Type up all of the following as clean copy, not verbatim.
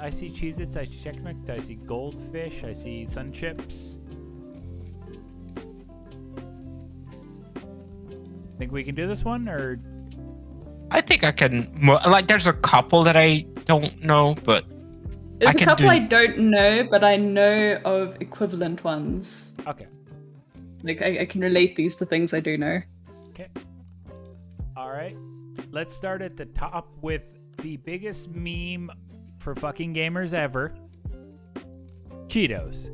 I see Cheez-Its, I see Chex Mix, I see Goldfish, I see Sun Chips. Think we can do this one, or? I think I can. Like, there's a couple that I don't know, but There's a couple I don't know, but I know of equivalent ones. Okay. Like, I can relate these to things I do know. Okay. All right. Let's start at the top with the biggest meme for fucking gamers ever. Cheetos.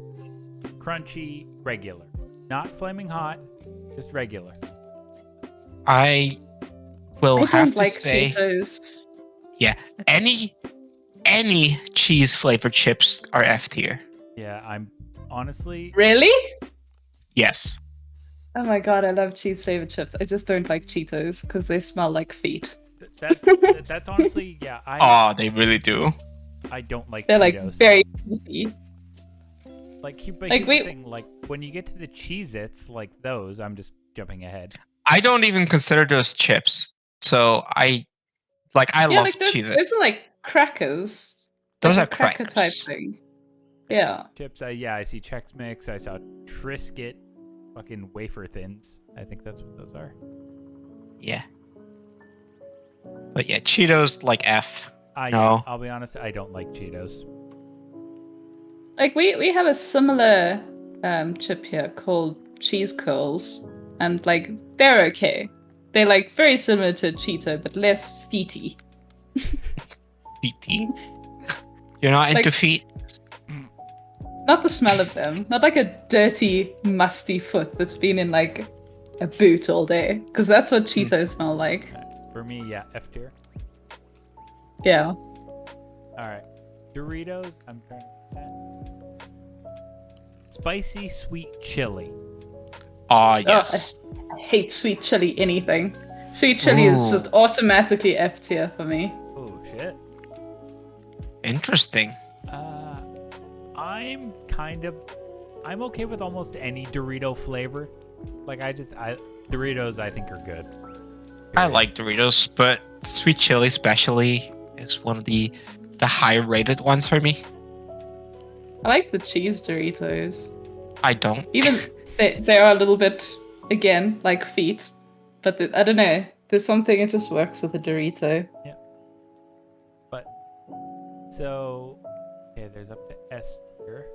Crunchy, regular. Not flaming hot, just regular. I will I have don't to like say, Cheetos. yeah, any cheese flavored chips are F tier. Yeah, I'm honestly... Really? Yes. Oh my god, I love cheese flavored chips. I just don't like Cheetos because they smell like feet. That's honestly, yeah. Oh, they really do. I don't like They're Cheetos. like very feety. Like, here's the wait. thing, like, when you get to the Cheez-Its, like those, I'm just jumping ahead. I don't even consider those chips. So I love Cheez-Its. Those are like crackers. Those like are a cracker type crackers. thing. Yeah. Chips, yeah, I see Chex Mix, I saw Triscuit, fucking wafer thins. I think that's what those are. Yeah. But yeah, Cheetos like F. No. No. I'll be honest, I don't like Cheetos. Like we have a similar chip here called cheese curls, and like they're okay. They're like very similar to a Cheeto, but less feety. Feety. You're not into feet? Not the smell of them. Not like a dirty, musty foot that's been in like a boot all day. Because that's what Cheetos smell like. For me, yeah, F tier. Yeah. Alright. Doritos, I'm trying to... Spicy sweet chili. Oh, yes. I hate sweet chili anything. Sweet chili is just automatically F tier for me. Oh, shit. Interesting. I'm okay with almost any Dorito flavor. Like, Doritos I think are good. I like Doritos, but sweet chili especially is one of the high rated ones for me. I like the cheese Doritos. I don't. Even they are a little bit, again, like feet. But I don't know. There's something, it just works with a Dorito. Yeah. But, so, okay, there's up to S tier.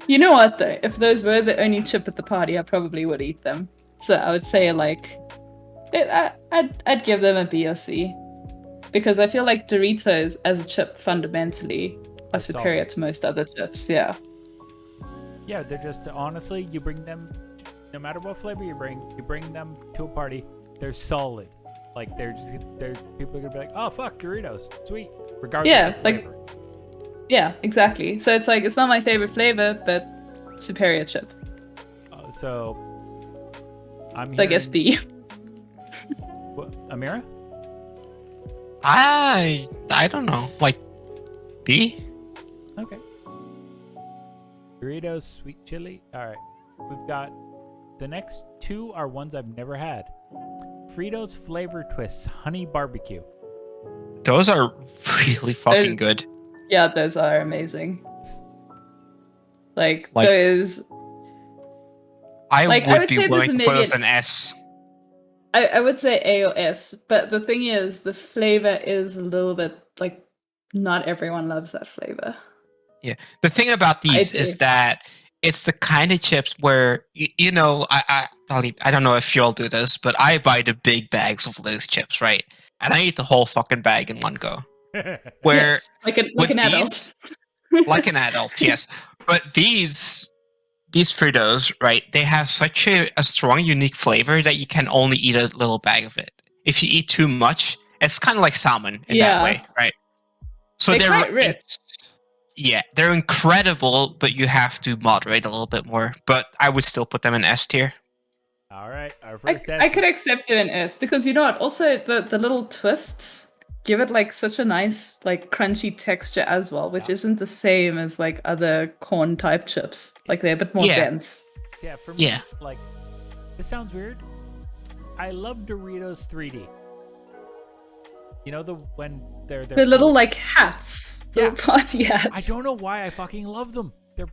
You know what, though? If those were the only chip at the party, I probably would eat them. So I would say, like, I'd give them a B or C. Because I feel like Doritos, as a chip, fundamentally, are superior to most other chips, yeah. Yeah, they're just, honestly, you bring them, no matter what flavor you bring them to a party, they're solid. Like, people are gonna be like, oh, fuck, Doritos, sweet, regardless of flavor. Yeah, exactly. So it's like, it's not my favorite flavor, but superior chip. So, I guess B. What, Amira? I don't know. Like, B? Okay. Doritos, sweet chili. Alright. We've got, the next two are ones I've never had. Fritos Flavor Twists Honey Barbecue. Those are really fucking good. Yeah, those are amazing. Like those... I would be willing to put those an S. I would say A or S, but the thing is, the flavor is a little bit, like, not everyone loves that flavor. Yeah. The thing about these is that it's the kind of chips where, you know, I don't know if y'all do this, but I buy the big bags of Lay's chips, right? And I eat the whole fucking bag in one go. Where yes, like an adult. Like an adult, yes. But these Fritos, right, they have such a strong, unique flavor that you can only eat a little bag of it. If you eat too much, it's kind of like salmon in that way, right? So they're quite rich. Yeah, they're incredible, but you have to moderate a little bit more. But I would still put them in S tier. All right, our first S. I could accept it in S, because you know what? Also, the little twists give it like such a nice, like, crunchy texture as well, which isn't the same as like other corn type chips. Like, they're a bit more dense. Yeah, for me, like, this sounds weird. I love Doritos 3D. You know when they're The little like hats, the Yeah. party hats. I don't know why I fucking love them. They're.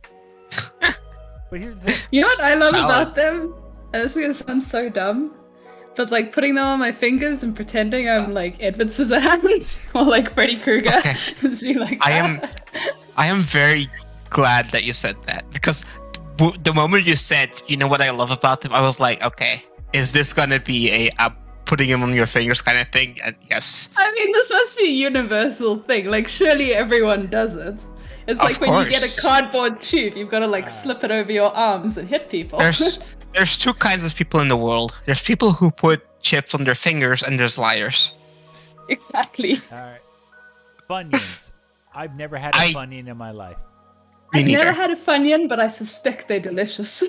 But here's the thing. You know what I love Valid. about them? And this is gonna sound so dumb, but like putting them on my fingers and pretending I'm like Edward Scissorhands or like Freddy Krueger. Okay. Just be like, I am very glad that you said that, because the moment you said, you know what I love about them, I was like, okay, is this gonna be a putting them on your fingers kind of thing? And yes, I mean, this must be a universal thing. Like, surely everyone does it. It's Of like when you get course. a cardboard tube, you've got to like slip it over your arms and hit people. there's two kinds of people in the world. There's people who put chips on their fingers, and there's liars. Exactly. All right. Funyuns. I've never had a Funyun in my life. Me I've neither. never had a Funyun, but I suspect they're delicious.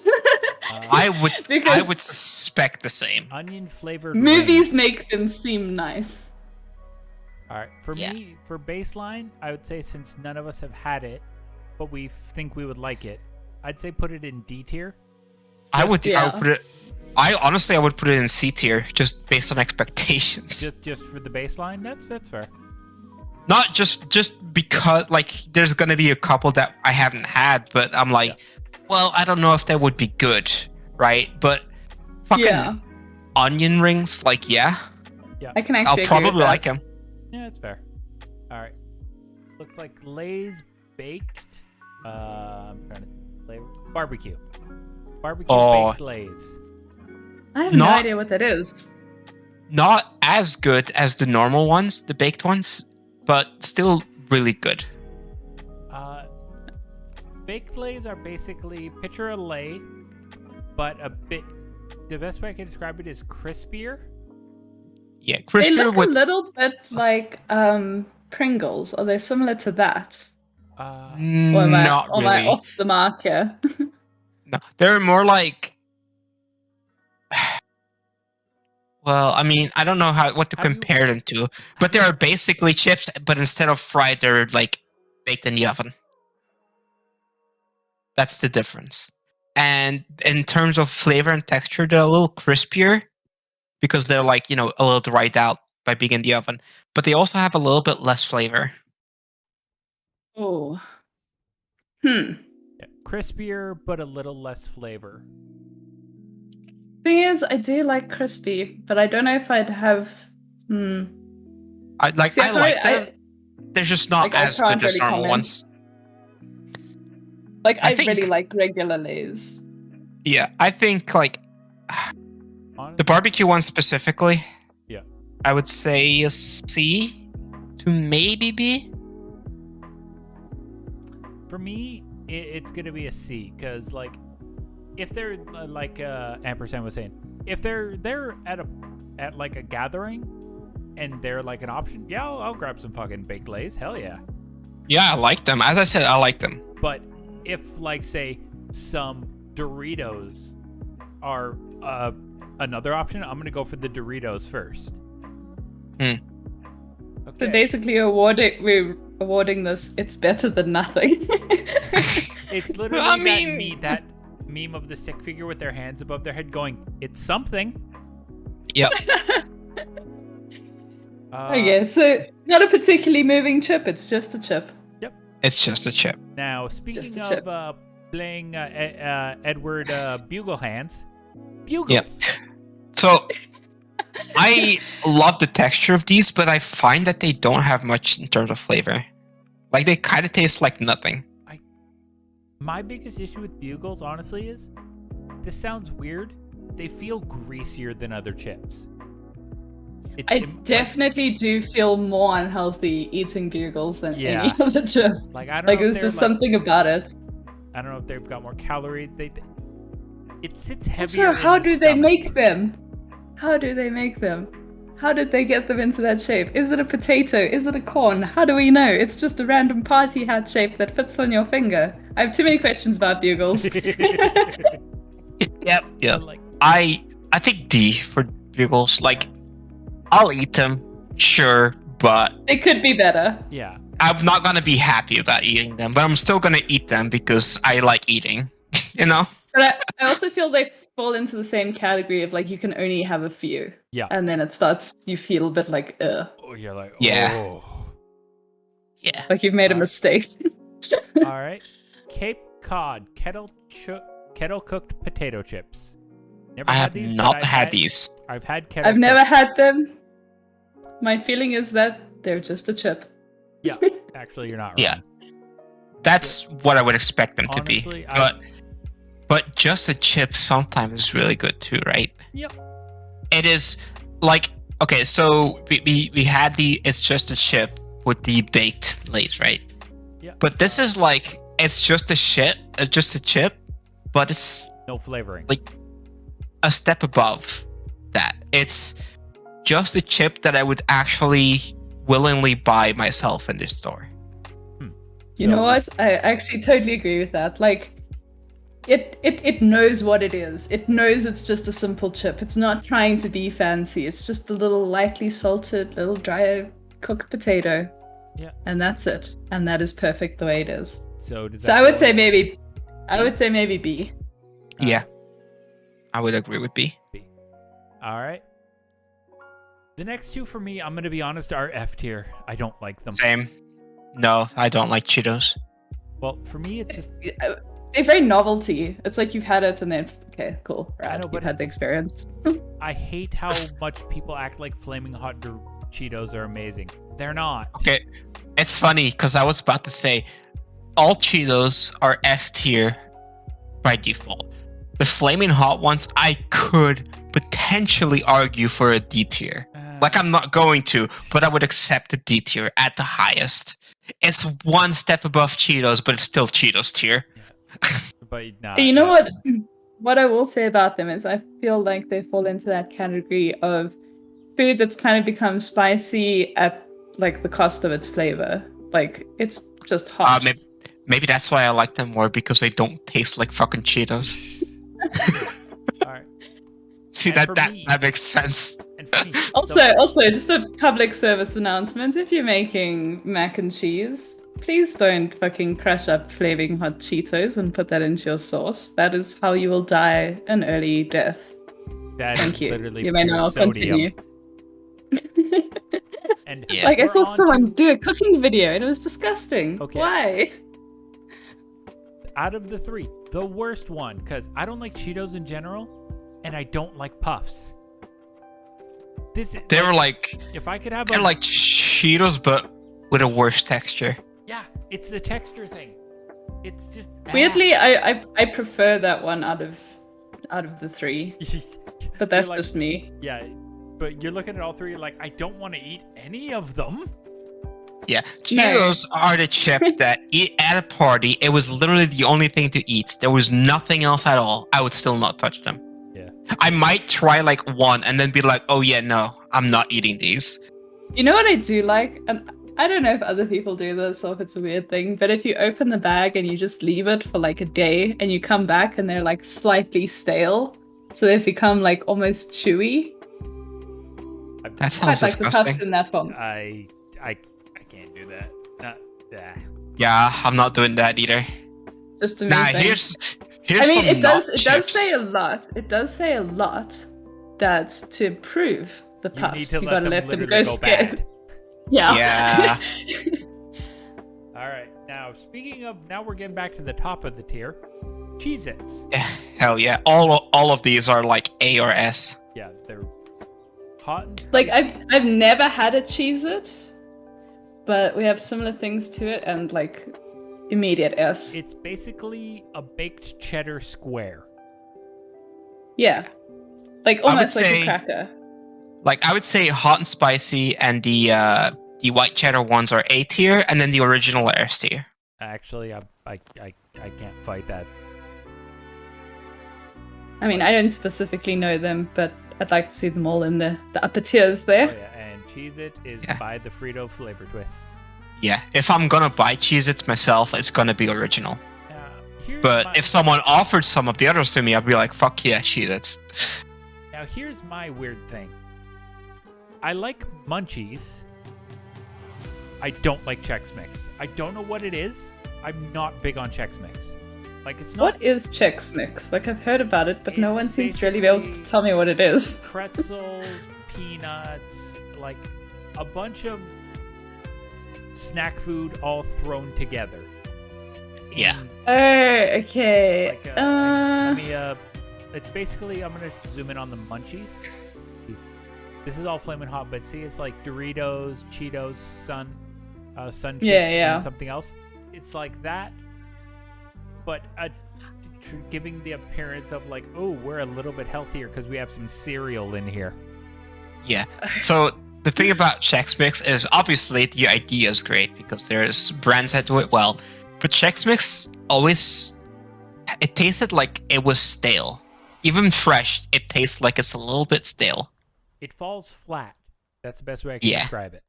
I Because- would suspect the same. Onion flavored Movies make them seem nice. All right. For Yeah. me, for baseline, I would say since none of us have had it, but we think we would like it, I'd say put it in D tier. I would Yeah. put it. I honestly would put it in C tier, just based on expectations. Just for the baseline. That's fair. Not just because like there's gonna be a couple that I haven't had, but I'm like, well, I don't know if that would be good, right? But fucking Yeah. onion rings, like yeah, I can I'll actually agree probably with that. like them. Yeah, it's fair. All right. Looks like Lay's baked. I'm trying to flavor barbecue. Barbecue Oh. baked Lay's. I have no Not- idea what that is. Not as good as the normal ones, the baked ones, but still really good. Baked Lay's are basically picture a Lay, but a bit. The best way I can describe it is crispier. Yeah, They crispier look a with little bit like Pringles. Are they similar to that? Or am I, not or am I really. off the mark here? No, they're more like. Well, I mean, I don't know what to How do you- compare them to, but they are basically chips, but instead of fried, they're like baked in the oven. That's the difference. And in terms of flavor and texture, they're a little crispier because they're like, a little dried out by being in the oven, but they also have a little bit less flavor. Oh. Yeah, crispier, but a little less flavor. Thing is, I do like crispy, but I don't know if I'd have. I like See, I like I- them. They're just not like, I as can't good as really normal comment. ones. Like, I I think- really like regular Lay's. Yeah, I think like Honestly, the barbecue one specifically. Yeah. I would say a C to maybe B. for me, it's gonna be a C because like, if they're like Ampersand was saying, if they're at like a gathering, and they're like an option, yeah, I'll grab some fucking baked Lays. Hell yeah. Yeah, I like them. As I said, I like them. But if, like, say, some Doritos are another option, I'm gonna go for the Doritos first. Hmm. So Okay. basically, we're awarding this. It's better than nothing. It's literally I mean- that meme of the stick figure with their hands above their head going, "It's something." Yep. Okay, so not a particularly moving chip. It's just a chip. It's just a chip. Now, speaking Just a of chip. playing Edward Bugle Hands, Bugles. Yep. So I love the texture of these, but I find that they don't have much in terms of flavor. Like they kind of taste like nothing. My biggest issue with Bugles, honestly, is this sounds weird. They feel greasier than other chips. I definitely do feel more unhealthy eating Bugles than Yeah. any other chip. like I don't Like, know if there's they're, just like, something about it. I don't know if they've got more calories. It sits heavier. So in how the do they stomach. make them? How do they make them? How did they get them into that shape? Is it a potato? Is it a corn? How do we know? It's just a random party hat shape that fits on your finger. I have too many questions about Bugles. Yep. Yeah. Like, I think D for bugles. Like I'll eat them, sure, but They could be better. yeah. I'm not gonna be happy about eating them. But I'm still gonna eat them because I like eating. You know? But I also feel they fall into the same category of like you can only have a few. Yeah. And then it starts, you feel a bit like, Oh, you're like, Yeah. oh. Yeah. like you've made a Alright. mistake. All right. Cape Cod kettle cooked potato chips. Never I had have these, but not I've had these. I've had kettle. I've never had them. My feeling is that they're just a chip. Yeah, actually, you're not wrong. Yeah. That's what I would expect them to Honestly, be. But just a chip sometimes is really good too, right? Yep. It is like, okay, so we had the it's just a chip with the baked Lay's, right? Yeah. But this is like it's just a chip, but it's No flavoring. like a step above that. It's just a chip that I would actually willingly buy myself in this store. You know what? I actually totally agree with that. Like, it knows what it is. It knows it's just a simple chip. It's not trying to be fancy. It's just a little lightly salted, little dry cooked potato. Yeah. And that's it. And that is perfect the way it is. So does So that I would go say in? maybe, B. Yeah. I would agree with B. All right. The next two for me, I'm gonna be honest, are F tier. I don't like them. Same. No, I don't like Cheetos. Well, for me, it's just They're very novelty. It's like you've had it and then it's okay, cool, right? know, but You've had the it's- experience. I hate how much people act like flaming hot Cheetos are amazing. They're not. Okay, it's funny because I was about to say all Cheetos are F tier by default. The flaming hot ones, I could potentially argue for a D tier. Like I'm not going to, but I would accept a D tier at the highest. It's one step above Cheetos, but it's still Cheetos tier. But nah, You know what? What I will say about them is I feel like they fall into that category of food that's kind of become spicy at like the cost of its flavor. Like it's just hot. Maybe that's why I like them more because they don't taste like fucking Cheetos. All right. See And for that me- makes sense. And for me, Also, just a public service announcement: if you're making mac and cheese, please don't fucking crush up flaming hot Cheetos and put that into your sauce. That is how you will die an early death. that is Thank you. literally You may pure now sodium. continue. And Yeah. Like I we're saw on someone to- do a cooking video and it was disgusting. Okay. Why? out of the three, the worst one, because I don't like Cheetos in general, and I don't like Puffs. They were like if I could have they're like Cheetos, but with a worse texture. yeah, it's the texture thing. It's just Weirdly, I prefer that one out of the three, but that's You're like- just me. yeah, but you're looking at all three like I don't want to eat any of them. Yeah, Cheetos are the chip that at a party, it was literally the only thing to eat. There was nothing else at all. I would still not touch them. Yeah. I might try like one and then be like, oh yeah, no, I'm not eating these. You know what I do like? And I don't know if other people do this or if it's a weird thing, but if you open the bag and you just leave it for like a day and you come back and they're like slightly stale, so they've become like almost chewy. That sounds Quite like the puffs disgusting. in that one. I can't do that. Yeah, I'm not doing that either. Just Nah, amazing. here's I mean, some it does nut it does chips. say a lot. It does say a lot that to improve the You puffs, need to you let gotta them let them literally go go scared. bad. Yeah. Yeah. All right, now speaking of, now we're getting back to the top of the tier, Cheez-Its. Hell yeah. All of these are like A or S. Yeah, they're hot and Like spicy. I've never had a Cheez-It, but we have similar things to it and like immediate S. It's basically a baked cheddar square. Yeah. Like almost like say- a cracker. Like I would say hot and spicy and the white cheddar ones are A tier and then the original are S tier. Actually, I can't fight that. I mean, I don't specifically know them, but I'd like to see them all in the upper tiers Oh there. yeah, and Cheez-It is Yeah. by the Frito flavor twists. Yeah. If I'm gonna buy Cheez-Its myself, it's gonna be original. Now, here's But my, if someone offered some of the others to me, I'd be like, fuck yeah, Cheez-Its. now here's my weird thing. I like Munchies. I don't like Chex Mix. I don't know what it is. I'm not big on Chex Mix. Like it's not What is Chex Mix? Like I've heard about it, but no It's one seems to really be able to basically- tell me what it is. pretzels, peanuts, like a bunch of snack food all thrown together. Yeah. In, Oh, okay. Like, let me, it's basically, I'm gonna zoom in on the munchies. This is all flaming hot, but see, it's like Doritos, Cheetos, Sun chips, Yeah. and something else. It's like that, but giving the appearance of like, oh, we're a little bit healthier because we have some cereal in here. Yeah. So the thing about Chex Mix is obviously the idea is great because there's brands that do it well, but Chex Mix always it tasted like it was stale. Even fresh, it tastes like it's a little bit stale. It falls flat. That's the best way I can Yeah. describe it.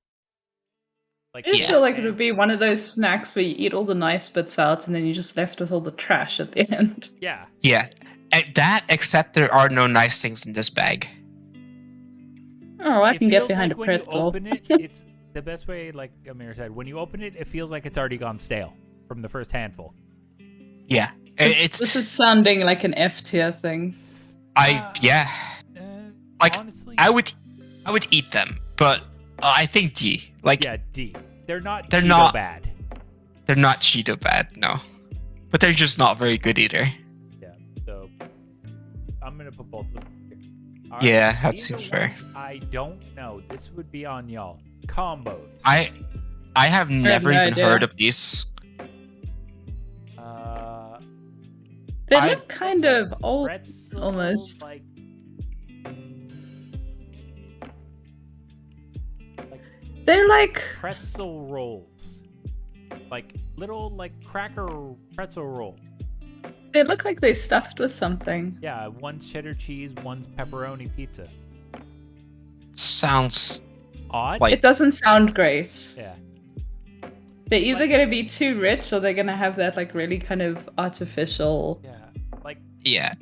Like I just Yeah. feel like it would be one of those snacks where you eat all the nice bits out and then you're just left with all the trash at the end. Yeah. Yeah. That except there are no nice things in this bag. Oh, I It can get feels behind like a when you pretzel. open it, it's the best way, like Amir said, when you open it, it feels like it's already gone stale from the first handful. Yeah. This is sounding like an F tier thing. Yeah. Like, honestly, I would eat them, but I think D. Like yeah, D. They're not They're Cheeto not- bad. they're not Cheeto bad, no. But they're just not very good either. Yeah, so I'm gonna put both of them here. All Yeah, that these seems are fair. ones I don't know. This would be on y'all. Combos. I have never no even idea. heard of these. They I- look kind of old. pretzel, almost. like They're like pretzel rolls, like little like cracker pretzel roll. they look like they're stuffed with something. Yeah, one's cheddar cheese, one's pepperoni pizza. Sounds Odd. Like- It doesn't sound great. Yeah. They're either Like- gonna be too rich or they're gonna have that like really kind of artificial. Yeah. Like yeah.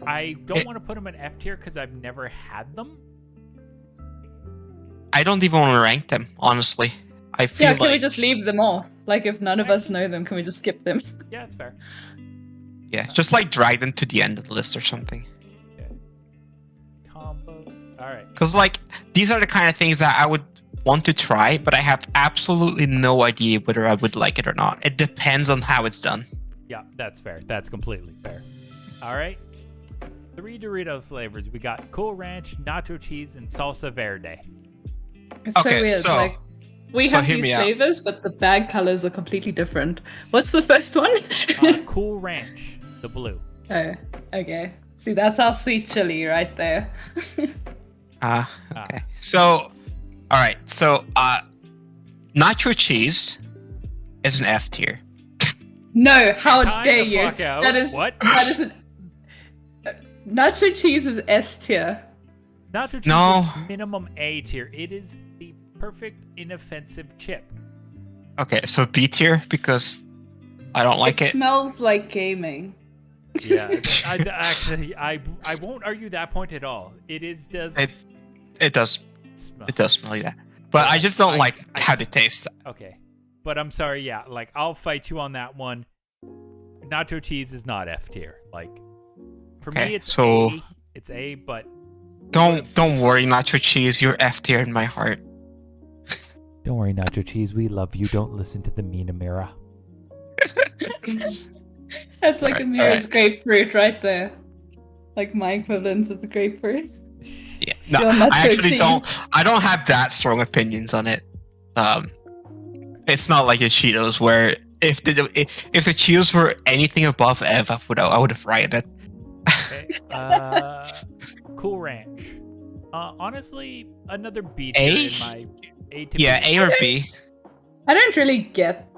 I don't want to put them in F tier because I've never had them. I don't even want to rank them, honestly. I feel Yeah, can we like just leave them off? Like if none of us know them, can we just skip them? Yeah, it's fair. yeah, just like drag them to the end of the list or something. Combo. All right. Because like these are the kind of things that I would want to try, but I have absolutely no idea whether I would like it or not. It depends on how it's done. Yeah, that's fair. That's completely fair. All right. 3 Doritos flavors. We got Cool Ranch, Nacho Cheese, and Salsa Verde. It's Okay, so weird. so- Like we so have hear these me out. flavors, but the bag colors are completely different. What's the first one? Cool Ranch, the blue. Oh, okay. See, that's our sweet chili right there. Okay. So, all right. So, nacho cheese is an F tier. No, how Time dare the you? fuck out. That is What? That is nacho cheese is S tier. Nacho Cheese No. is minimum A tier. It is the perfect inoffensive chip. Okay, so B tier because I don't like it it. smells like gaming. Yeah, I won't argue that point at all. It does It does smell. it does smell like that, but I just don't like I- how they taste. Okay, but I'm sorry. Yeah, like I'll fight you on that one. Nacho cheese is not F tier. Like for Okay, me, it's so- A. It's A, but Don't worry, nacho cheese. You're F tier in my heart. don't worry, Nacho cheese. We love you. Don't listen to the mean Amira. That's like Alright, Amira's alright. grapefruit right there. Like my equivalent of the grapefruit. Yeah, no, Your nacho I actually cheese. don't. I don't have that strong opinions on it. It's not like the Cheetos where if the Cheetos were anything above F, I would have rioted. Okay. Cool Ranch. Honestly, another B A? tier in my A to Yeah, B. A or B. I don't really get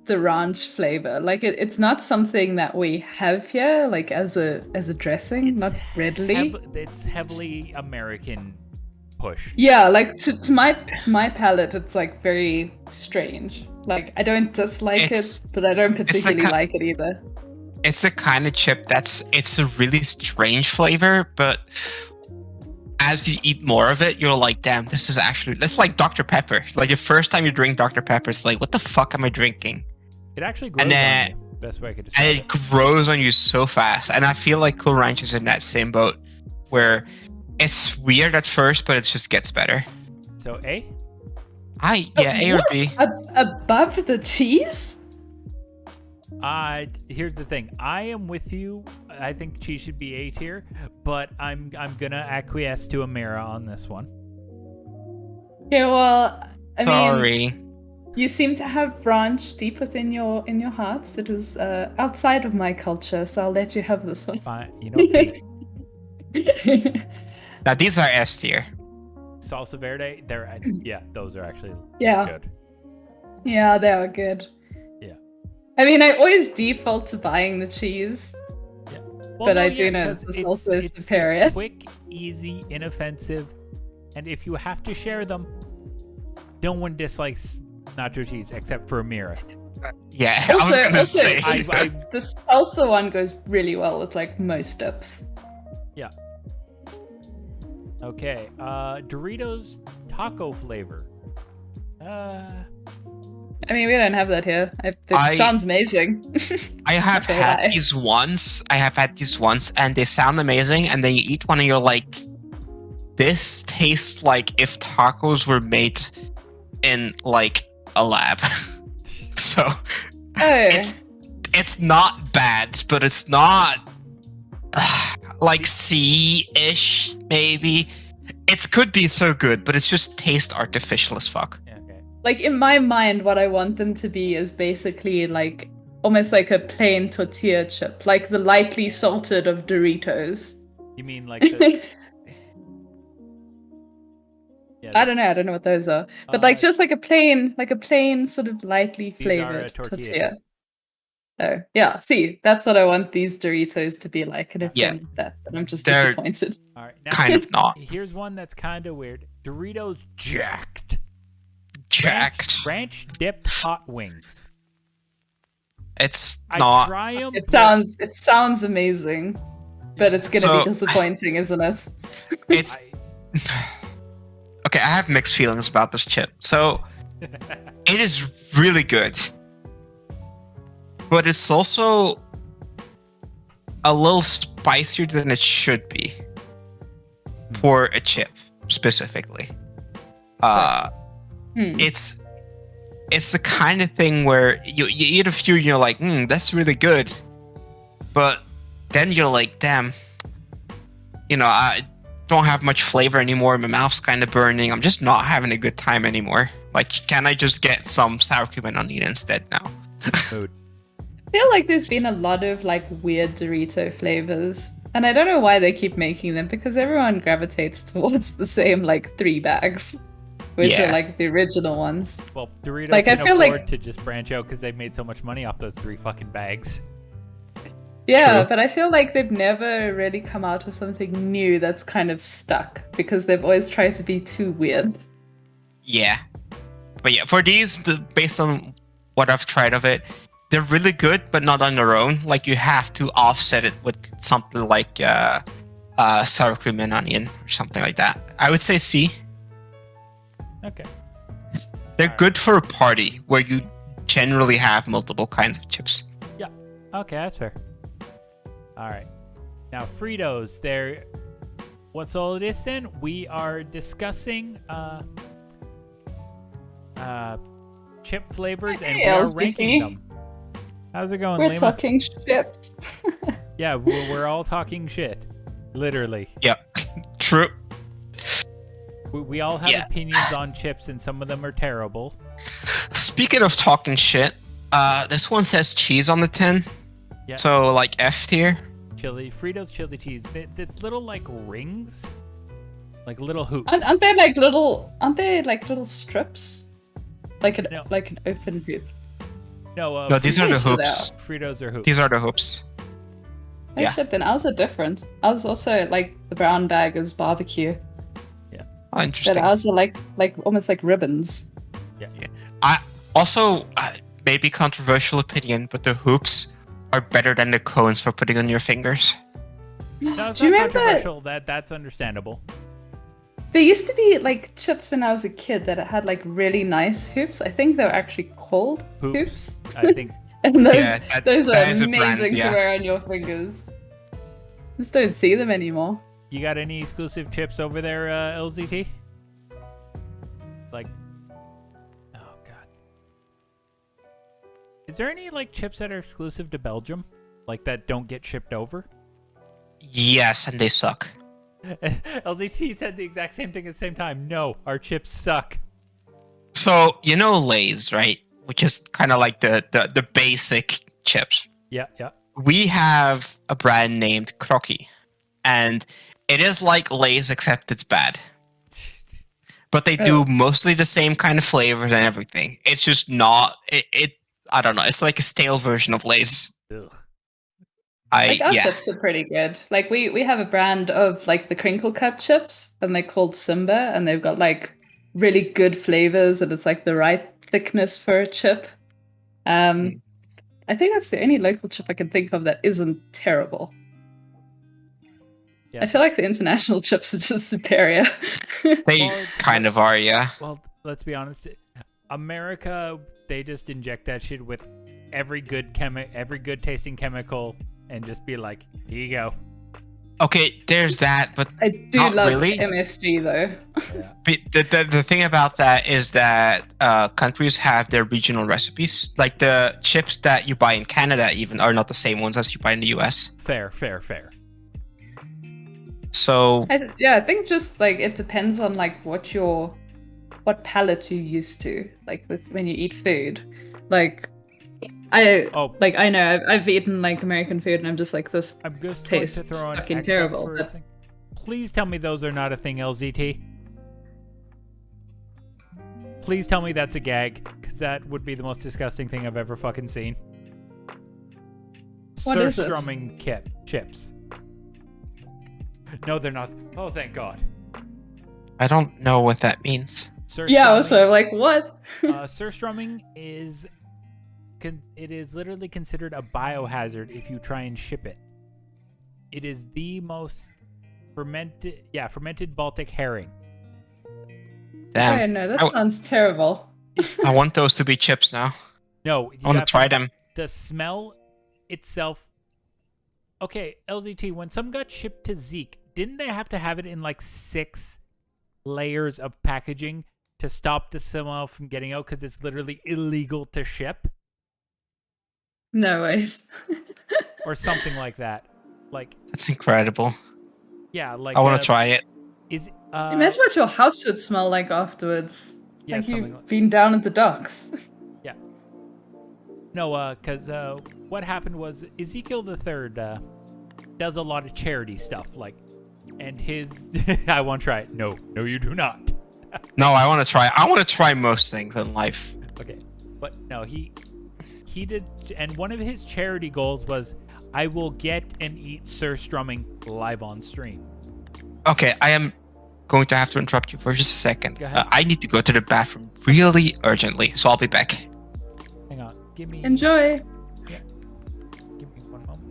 the ranch flavor. Like it's not something that we have here, like as a dressing, It's not readily. It's heavily American push. Yeah, like to my palate, it's like very strange. Like I don't dislike It's- it, but I don't it's like particularly a- like it either. It's the kind of chip it's a really strange flavor, but as you eat more of it, you're like, damn, that's like Dr. Pepper. Like the first time you drink Dr. Pepper, it's like, what the fuck am I drinking? It actually grows And on then, you. Best way I could describe And it grows on you so fast. And I feel like Cool Ranch is in that same boat where it's weird at first, but it just gets better. So A? A or What? B. Above the cheese? Here's the thing. I am with you. I think cheese should be A tier, but I'm gonna acquiesce to Amira on this one. Yeah, well, I mean, Sorry. you seem to have branched deep within your hearts. It is outside of my culture, so I'll let you have this one. Fine. You know, B. Now these are S tier. Salsa verde. Yeah, those are actually Yeah. good. Yeah, they are good. Yeah. I mean, I always default to buying the cheese. Yeah. But I do know 'cause the salsa is superior. Quick, easy, inoffensive, and if you have to share them, no one dislikes nacho cheese except for Amira. Yeah, I was gonna say. The salsa one goes really well with like most dips. Yeah. Okay. Doritos taco flavor. I mean, we don't have that here. It sounds amazing. I have Okay, had bye. these once. And they sound amazing. And then you eat one, and you're like, "This tastes like if tacos were made in like a lab." So Oh, it's not bad, but it's not like C-ish maybe. It could be so good, but it's just taste artificial as fuck. Yeah, okay. like in my mind, what I want them to be is basically like almost like a plain tortilla chip, like the lightly salted of Doritos. You mean like the, yeah, I don't know what those are, but like just like a plain sort of lightly these are a flavored tortilla tortilla. chip. Oh yeah, see, that's what I want these Doritos to be like, and if Yeah. they're not that, then I'm just They're- disappointed. All right. Now, Kind of not. here's one that's kind of weird. Doritos jacked. Jacked. Ranch dipped hot wings. It's I not. try them. It sounds amazing, but it's gonna So- be disappointing, isn't it? It's okay. I have mixed feelings about this chip. So it is really good, but it's also a little spicier than it should be for a chip specifically. It's the kind of thing where you eat a few and you're like, that's really good, but then you're like, damn, I don't have much flavor anymore. My mouth's kind of burning. I'm just not having a good time anymore. Like, can I just get some sour cream and onion instead now? Food. I feel like there's been a lot of like weird Dorito flavors, and I don't know why they keep making them because everyone gravitates towards the same like 3 bags, which Yeah. are like the original ones. Well, Doritos Like, I can feel afford like- to just branch out because they've made so much money off those 3 fucking bags. Yeah, True. but I feel like they've never really come out with something new that's kind of stuck because they've always tried to be too weird. Yeah. But yeah, for these, based on what I've tried of it, they're really good, but not on their own. Like, you have to offset it with something like sour cream and onion or something like that. I would say C. Okay. They're Alright. good for a party where you generally have multiple kinds of chips. Okay, that's fair. All right. Now, Fritos, what's all of this then? We are discussing chip flavors and we Hey, are LCC. ranking them. How's it going, We're Lima? talking shit. Yeah, we're all talking shit. Literally. Yep. True. We all have Yeah. opinions on chips and some of them are terrible. Speaking of talking shit, this one says cheese on the tin. Yeah. So, like, F tier. Fritos chili cheese. It's little like rings, like little hoops. Aren't they like little strips? Like an No. open hoop. No, No, these are the Fritos are hoops. Fritos are hoops. These are the hoops. Oh Yeah. shit, then ours are different. Ours also like the brown bag is barbecue. Oh, But interesting. ours are like almost like ribbons. Also, maybe controversial opinion, but the hoops are better than the cones for putting on your fingers. No, it's Do you not remember controversial. That's understandable. there used to be like chips when I was a kid that had like really nice hoops. I think they were actually called Hoops. hoops. I think And those Yeah, those that are is a amazing brand, to yeah. wear on your fingers. Just don't see them anymore. You got any exclusive chips over there, LZT? Like, oh god, is there any like chips that are exclusive to Belgium, like that don't get shipped over? Yes, and they suck. LZT said the exact same thing at the same time. No, our chips suck. So you know Lay's, right? Which is kind of like the basic chips. Yeah, yeah. We have a brand named Crocky, and it is like Lay's except it's bad. But they do mostly the same kind of flavors and everything. It's just not it. I don't know. It's like a stale version of Lay's. Ugh. Like our Yeah. chips are pretty good. Like we have a brand of like the crinkle cut chips, and they're called Simba, and they've got like really good flavors, and it's like the right thickness for a chip. I think that's the only local chip I can think of that isn't terrible. Yeah. I feel like the international chips are just superior. They kind of are, yeah. Well, let's be honest. America, they just inject that shit with every good tasting chemical and just be like, here you go. Okay, there's that, but I do not love really. MSG though. Yeah. The thing about that is that countries have their regional recipes. Like the chips that you buy in Canada even are not the same ones as you buy in the US. Fair. So I think just like it depends on like what palate you're used to, like with when you eat food. Like I know I've eaten like American food and I'm just like, this I'm just tastes going to throw an fucking except terrible. for a But thing. Please tell me those are not a thing, LZT. Please tell me that's a gag, because that would be the most disgusting thing I've ever fucking seen. What is it? Surstrumming chips. No, they're not. Oh, thank God. I don't know what that means. yeah, also like what? Surstrumming is literally considered a biohazard if you try and ship it. It is the most fermented Baltic herring. Damn. Oh no, that sounds terrible. I want those to be chips now. No, I want to try them. The smell itself. Okay, LZT, when some got shipped to Zeke, didn't they have to have it in like 6 layers of packaging to stop the smell from getting out because it's literally illegal to ship? No ways. Or something like that. Like, That's incredible. yeah, like I want to try it. Imagine what your house would smell like afterwards. Yeah, like something you've like- been down at the docks. Yeah. No, because what happened was Ezekiel the Third does a lot of charity stuff, like, and his I won't try it. No, you do not. No, I want to try. I want to try most things in life. Okay, but no, he did, and one of his charity goals was, I will get and eat surstrumming live on stream. Okay, I am going to have to interrupt you for just a second. Go ahead. I need to go to the bathroom really urgently, so I'll be back. Hang on, give me. Enjoy. Yeah, give me one moment.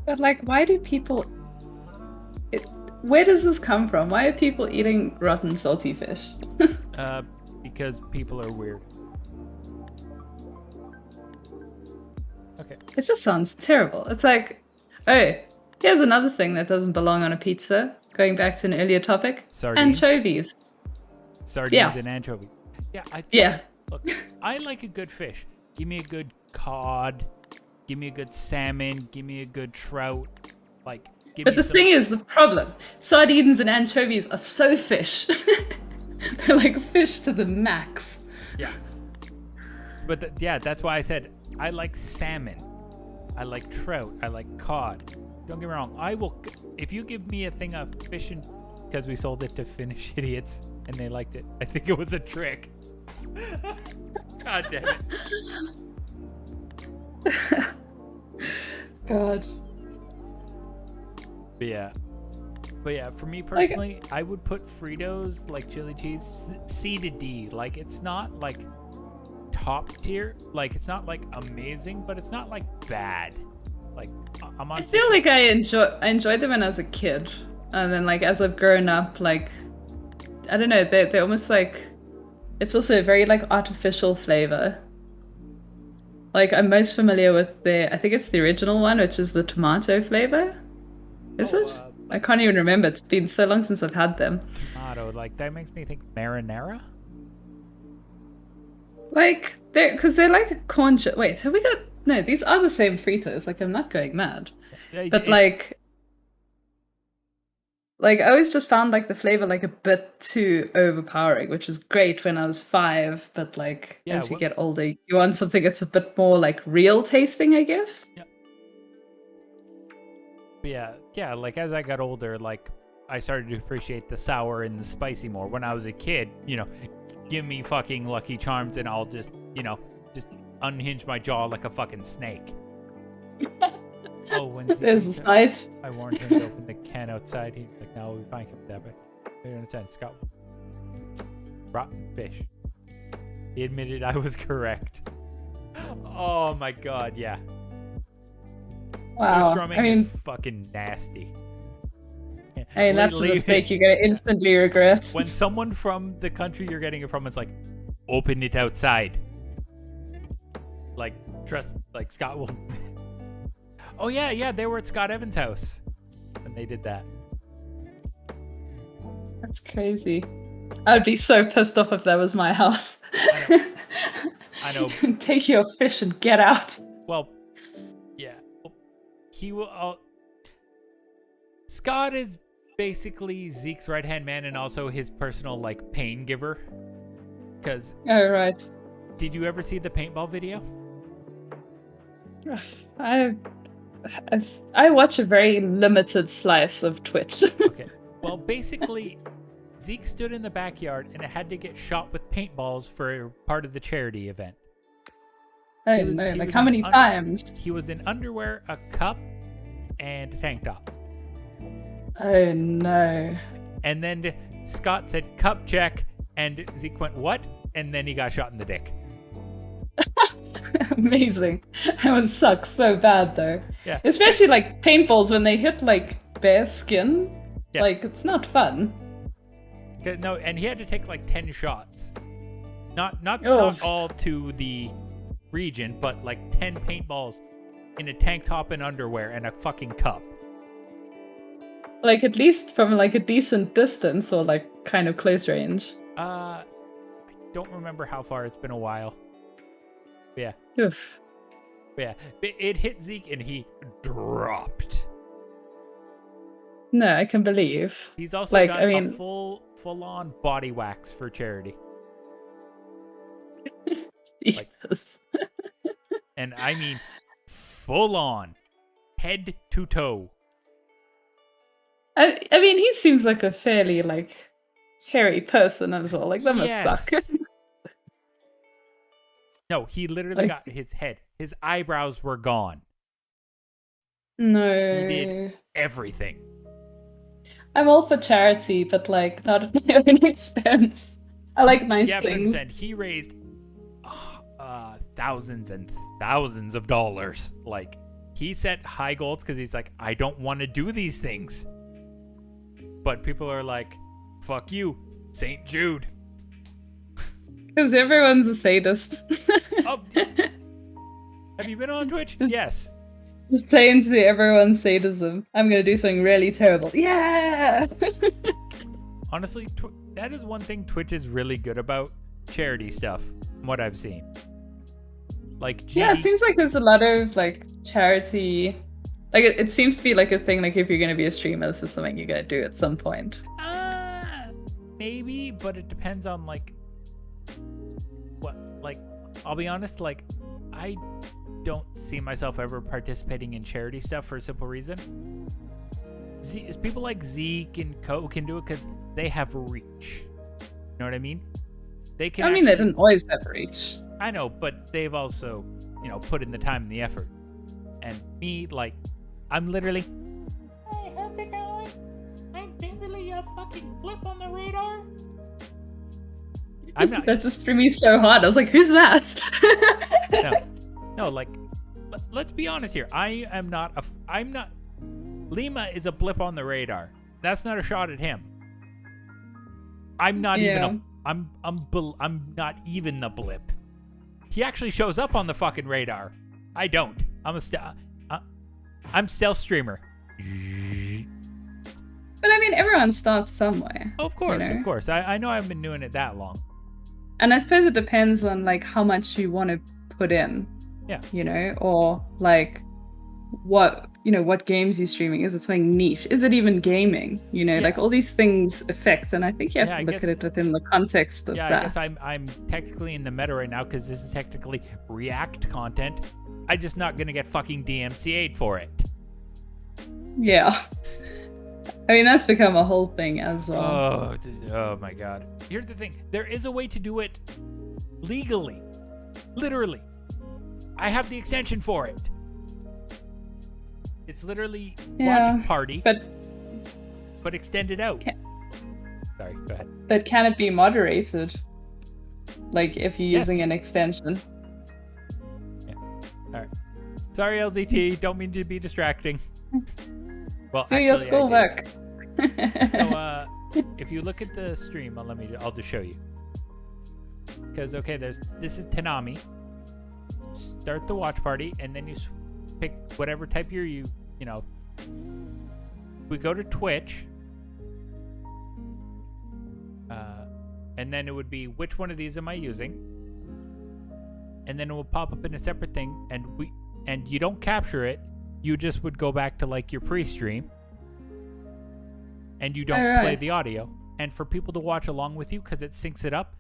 But like, why do people? Where does this come from? Why are people eating rotten salty fish? Because people are weird. Okay. It just sounds terrible. It's like, oh, here's another thing that doesn't belong on a pizza. Going back to an earlier topic, Sardines. anchovies. Sardines Yeah. and anchovy. Yeah, Yeah. Look, I like a good fish. Give me a good cod. Give me a good salmon. Give me a good trout. Like, give But me the thing is, the problem, sardines and anchovies are so fish. They're like fish to the max. Yeah. But yeah, that's why I said I like salmon. I like trout. I like cod. Don't get me wrong. I will, if you give me a thing of fish and, because we sold it to Finnish idiots and they liked it. I think it was a trick. God damn it. God. But yeah, But yeah, for me personally, I would put Fritos like chili cheese C to D. Like it's not like top tier. Like it's not like amazing, but it's not like bad. Like I'm on. I feel like I enjoyed them when I was a kid, and then like as I've grown up, like I don't know, they're almost like it's also a very like artificial flavor. Like I'm most familiar with I think it's the original one, which is the tomato flavor. Is it? I can't even remember. It's been so long since I've had them. Tomato, like that makes me think marinara. Like because they're like a corn chip. Wait, so we got no? These are the same Fritos. Like I'm not going mad, but like I always just found like the flavor like a bit too overpowering, which was great when I was 5. But like as you get older, you want something that's a bit more like real tasting, I guess. Yeah. Like as I got older, like I started to appreciate the sour and the spicy more. When I was a kid, give me fucking Lucky Charms and I'll just unhinge my jaw like a fucking snake. Oh, when there's a sight. I warned him to open the can outside. He's like, "No, we find him that, but I don't understand." Scott, rotten fish. He admitted I was correct. Oh my god, yeah. Wow. Surstrumming is fucking nasty. I mean, that's a mistake you're gonna instantly regret. When someone from the country you're getting it from is like, "Open it outside." Like, trust, like Scott will. Oh yeah, they were at Scott Evans' house when they did that. That's crazy. I would be so pissed off if that was my house. I know. Take your fish and get out. Well, yeah. He will. Scott is basically Zeke's right-hand man and also his personal like pain giver. Because. Oh right. Did you ever see the paintball video? I watch a very limited slice of Twitch. Okay. Well, basically, Zeke stood in the backyard and had to get shot with paintballs for part of the charity event. I don't know, like how many times? He was in underwear, a cup, and a tank top. Oh no. And then Scott said, "Cup check," and Zeke went, "What?" And then he got shot in the dick. Amazing. That one sucks so bad though. Yeah. Especially like paintballs when they hit like bare skin. Yeah. Like it's not fun. No, and he had to take like 10 shots. Not all to the region, but like 10 paintballs in a tank top and underwear and a fucking cup. Like at least from like a decent distance or like kind of close range. I don't remember how far. It's been a while. Yeah. Oof. Yeah. It hit Zeke and he dropped. No, I can believe. He's also like, got a full-on body wax for charity. Jesus. And I mean full-on. Head to toe. I mean, he seems like a fairly like hairy person as well. Like that must suck. No, he literally got his head. His eyebrows were gone. No. He did everything. I'm all for charity, but like not at my own expense. I like nice things. He raised thousands and thousands of dollars. Like, he set high goals because he's like, I don't want to do these things. But people are like, fuck you, St. Jude. Because everyone's a sadist. Oh, have you been on Twitch? Yes. Just play into everyone's sadism. I'm gonna do something really terrible. Yeah! Honestly, that is one thing Twitch is really good about. Charity stuff, from what I've seen. Like, yeah, it seems like there's a lot of like charity. Like it seems to be like a thing. Like if you're gonna be a streamer, this is something you're gonna do at some point. Maybe, but it depends on like what. Like, I'll be honest. Like, I don't see myself ever participating in charity stuff for a simple reason. People like Zeke and Co can do it because they have reach. You know what I mean? They can. I mean, they didn't always have reach. I know, but they've also, put in the time and the effort. And me, like, I'm literally, hey, how's it going? I'm fucking blip on the radar? I'm not. That just threw me so hard. I was like, who's that? No, like, let's be honest here. I'm not. Lima is a blip on the radar. That's not a shot at him. I'm not even I'm not even the blip. He actually shows up on the fucking radar. I don't. I'm stealth streamer. But I mean, everyone starts somewhere. Of course, you know? of course. I know I've been doing it that long. And I suppose it depends on like how much you want to put in. Yeah. You know, or like what games you're streaming. Is it something niche? Is it even gaming? You know, like all these things affect, and I think you have to look at it within the context of that. I guess I'm technically in the meta right now because this is technically React content. I'm just not gonna get fucking DMCA'd for it. Yeah. I mean, that's become a whole thing as well. Oh my god. Here's the thing. There is a way to do it legally. Literally. I have the extension for it. It's literally watch party, but extended out. Sorry, go ahead. But can it be moderated? Like if you're using an extension? Yeah. Alright. Sorry, LZT. Don't mean to be distracting. Well, do your schoolwork. So, if you look at the stream, I'll just show you. Because this is Tanami. Start the watch party, and then you pick whatever type you know. We go to Twitch, and then it would be which one of these am I using, and then it will pop up in a separate thing, and you don't capture it. You just would go back to like your pre-stream, and you don't play the audio. And for people to watch along with you, because it syncs it up,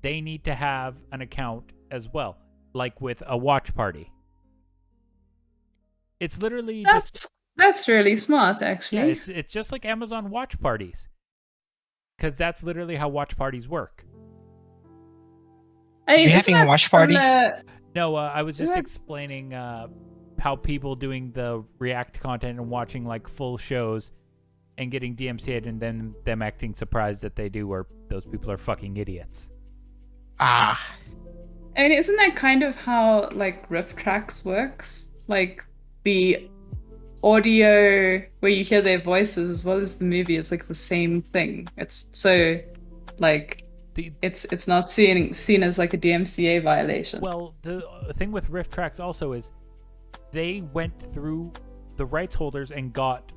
they need to have an account as well, like with a watch party. It's literally that's really smart, actually. Yeah, it's just like Amazon watch parties, because that's literally how watch parties work. Are you having a watch party? No, I was just explaining how people doing the React content and watching like full shows and getting DMCA'd and then them acting surprised that they do, or those people are fucking idiots. I mean, isn't that kind of how like riff tracks works? Like the audio where you hear their voices as well as the movie, it's like the same thing. It's so like it's not seen as like a DMCA violation. Well, the thing with riff tracks also is they went through the rights holders and got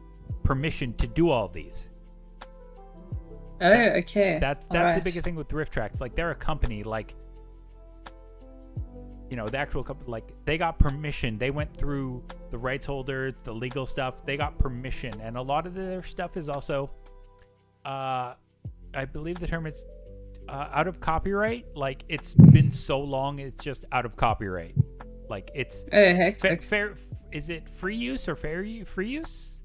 permission to do all these. Oh, okay. That's the biggest thing with riff tracks. Like they're a company, like, you know, the actual company, like they got permission. They went through the rights holders, the legal stuff. They got permission, and a lot of their stuff is also, I believe the term is out of copyright. Like it's been so long, it's just out of copyright. Like it's fair. Is it free use or free use?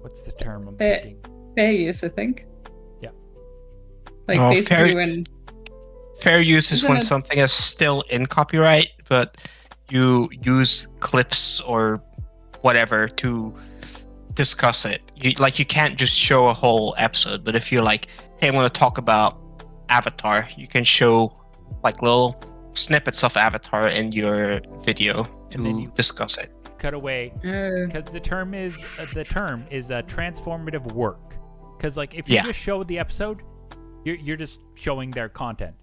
What's the term I'm thinking? Fair use, I think. Yeah. Like basically when fair use is when something is still in copyright, but you use clips or whatever to discuss it. You can't just show a whole episode, but if you're like, hey, I want to talk about Avatar, you can show like little snippets of Avatar in your video to discuss it. Cut away, because the term is transformative work. Because like if you just show the episode, you're just showing their content.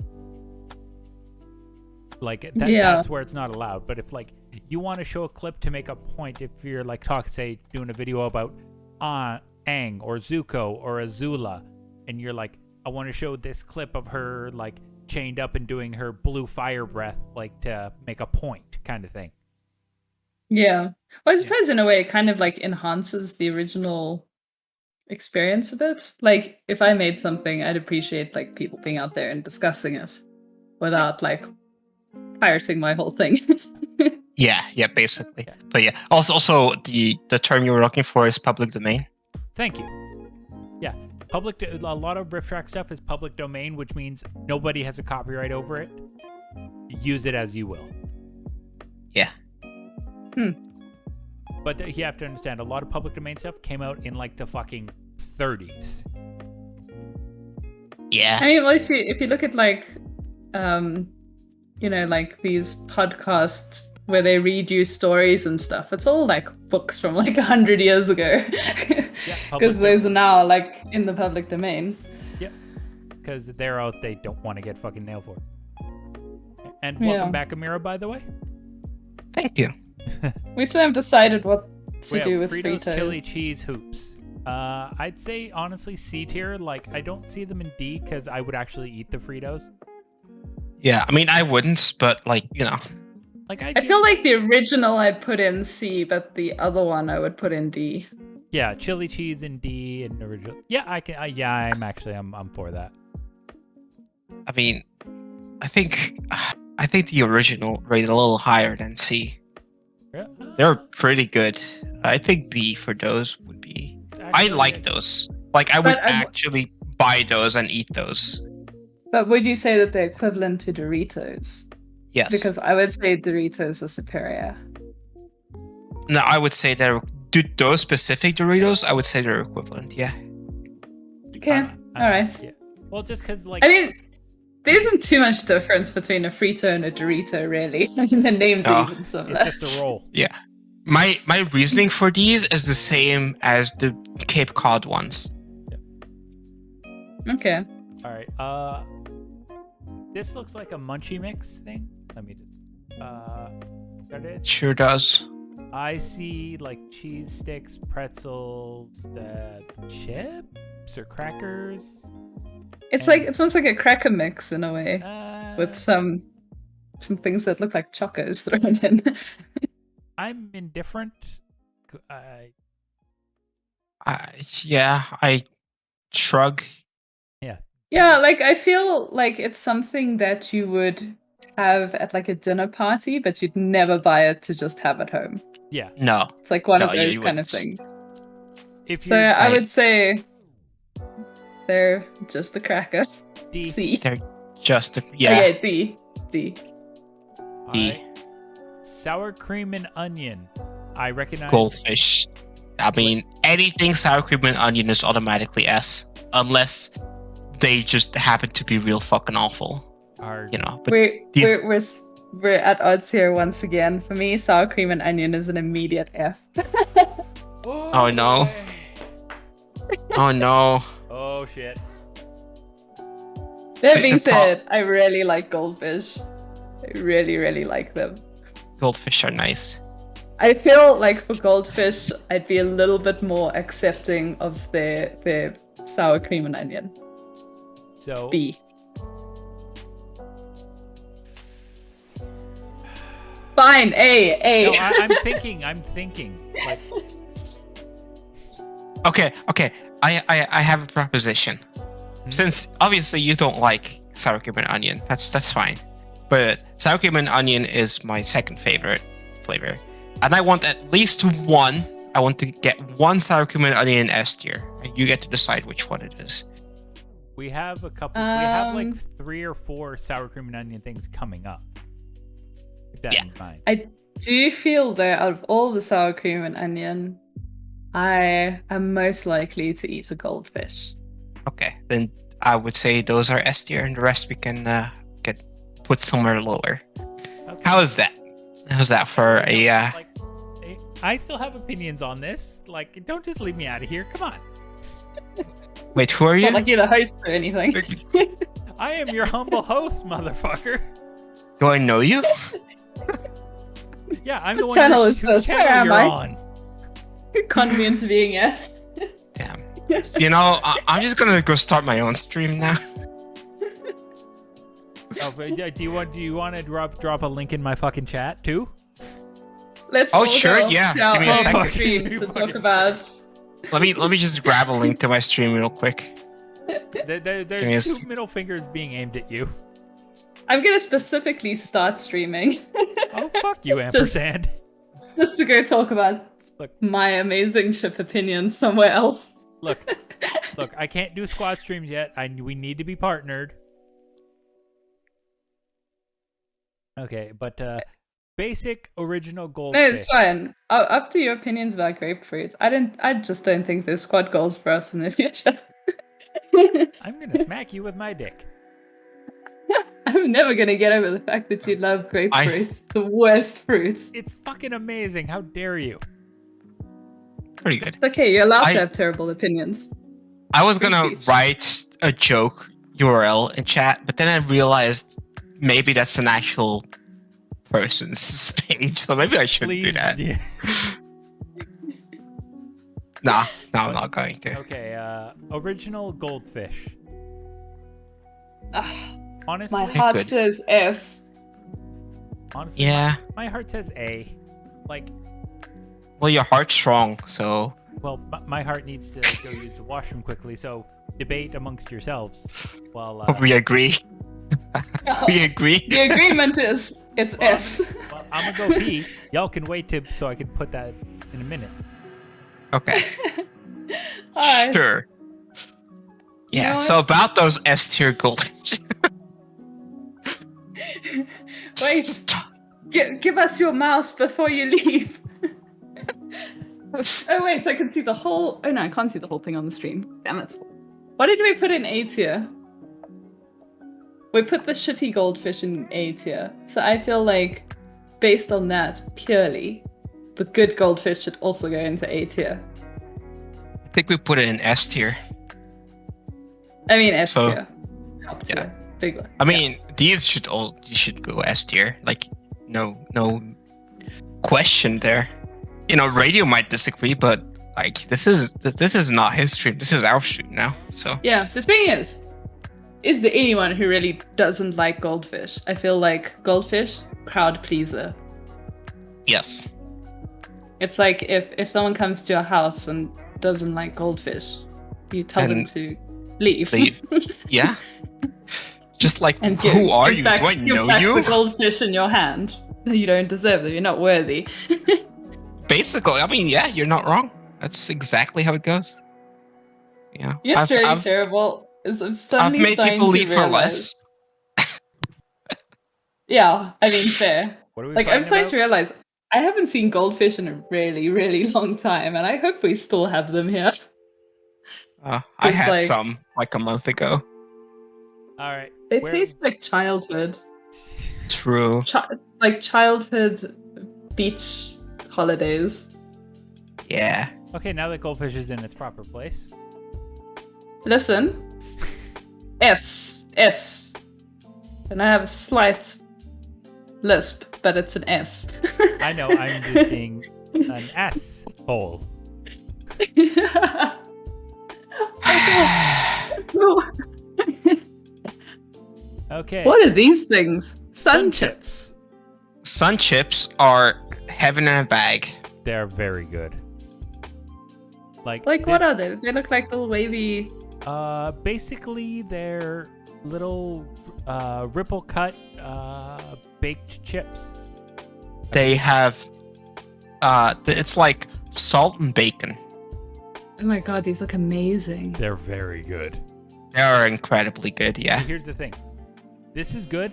Like that's where it's not allowed. But if like you want to show a clip to make a point, if you're like doing a video about Aang or Zuko or Azula, and you're like, I want to show this clip of her like chained up and doing her blue fire breath, like to make a point, kind of thing. Yeah. Well, I suppose in a way it kind of like enhances the original experience a bit. Like if I made something, I'd appreciate like people being out there and discussing it without like pirating my whole thing. yeah, basically. Yeah. But yeah, also the term you were looking for is public domain. Thank you. Yeah, a lot of riff track stuff is public domain, which means nobody has a copyright over it. Use it as you will. Yeah. But you have to understand, a lot of public domain stuff came out in like the fucking 30s. Yeah. I mean, well, if you look at like, like these podcasts where they read you stories and stuff, it's all like books from like 100 years ago. Yeah, Because public those are now like in the public domain. Yep. Because they're out, they don't want to get fucking nailed for. And Yeah. welcome back, Amira, by the way. Thank you. We still haven't decided what to We do have with Fritos Fritos. chili cheese hoops. I'd say honestly C tier. Like I don't see them in D because I would actually eat the Fritos. Yeah, I mean, I wouldn't, but like, Like I feel like the original I'd put in C, but the other one I would put in D. yeah, chili cheese in D and original. Yeah, I can. Yeah, I'm for that. I mean, I think the original rated a little higher than C. Yeah. They're pretty good. I think B for those would be. I Actually, like those. Like, I would But I'm- actually buy those and eat those. But would you say that they're equivalent to Doritos? Yes. Because I would say Doritos are superior. No, I would say those specific Doritos, I would say they're equivalent. Yeah. Okay, alright. Yeah. Well, just because like I mean, there isn't too much difference between a Frito and a Dorito, really. I mean, the names No. are even similar. it's just a roll. My reasoning for these is the same as the Cape Cod ones. Okay. All right. This looks like a munchie mix thing. Let me just got it. Sure does. I see like cheese sticks, pretzels, chips or crackers. It's almost like a cracker mix in a way, with some things that look like chocos thrown in. I'm indifferent. I shrug. Yeah, like I feel like it's something that you would have at like a dinner party, but you'd never buy it to just have at home. Yeah. No. It's like one No, of you those kind of wouldn't. things. If So you're I would say they're just a cracker. D, C. They're just yeah. Okay, D. D. all D. right. Sour cream and onion. I recognize. Goldfish. I mean, anything sour cream and onion is automatically S, unless they just happen to be real fucking awful. Are But We're at odds here once again. For me, sour cream and onion is an immediate F. Oh, no. Oh no. Oh shit. That See, being the said, I really like goldfish. I really, really like them. Goldfish are nice. I feel like for goldfish, I'd be a little bit more accepting of their sour cream and onion. So B. Fine, A. No, I'm thinking. Like, Okay. I have a proposition. Since obviously you don't like sour cream and onion, that's fine. But sour cream and onion is my second favorite flavor, and I want at least one. I want to get one sour cream and onion in S tier. You get to decide which one it is. we have a couple. We have like 3 or 4 sour cream and onion things coming up. Keep that in mind. I do feel that out of all the sour cream and onion, I am most likely to eat a goldfish. Okay, then I would say those are S tier, and the rest we can get put somewhere lower. Okay. How is that? How's that for a? Like, I still have opinions on this. Like, don't just leave me out of here. Come on. Wait, who are you? Not like you're the host or anything. I am your humble host, motherfucker. Do I know you? Yeah, I'm What the one channel whose is this? Where channel am you're I? on. Con me into being it. Damn. I'm just gonna go start my own stream now. Oh, but, do you want to drop a link in my fucking chat too? Let's Oh, all sure, go yeah. to our Give me a own second. streams to talk about. Let me just grab a link to my stream real quick. There's me a 2 middle fingers being aimed at you. I'm gonna specifically start streaming Oh fuck you, ampersand. just to go talk about Look. my amazing ship opinions somewhere else. Look, I can't do squad streams yet. We need to be partnered. Okay, but basic original No, goldfish. it's fine. Up to your opinions about grapefruits. I just don't think there's squad goals for us in the future. I'm gonna smack you with my dick. I'm never gonna get over the fact that you love grapefruits, the worst fruits. It's fucking amazing. How dare you? Pretty good. It's okay, you're allowed I- to have terrible opinions. I was Free gonna speech. write a joke URL in chat, but then I realized maybe that's an actual person's page, so maybe I shouldn't do Please. that. Yeah. Nah, I'm not going to. Okay. Original goldfish. Ah, Honestly, my heart good. says S. honestly, Yeah. my heart says A. Like, Well, your heart's strong, so well, my heart needs to go use the washroom quickly. So debate amongst yourselves. While we agree. We agree. The agreement is it's S. well, I'm gonna go pee. Y'all can wait so I can put that in a minute. Okay. Alright. Sure. Yeah. No, So it's- about those S tier goldfish. Wait. Give us your mouse before you leave. Oh wait, so I can see the whole. Oh no, I can't see the whole thing on the stream. Damn it! What did we put in A tier? We put the shitty goldfish in A tier. So I feel like, based on that purely, the good goldfish should also go into A tier. I think we put it in S tier. I mean S So, tier, top tier, big one. I mean, these should go S tier. Like, no question there. You know, radio might disagree, but like this is not his stream. This is our stream now. So Yeah, the thing is there anyone who really doesn't like goldfish? I feel like goldfish, crowd pleaser. yes, It's like if someone comes to your house and doesn't like goldfish, you tell them And to leave. leave. Yeah. Just like, And who are you? back, Do I give know back you? the goldfish in your hand. You don't deserve them. You're not worthy. Basically, I mean, yeah, you're not wrong. That's exactly how it goes. Yeah. Yeah, it's really terrible. I'm I've suddenly made starting people to leave for realize- less. Yeah, I mean, fair. What are we Like, I'm fighting starting about? to realize I haven't seen goldfish in a really, really long time, and I hope we still have them here. I It's had like- some like a month ago. All right. They where- taste like childhood. True. Like childhood beach holidays. Yeah. Okay, now that goldfish is in its proper place. Listen. S. And I have a slight lisp, but it's an S. I know. I'm just being an asshole. Okay. What are these things? Sun Sun chips. Sun chips are heaven in a bag. They're very good. Like What are they? They look like little wavy. basically they're little ripple cut baked chips. They have it's like salt and bacon. Oh my god, these look amazing. They're very good. They are incredibly good, yeah. But here's the thing. This is good.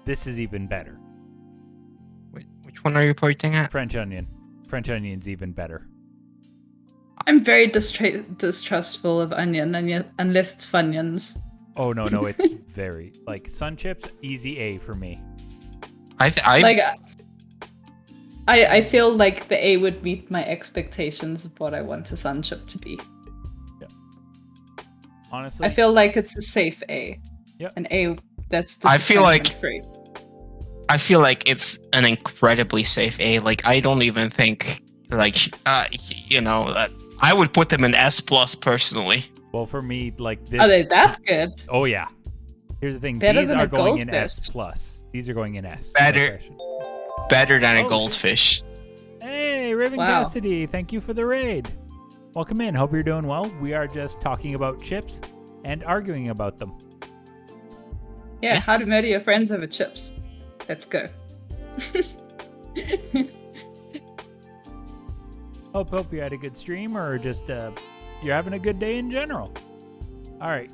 This is even better. Wait, which one are you pointing at? French onion. French onion's even better. I'm very distrustful of onion, unless it's Funyuns. Oh no, it's very like sun chips, easy A for me. I feel like the A would meet my expectations of what I want a sun chip to be. Honestly, I feel like it's a safe A. Yep. An A that's I feel like- disappointment-free. I feel like it's an incredibly safe A. Like, I don't even think, like, you know, I would put them in S plus personally. well for me like this. Are they that good? Oh yeah. Here's the thing. Better These than are a going in S goldfish. plus. These are going in S. Better. No question. Better than Oh, a goldfish. Hey, Raven Wow. Cassidy, thank you for the raid. Welcome in. Hope you're doing well. We are just talking about chips and arguing about them. Yeah, how to murder your friends over chips. Let's go. Hope you had a good stream or just you're having a good day in general. All right.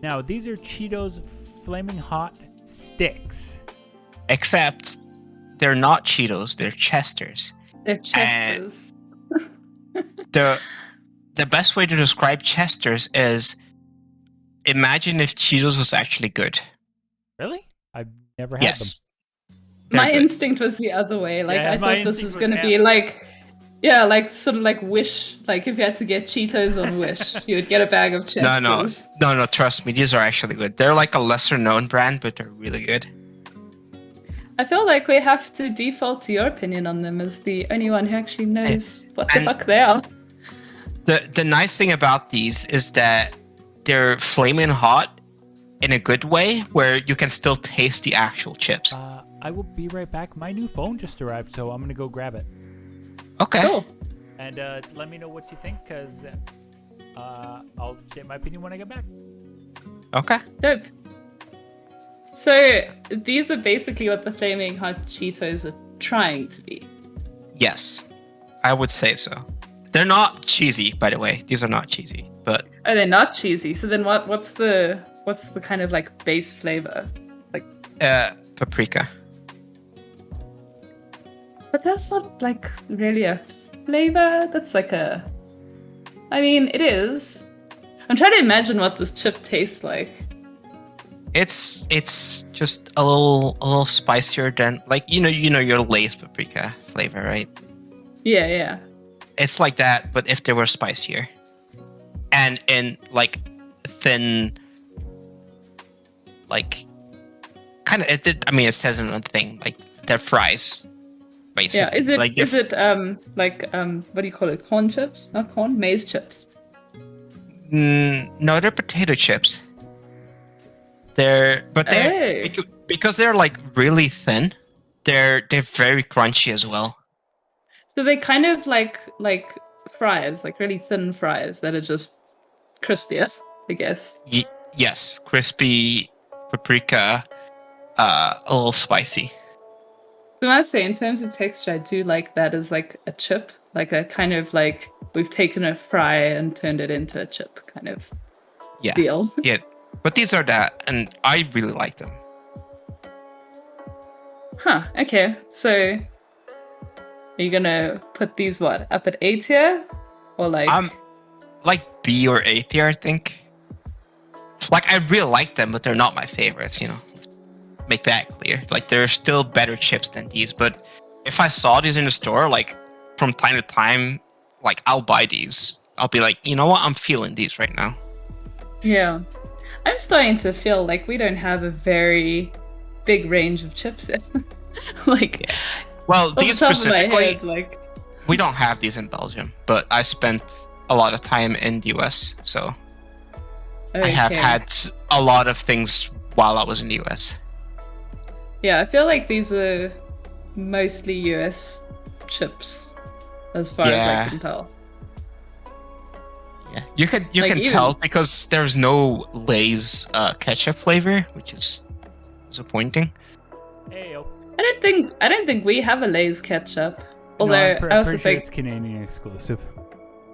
Now, these are Cheetos Flaming Hot Sticks. Except they're not Cheetos, they're Chesters. They're chesters. The best way to describe Chesters is imagine if Cheetos was actually good. Really? I've never had Yes. They're My good. instinct was the other way. Like Yeah, I my thought this instinct was was gonna be F. like, yeah, like sort of like Wish. Like if you had to get Cheetos on Wish, you would get a bag of No, Chesters. no, trust me, these are actually good. They're like a lesser known brand, but they're really good. I feel like we have to default to your opinion on them as the only one who actually knows what the and- fuck they are. The nice thing about these is that they're flaming hot in a good way, where you can still taste the actual chips. I will be right back. My new phone just arrived, so I'm gonna go grab it. Okay. Cool. And let me know what you think, because I'll say my opinion when I get back. Okay. Dope. So these are basically what the flaming hot Cheetos are trying to be. Yes, I would say so. They're not cheesy, by the way. These are not cheesy, but Oh, they're not cheesy. So then what's the kind of like base flavor? Like, paprika. but that's not like really a flavor. That's like a. I mean, it is. I'm trying to imagine what this chip tastes like. It's just a little spicier than, like, you know your Lay's paprika flavor, right? Yeah, yeah. It's like that, but if they were spicier, and in like thin, like kind of. I mean, it says in the thing, like they're fries, basically. Yeah. Is it like what do you call it? Corn chips? Not corn, maize chips. No, they're potato chips. Because they're like really thin. They're very crunchy as well. So they kind of like fries, like really thin fries that are just crispier, I guess. Yes, crispy paprika, a little spicy. So I'd say in terms of texture, I do like that as like a chip, like a kind of like we've taken a fry and turned it into a chip kind of deal. Yeah, but these are that, and I really like them. Huh. Okay. So are you gonna put these up at A tier, or like? Like B or A tier, I think. Like, I really like them, but they're not my favorites. Let's make that clear. Like, there are still better chips than these, but if I saw these in the store, like from time to time, like I'll buy these. I'll be like, you know what? I'm feeling these right now. Yeah. I'm starting to feel like we don't have a very big range of chips. Like, well, off the these top of my specifically, head, like, we don't have these in Belgium, but I spent a lot of time in the US, so I have okay. had a lot of things while I was in the US. Yeah, I feel like these are mostly US chips, as far as Yeah. I can tell. Yeah, you can Like, even- tell because there's no Lay's ketchup flavor, which is disappointing. Hey, yo. I don't think we have a Lay's ketchup. Although No, I'm I also pretty sure think it's Canadian exclusive.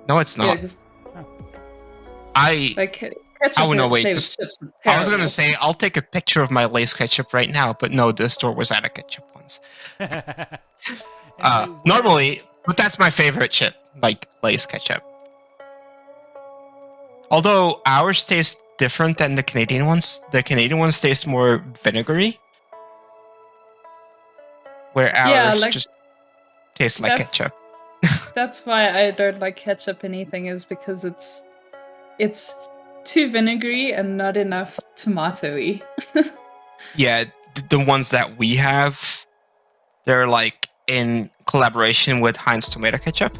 No, it's yeah, not. 'cause, I ketchup Oh, no, wait, flavored this- chips is I was gonna terrible. say I'll take a picture of my Lay's ketchup right now, but no, the store was out of ketchup ones. Anyway, Normally, but that's my favorite chip, like Lay's ketchup. Although ours taste different than the Canadian ones. The Canadian ones taste more vinegary, where Yeah, ours like, just taste like that's- ketchup. That's why I don't like ketchup anything, is because it's too vinegary and not enough tomatoey. Yeah, the ones that we have, they're like in collaboration with Heinz tomato ketchup.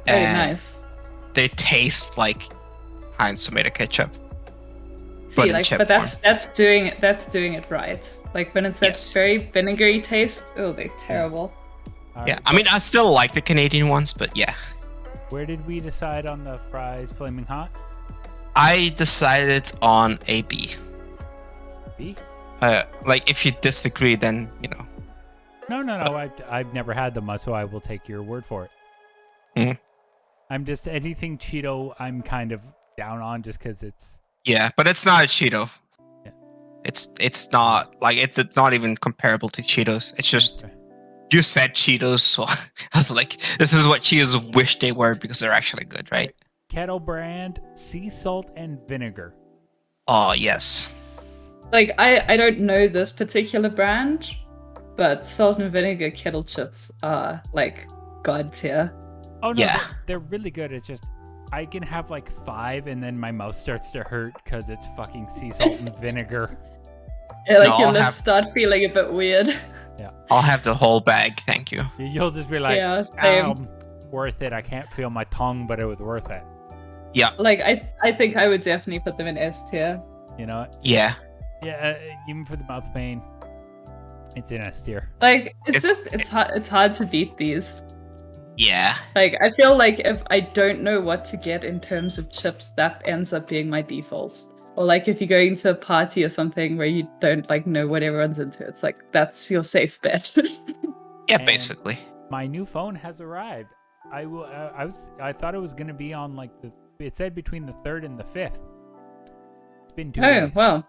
Very And nice. they taste like Heinz tomato ketchup. See, in like, chip but that's doing it right. Like when it's that Yes. very vinegary taste, oh, they're terrible. Yeah, I mean, I still like the Canadian ones, but yeah. Where did we decide on the fries flaming hot? I decided on a B. B? Like, if you disagree, then, No. I've never had them, so I will take your word for it. Mhm. I'm just anything Cheeto. I'm kind of down on just because it's. Yeah, but it's not a Cheeto. Yeah. It's not, like, it's not even comparable to Cheetos. It's just, you said Cheetos, so I was like, this is what Cheetos wish they were because they're actually good, right? Kettle Brand, sea salt, and vinegar. Oh yes. Like I don't know this particular brand, but salt and vinegar kettle chips are like god tier. Oh no, Yeah. they're really good. It's just I can have like 5 and then my mouth starts to hurt because it's fucking sea salt and vinegar. Yeah, like No, your I'll lips have- start feeling a bit weird. I'll have the whole bag, thank you. You'll just be like, Yeah, same. worth it. I can't feel my tongue, but it was worth it. Yeah. Like I think I would definitely put them in S tier. You know? Yeah. Yeah, even for the mouth pain, it's in S tier. Like it's hard to beat these. Yeah. Like I feel like if I don't know what to get in terms of chips, that ends up being my default. Or like if you're going to a party or something where you don't like know what everyone's into, it's like that's your safe bet. Yeah, And- basically. My new phone has arrived. I thought it was gonna be on like it said between the 3rd and the 5th. It's been 2 Oh days. well,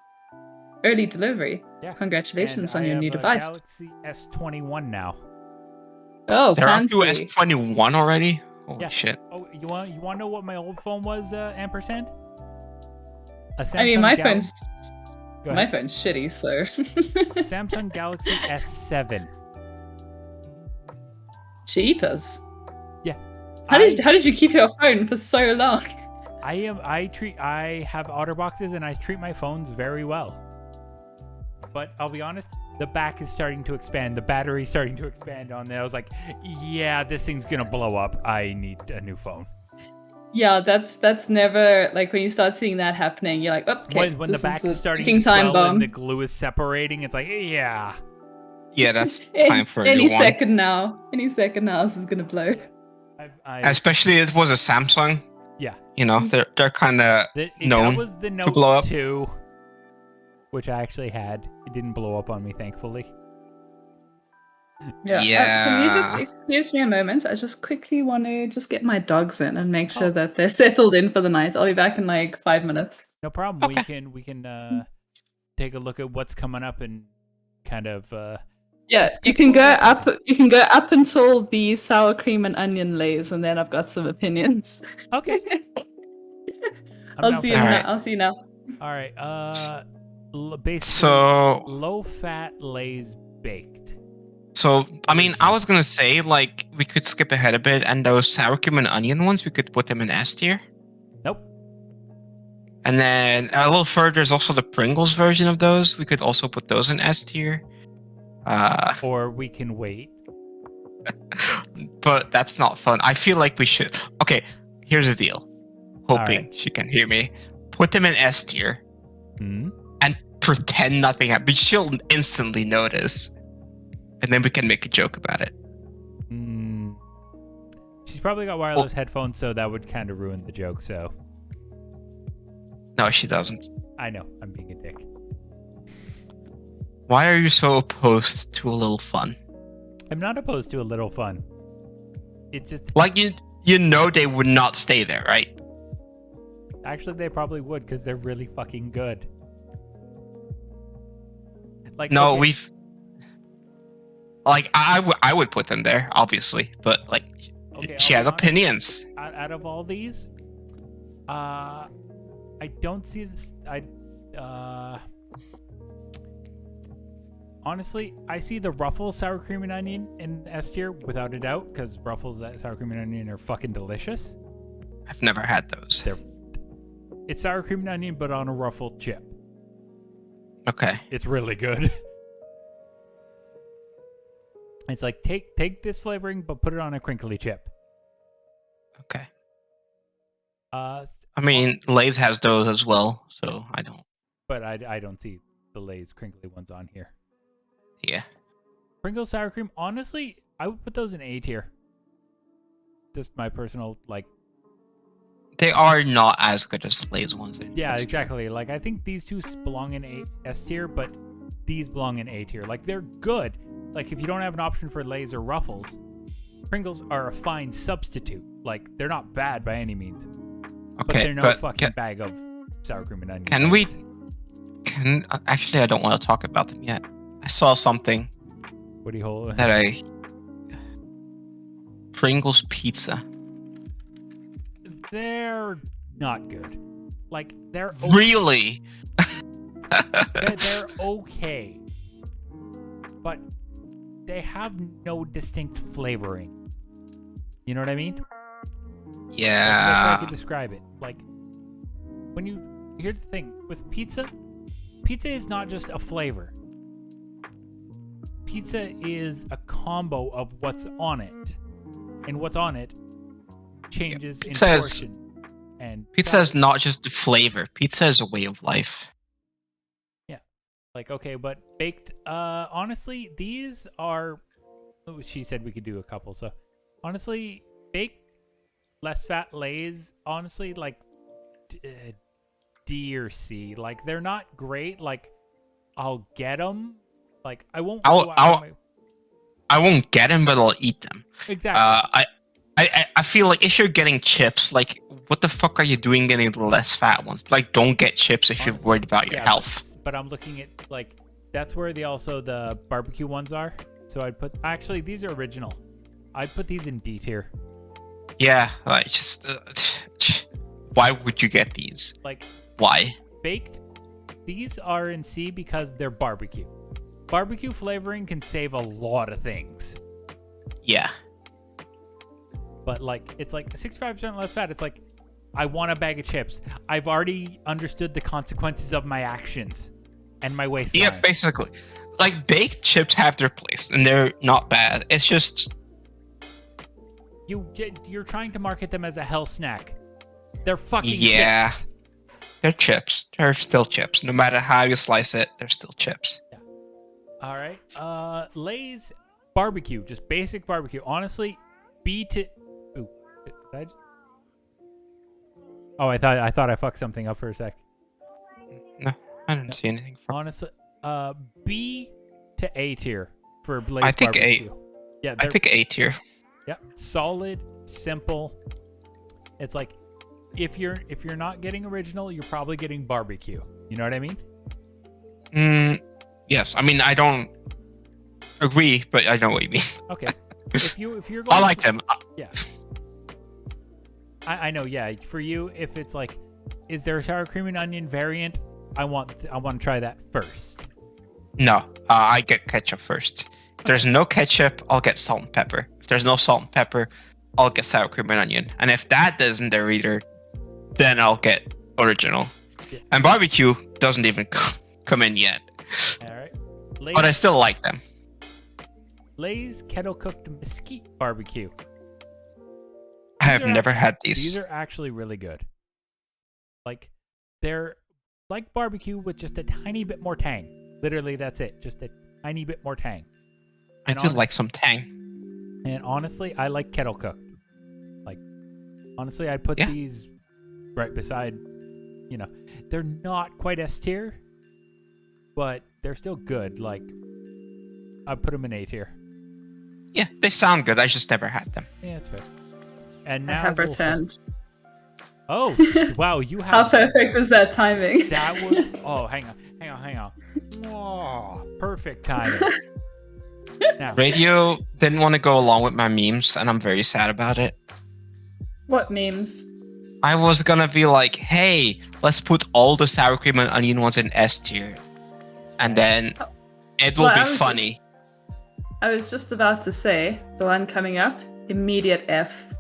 early delivery. Yeah. Congratulations And on your I new have a device. Galaxy S21 now. Oh, They're up to fancy. S21 already? Holy Yeah. shit. Oh, you want to know what my old phone was? Ampersand. A I mean, Samsung my Gal- phone's Go my ahead. phone's shitty, so. Samsung Galaxy S7. Jeepers. Yeah. How did you keep your phone for so long? I have OtterBoxes and I treat my phones very well. But I'll be honest, the back is starting to expand. The battery's starting to expand on there. I was like, yeah, this thing's gonna blow up. I need a new phone. Yeah, that's never like when you start seeing that happening. You're like, oh, okay, When the this back is is starting ticking to time swell bomb. and the glue is separating, it's like, yeah. Yeah, that's time for a Any new one. second now, this is gonna blow. Especially it was a Samsung. Yeah. You know, they're kind of known that was the Note blow up. 2, which I actually had. It didn't blow up on me, thankfully. Yeah. Yeah. Can you just excuse me a moment? I just quickly want to just get my dogs in and make sure that they're settled in for the night. I'll be back in like 5 minutes. No problem. Okay. We can take a look at what's coming up and kind of Yeah, Just you go can go forward. up. You can go up until the sour cream and onion lays, and then I've got some opinions. okay. I'll see you for now. that. I'll see you now. All right. Basically, So, low fat Lay's baked. I mean, I was gonna say like we could skip ahead a bit, and those sour cream and onion ones we could put them in S tier, Nope. and then a little further, there's also the Pringles version of those. We could also put those in S tier. Or we can wait. But that's not fun. I feel like we should. Okay, here's the deal. Hoping right. she can hear me. Put them in S tier Hmm? and pretend nothing happened. She'll instantly notice, and then we can make a joke about it. Mm. She's probably got wireless headphones, so that would kind of ruin the joke. So No, she doesn't. I know I'm being a dick. Why are you so opposed to a little fun? I'm not opposed to a little fun. It's just Like you know they would not stay there, right? actually they probably would because they're really fucking good. Like No, okay, we've like I would put them there, obviously, but like okay, she I'll has be honest, opinions. out of all these, I don't see this. Honestly, I see the Ruffles sour cream and onion in S tier without a doubt because Ruffles sour cream and onion are fucking delicious. I've never had those. It's sour cream and onion, but on a ruffled chip. Okay. It's really good. It's like take this flavoring, but put it on a crinkly chip. Okay. Uh, I mean, Lay's has those as well, so I don't. but I don't see the Lay's crinkly ones on here. Yeah. Pringles sour cream, honestly, I would put those in A tier. Just my personal like. They are not as good as the Lay's ones. Yeah, That's true. exactly. Like I think these two belong in S tier, but these belong in A tier. Like they're good. Like if you don't have an option for Lay's or Ruffles, Pringles are a fine substitute. Like they're not bad by any means. But Okay, they're no but fucking bag of sour cream and onion. can we? Can actually, I don't want to talk about them yet. I saw something What do you hold? that Pringles pizza. they're not good. Like they're Really? they're okay, but they have no distinct flavoring. You know what I mean? Like, that's how I could describe it. Like when you here's the thing with pizza is not just a flavor. Pizza is a combo of what's on it, and what's on it changes in portion. And Pizza is not just the flavor. Pizza is a way of life. Like, okay, but baked, honestly, these are, oh, she said we could do a couple. So honestly, baked, less fat Lays, honestly, like D or C. Like, they're not great. Like, I'll get them. Like, I won't. I won't get them, but I'll eat them. Exactly. I feel like if you're getting chips, like, what the fuck are you doing getting the less fat ones? Like, don't get chips if you're worried about your health. But I'm looking at, like, that's where the barbecue ones are. So I'd put, actually, these are original. I'd put these in D tier. Yeah, like, just, why would you get these? Like, why? Baked, these are in C because they're barbecue. Barbecue flavoring can save a lot of things. Yeah. But, like, it's like 65% less fat. It's like, I want a bag of chips. I've already understood the consequences of my actions and my waistline. Yeah, basically. Like, baked chips have their place, and they're not bad. It's just... You're trying to market them as a health snack. They're fucking chips. They're chips. They're still chips. No matter how you slice it, they're still chips. Yeah. All right. Lay's barbecue. Just basic barbecue. Honestly, B to... Ooh. Did I just... Oh, I thought I fucked something up for a sec. No, I didn't see anything. Honestly, B to A tier for Blaze I think barbecue. A. Yeah, I think A tier. Yeah, solid, simple. It's like if you're not getting original, you're probably getting barbecue. You know what I mean? Yes. I mean, I don't agree, but I know what you mean. Okay. If you're going, I like them. Yeah. I know, yeah. For you, if it's like, is there a sour cream and onion variant? I want to try that first. No, I get ketchup first. If there's no ketchup, I'll get salt and pepper. If there's no salt and pepper, I'll get sour cream and onion. And if that isn't there either, then I'll get original. Yeah. And barbecue doesn't even come in yet. All right. But I still like them. Lay's kettle cooked mesquite barbecue. I have never had these. These are actually really good. Like, they're like barbecue with just a tiny bit more tang. Literally, that's it. Just a tiny bit more tang. I do like some tang. And honestly, I like kettle cooked. Like, honestly, I'd put these right beside, you know, they're not quite S tier, but they're still good. Like, I'd put them in A tier. Yeah, they sound good. I just never had them. Yeah, it's fair. And now I have returned. Oh, wow, you have... How perfect is that timing? That was... Oh, hang on. Oh, perfect timing. Now, Radio didn't want to go along with my memes, and I'm very sad about it. What memes? I was gonna be like, hey, let's put all the sour cream and onion ones in S tier. And then it will be funny. I was just about to say, the one coming up, immediate F.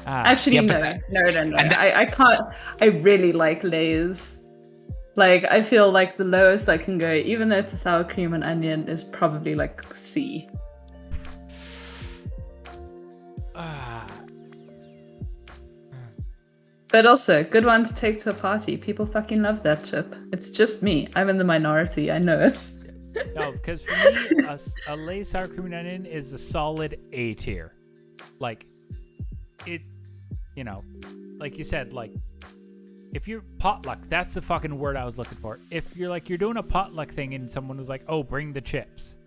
Actually, no. I can't. I really like Lay's. Like, I feel like the lowest I can go, even though it's a sour cream and onion, is probably like C. But also, good one to take to a party. People fucking love that chip. It's just me. I'm in the minority. I know it. No, because for me, a Lay's sour cream and onion is a solid A tier. Like, it, you know, like you said, like, if you're potluck, that's the fucking word I was looking for. If you're like, you're doing a potluck thing and someone was like, oh, bring the chips.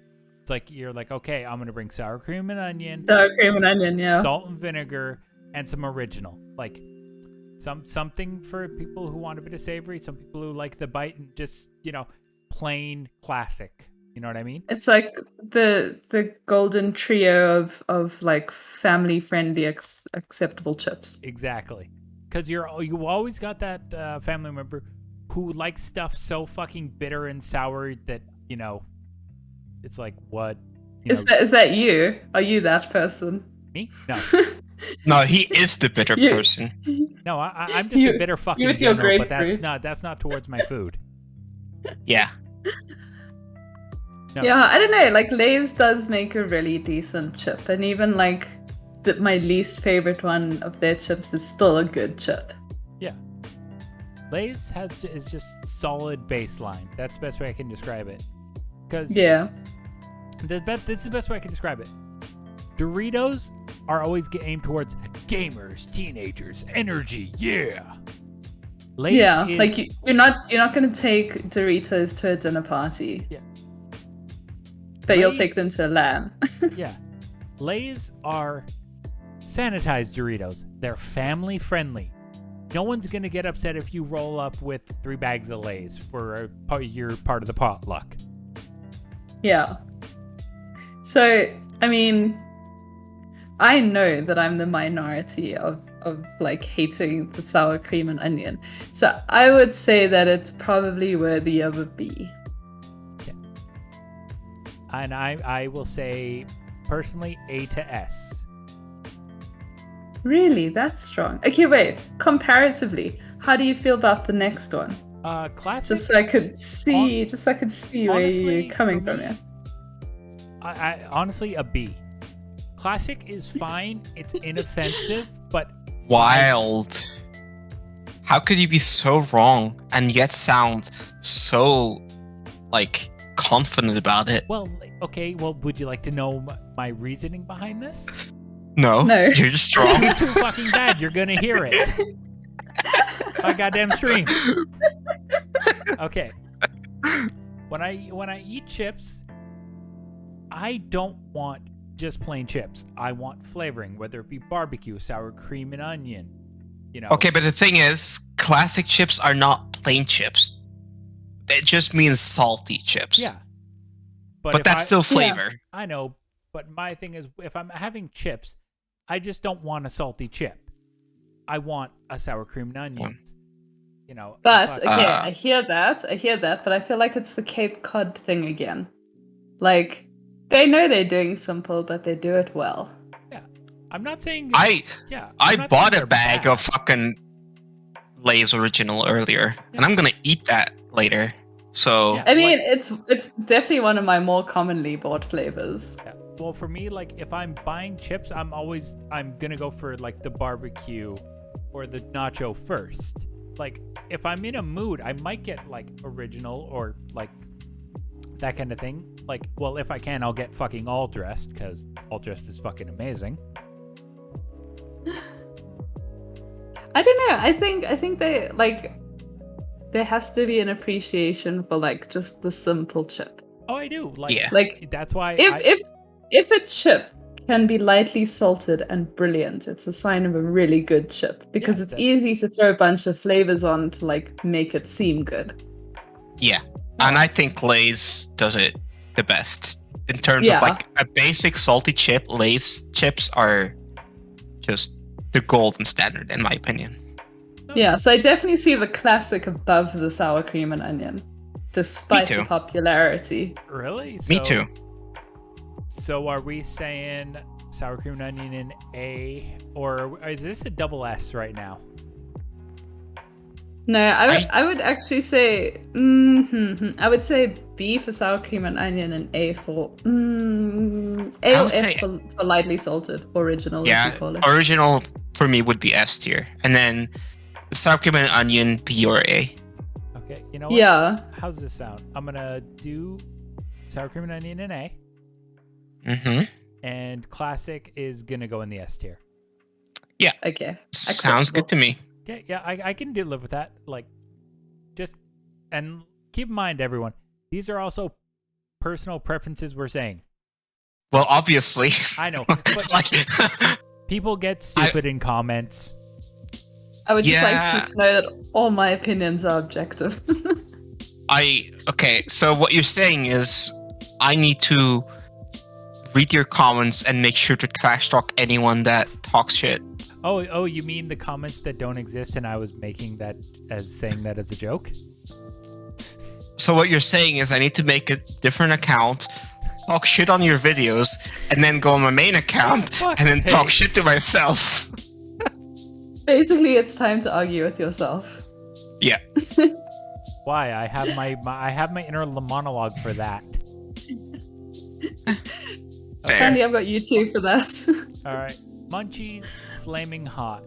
It's like, you're like, okay, I'm going to bring sour cream and onion. Sour cream and onion, yeah. Salt and vinegar and some original. Like, something for people who want a bit of savory, some people who like the bite and just, you know, plain classic. You know what I mean? It's like the golden trio of like family friendly acceptable chips. Exactly. because you always got that family member who likes stuff so fucking bitter and sour that it's like what. Is that you? Are you that person? Me? No. No, he is the bitter person. No, I'm just a bitter fucking with your general, but grapefruit. that's not towards my food. Yeah. No. Yeah, I don't know. Like Lay's does make a really decent chip, and even like my least favorite one of their chips is still a good chip. Yeah. Lay's is just solid baseline. That's the best way I can describe it. Because Yeah. This is the best way I can describe it. Doritos are always aimed towards gamers, teenagers, energy, yeah. Lay's Yeah, is, like you're not gonna take Doritos to a dinner party. Yeah. But you'll Lay's- take them to a LAN. yeah. Lay's are sanitized Doritos. They're family friendly. No one's gonna get upset if you roll up with 3 bags of Lay's for you're part of the potluck. Yeah. So, I mean, I know that I'm the minority of like hating the sour cream and onion. So I would say that it's probably worthy of a B. And I will say personally A to S. Really? That's strong. Okay, wait. Comparatively, how do you feel about the next one? Classic. Just so I could see, where honestly, you're coming for from me, here. I honestly a B. Classic is fine. It's inoffensive, but Wild. How could you be so wrong and yet sound so, like, confident about it? well, okay. Well, would you like to know my reasoning behind this? No. No. You're just wrong. You're too fucking bad. You're gonna hear it. My goddamn stream. Okay. When I eat chips, I don't want just plain chips. I want flavoring, whether it be barbecue, sour cream, and onion. Okay, but the thing is, classic chips are not plain chips. It just means salty chips. Yeah. But if that's still flavor. I know, but my thing is, if I'm having chips, I just don't want a salty chip. I want a sour cream and onions. But if okay, I hear that, but I feel like it's the Cape Cod thing again. Like, they know they're doing simple, but they do it well. yeah, I'm not saying. I I'm not bought saying a bag they're of fucking Lay's Original earlier, and I'm gonna eat that later. So Yeah. I mean, it's definitely one of my more commonly bought flavors. Yeah. Well, for me, like if I'm buying chips, I'm gonna go for like the barbecue or the nacho first. Like if I'm in a mood, I might get like original or like that kind of thing. Like, well, if I can, I'll get fucking all dressed because all dressed is fucking amazing. I don't know. I think they like there has to be an appreciation for like just the simple chip. Oh, I do. Like, Yeah. Like that's why. if a chip can be lightly salted and brilliant, it's a sign of a really good chip because Yeah, it's that- easy to throw a bunch of flavors on to like make it seem good. yeah, and I think Lay's does it the best in terms Yeah. of like a basic salty chip. Lay's chips are just the golden standard, in my opinion. Yeah, so I definitely see the classic above the sour cream and onion, despite too. the popularity. Really? Me too. So are we saying sour cream and onion in A, or is this a double S right now? No, I would actually say I would say B for sour cream and onion and A for A I or would S say- for lightly salted original. Yeah, as you call it. original for me would be S tier, and then the sour cream and onion B or A. Okay, you know what? Yeah. How's this sound? I'm gonna do sour cream and onion in A, Mm-hmm. and classic is gonna go in the S tier. Okay. Sounds good to me. Yeah, I can live with that. Like, just and keep in mind, everyone, these are also personal preferences. We're saying. Well, obviously. I know, but like, people get stupid in comments. I would just Yeah. like to know that all my opinions are objective. okay, so what you're saying is I need to read your comments and make sure to trash talk anyone that talks shit. Oh, you mean the comments that don't exist, and I was making that as saying that as a joke? So what you're saying is I need to make a different account, talk shit on your videos, and then go on my main account Fuck and then talk sakes. shit to myself. Basically, it's time to argue with yourself. Yeah. Why? I have I have my inner monologue for that. Apparently, I've got you two for that. All right, Munchies Flaming Hot.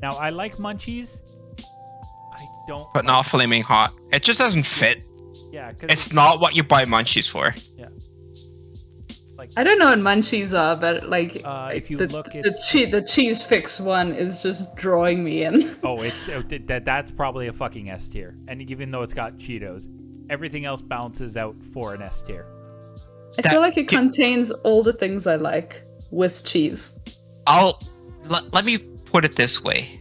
Now I like Munchies. I don't. But not flaming hot. It just doesn't fit. Yeah, because It's not what you buy munchies for. like I don't know what munchies are, but like if you the, look at the cheese fix one is just drawing me in. that's probably a fucking S tier. And even though it's got Cheetos, everything else balances out for an S tier. I feel like it contains all the things I like with cheese. Let me put it this way.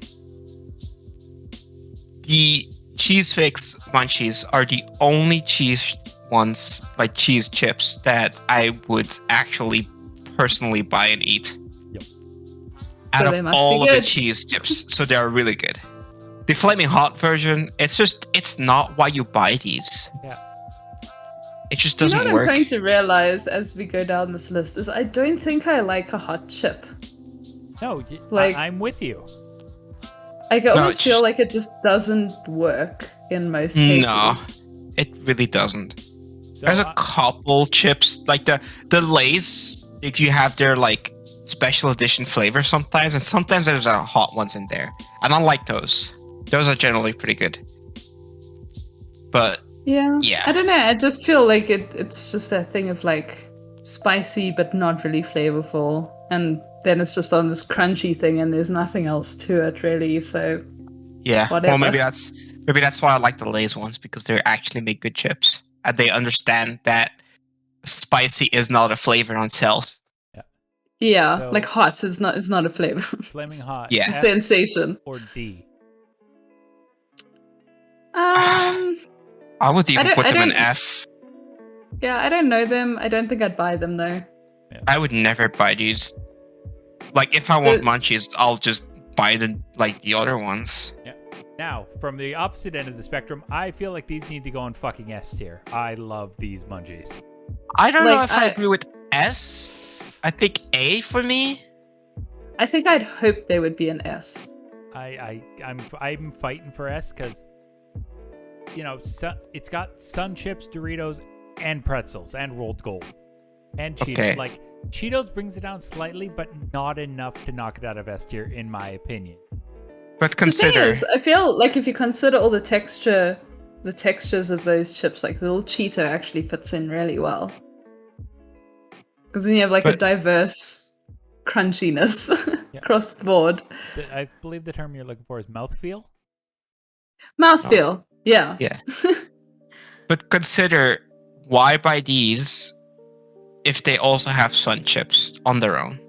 The cheese fix munchies are the only cheese ones, like cheese chips, that I would actually personally buy and eat. Yep. Out So they of must all be of the good. cheese chips, so they are really good. The flaming hot version, it's not why you buy these. Yeah. It just You know doesn't what work. I'm going to realize as we go down this list is I don't think I like a hot chip. No, Like- I'm with you. I No, almost it's feel just- like it just doesn't work in most cases. No, it really doesn't. So There's a couple chips, like the Lay's, like you have their like special edition flavor sometimes, and sometimes there's hot ones in there. And I like those. Those are generally pretty good. But Yeah. Yeah. I don't know. I just feel like it's just that thing of like spicy but not really flavorful. And then it's just on this crunchy thing and there's nothing else to it really. So yeah, Whatever. well maybe that's why I like the Lay's ones, because they actually make good chips. And they understand that spicy is not a flavor on itself. yeah, So- like hot is not a flavor. Flaming Hot. Yeah. It's a sensation. Or D. I would even don't- put I them in don't- F. Yeah, I don't know them. I don't think I'd buy them though. I would never buy these. Like if I want The- munchies, I'll just buy the other ones. Now, from the opposite end of the spectrum, I feel like these need to go on fucking S tier. I love these munchies. I don't know Like, if I I- agree with S. I think A for me. I think I'd hope they would be an S. I'm fighting for S because it's got Sun Chips, Doritos, and pretzels, and rolled gold, and Cheetos. Okay. Like Cheetos brings it down slightly, but not enough to knock it out of S tier, in my opinion. But The thing consider is, I feel like if you consider all the textures of those chips, like the little Cheeto actually fits in really well. Because then you have like a But- diverse crunchiness Yeah. across the board. I believe the term you're looking for is mouthfeel. Mouthfeel, yeah. Yeah. But consider why buy these if they also have Sun Chips on their own.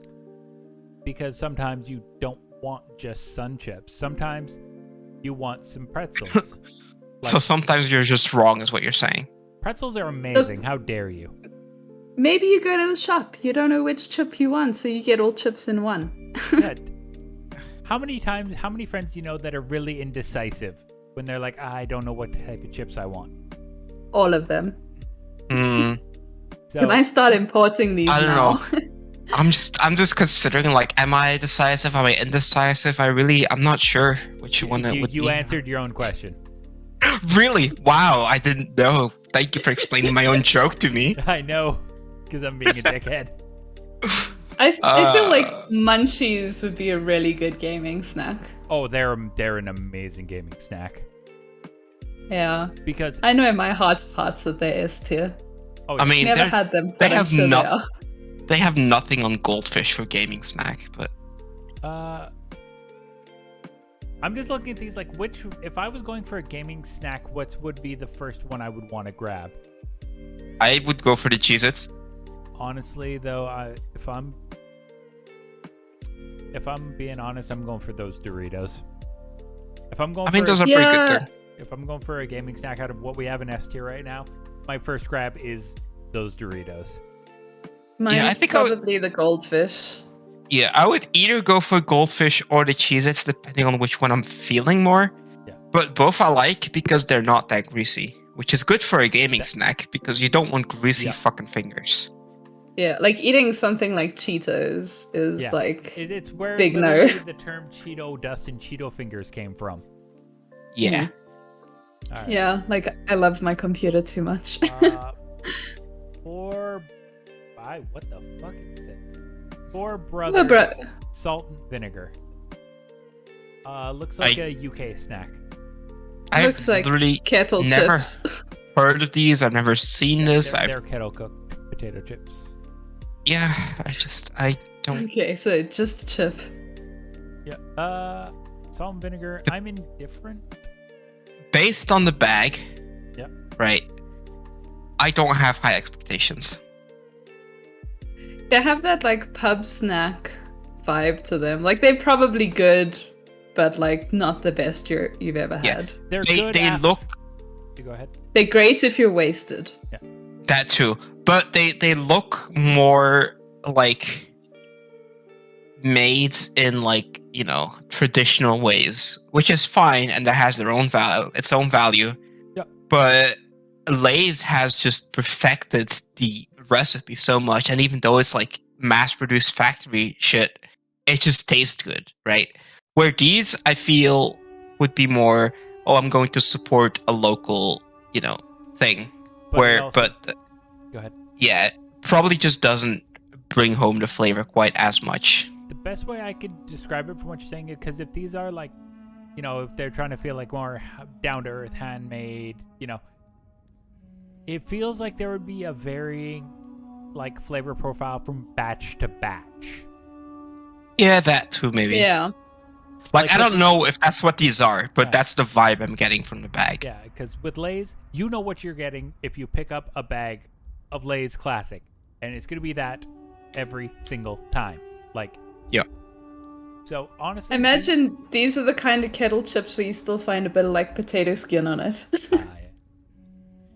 Because sometimes you don't want just Sun Chips. Sometimes you want some pretzels. So Like- sometimes you're just wrong, is what you're saying. Pretzels are amazing. How dare you? Maybe you go to the shop, you don't know which chip you want, so you get all chips in one. Yeah. How many friends do you know that are really indecisive when they're like, I don't know what type of chips I want? All of them. Hmm. So Can I start importing these I don't now? I'm just considering, like, am I decisive? Am I indecisive? I'm not sure which one it would you be. answered your own question. Really? Wow, I didn't know. Thank you for explaining my own joke to me. I know, because I'm being a dickhead. I feel like Uh, munchies would be a really good gaming snack. Oh, they're an amazing gaming snack. Yeah. Because I know in my heart of hearts that they're S tier. oh, I mean, Never they're- had them. they But I'm have sure not- they are. they have nothing on Goldfish for gaming snack, but I'm just looking at these like which if I was going for a gaming snack, what would be the first one I would want to grab? I would go for the Cheez-Its. Honestly, though, if I'm being honest, I'm going for those Doritos. If I'm going, I mean, for those are pretty good Yeah. too. if I'm going for a gaming snack out of what we have in S tier right now, my first grab is those Doritos. Mine's I think I would- probably the goldfish. Yeah, I would either go for goldfish or the Cheez-Its, depending on which one I'm feeling more. Yeah. But both I like because they're not that greasy, which is good for a gaming snack because you don't want greasy Yeah. fucking fingers. Yeah, like eating something like Cheetos is Yeah. like It's where big no. literally the term Cheeto dust and Cheeto fingers came from. Yeah. All right. Yeah, like I love my computer too much. 4 by what the fuck is it? 4 Well, brothers bro- salt and vinegar. Looks like a UK snack. I've Looks like literally kettle never chips. heard of these. I've never seen this. They're kettle cooked potato chips. Yeah, I don't. Okay, so just a chip. Yeah. Salt and vinegar. I'm indifferent. Based on the bag, Yeah. right? I don't have high expectations. They have that like pub snack vibe to them. Like they're probably good, but like not the best you've ever Yeah. had. They're They good. look Go ahead. They're great if you're wasted. that too, but they look more like made in like traditional ways, which is fine, and that has their own value, its own value. Yeah. But Lay's has just perfected the recipe so much, and even though it's like mass-produced factory shit, it just tastes good, right? Where these, I feel, would be more, oh, I'm going to support a local, thing. But go ahead. Yeah, probably just doesn't bring home the flavor quite as much. The best way I could describe it from what you're saying is because if these are like, if they're trying to feel like more down to earth, handmade, it feels like there would be a varying like flavor profile from batch to batch. Yeah, that too, maybe. Yeah. Like I don't know if that's what these are, but Right. that's the vibe I'm getting from the bag. Yeah, because with Lay's, you know what you're getting if you pick up a bag of Lay's Classic, and it's gonna be that every single time. Like, Yeah. So honestly, Imagine these are the kind of kettle chips where you still find a bit of like potato skin on it. Yeah.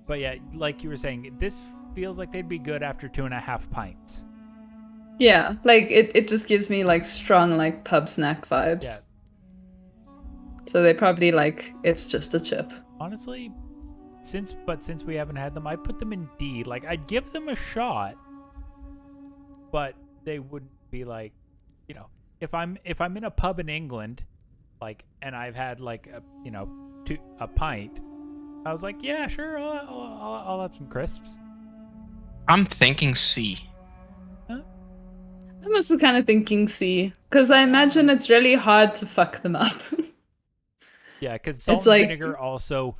But yeah, like you were saying, this feels like they'd be good after 2.5 pints. Yeah, like it just gives me like strong like pub snack vibes. Yeah. So they probably like it's just a chip. Honestly, since we haven't had them, I put them in D. Like I'd give them a shot, but they wouldn't be like, if I'm in a pub in England, like, and I've had like a pint, I was like, yeah, sure, I'll have some crisps. I'm thinking C. I'm also kind of thinking C, because I imagine it's really hard to fuck them up. Yeah, because salt It's and like- vinegar also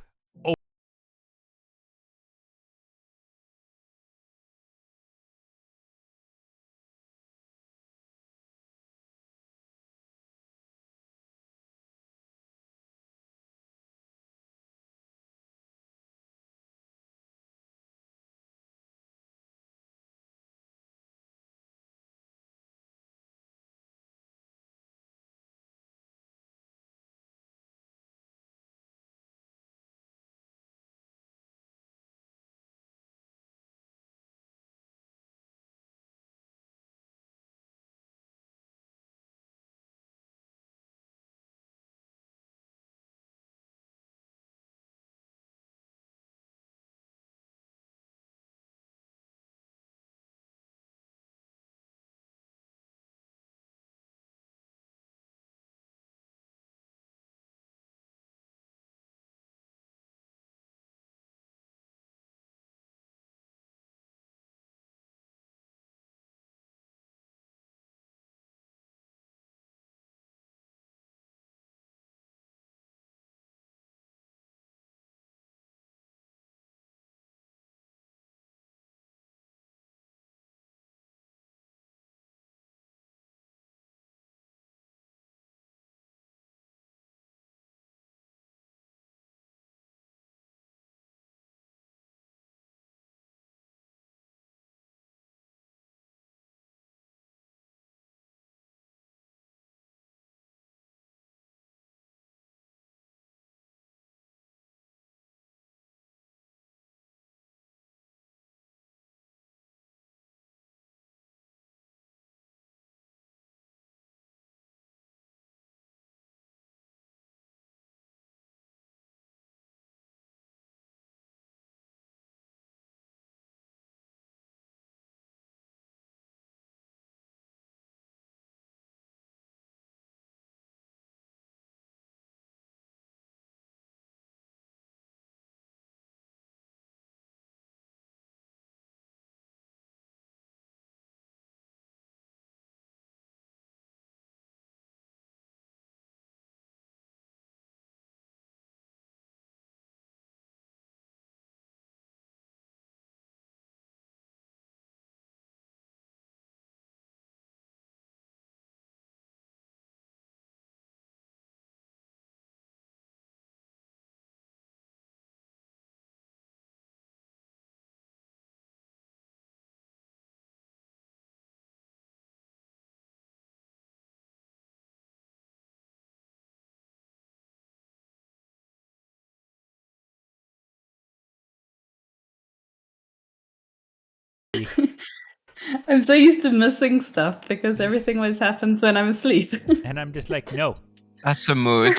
I'm so used to missing stuff because everything always happens when I'm asleep. And I'm just like, no. That's a mood.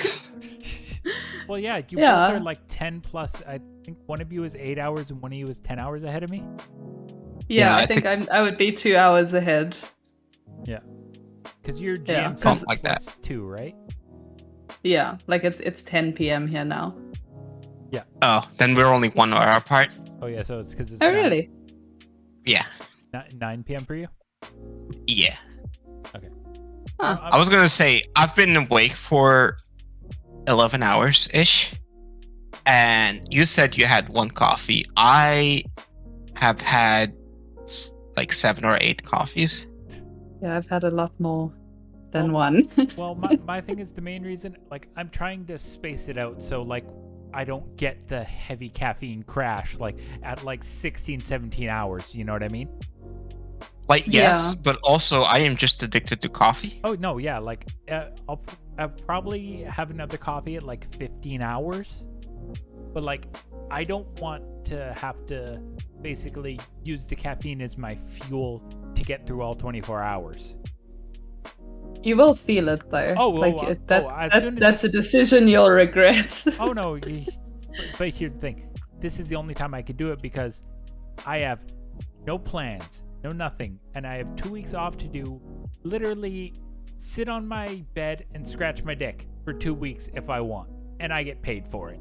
Well, yeah, you both Yeah. are like 10 plus. I think one of you is 8 hours and one of you is 10 hours ahead of me. Yeah, Yeah, I I think I would be 2 hours ahead. Yeah. Because you're Yeah, GMT 'cause- like that. plus 2, right? Yeah, like it's 10 p.m. here now. Oh, then we're only 1 hour apart. Oh, yeah, so it's because it's Oh, really? Yeah. 9 p.m. for you? Yeah. Huh. I was gonna say I've been awake for 11 hours ish, and you said you had 1 coffee. I have had like 7 or 8 coffees. Yeah, I've had a lot more than Well- one. Well, my thing is the main reason, like, I'm trying to space it out so, like, I don't get the heavy caffeine crash, like, at, like, 16, 17 hours. You know what I mean? Like yes, Yeah. but also I am just addicted to coffee. Oh, no, yeah, like, I'll probably have another coffee at, like, 15 hours. But, like, I don't want to have to basically use the caffeine as my fuel to get through all 24 hours. You will feel it though. Oh, like well, as soon as that's a this- decision you'll regret. Oh no, but here's the thing. This is the only time I could do it because I have no plans, no nothing, and I have 2 weeks off to do literally sit on my bed and scratch my dick for 2 weeks if I want, and I get paid for it.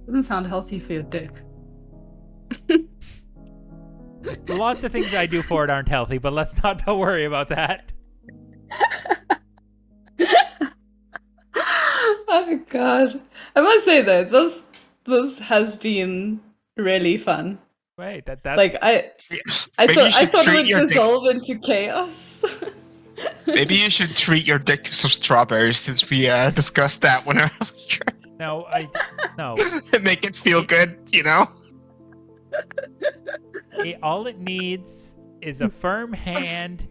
Doesn't sound healthy for your dick. Lots of things I do for it aren't healthy, but let's not worry about that. Oh god. I must say though, this has been really fun. Wait, that's Like I Maybe you thought should it treat would your dick. dissolve into chaos. Maybe you should treat your dick to some strawberries since we discussed that one earlier. no, no. Make it feel good, you know? All it needs is a firm hand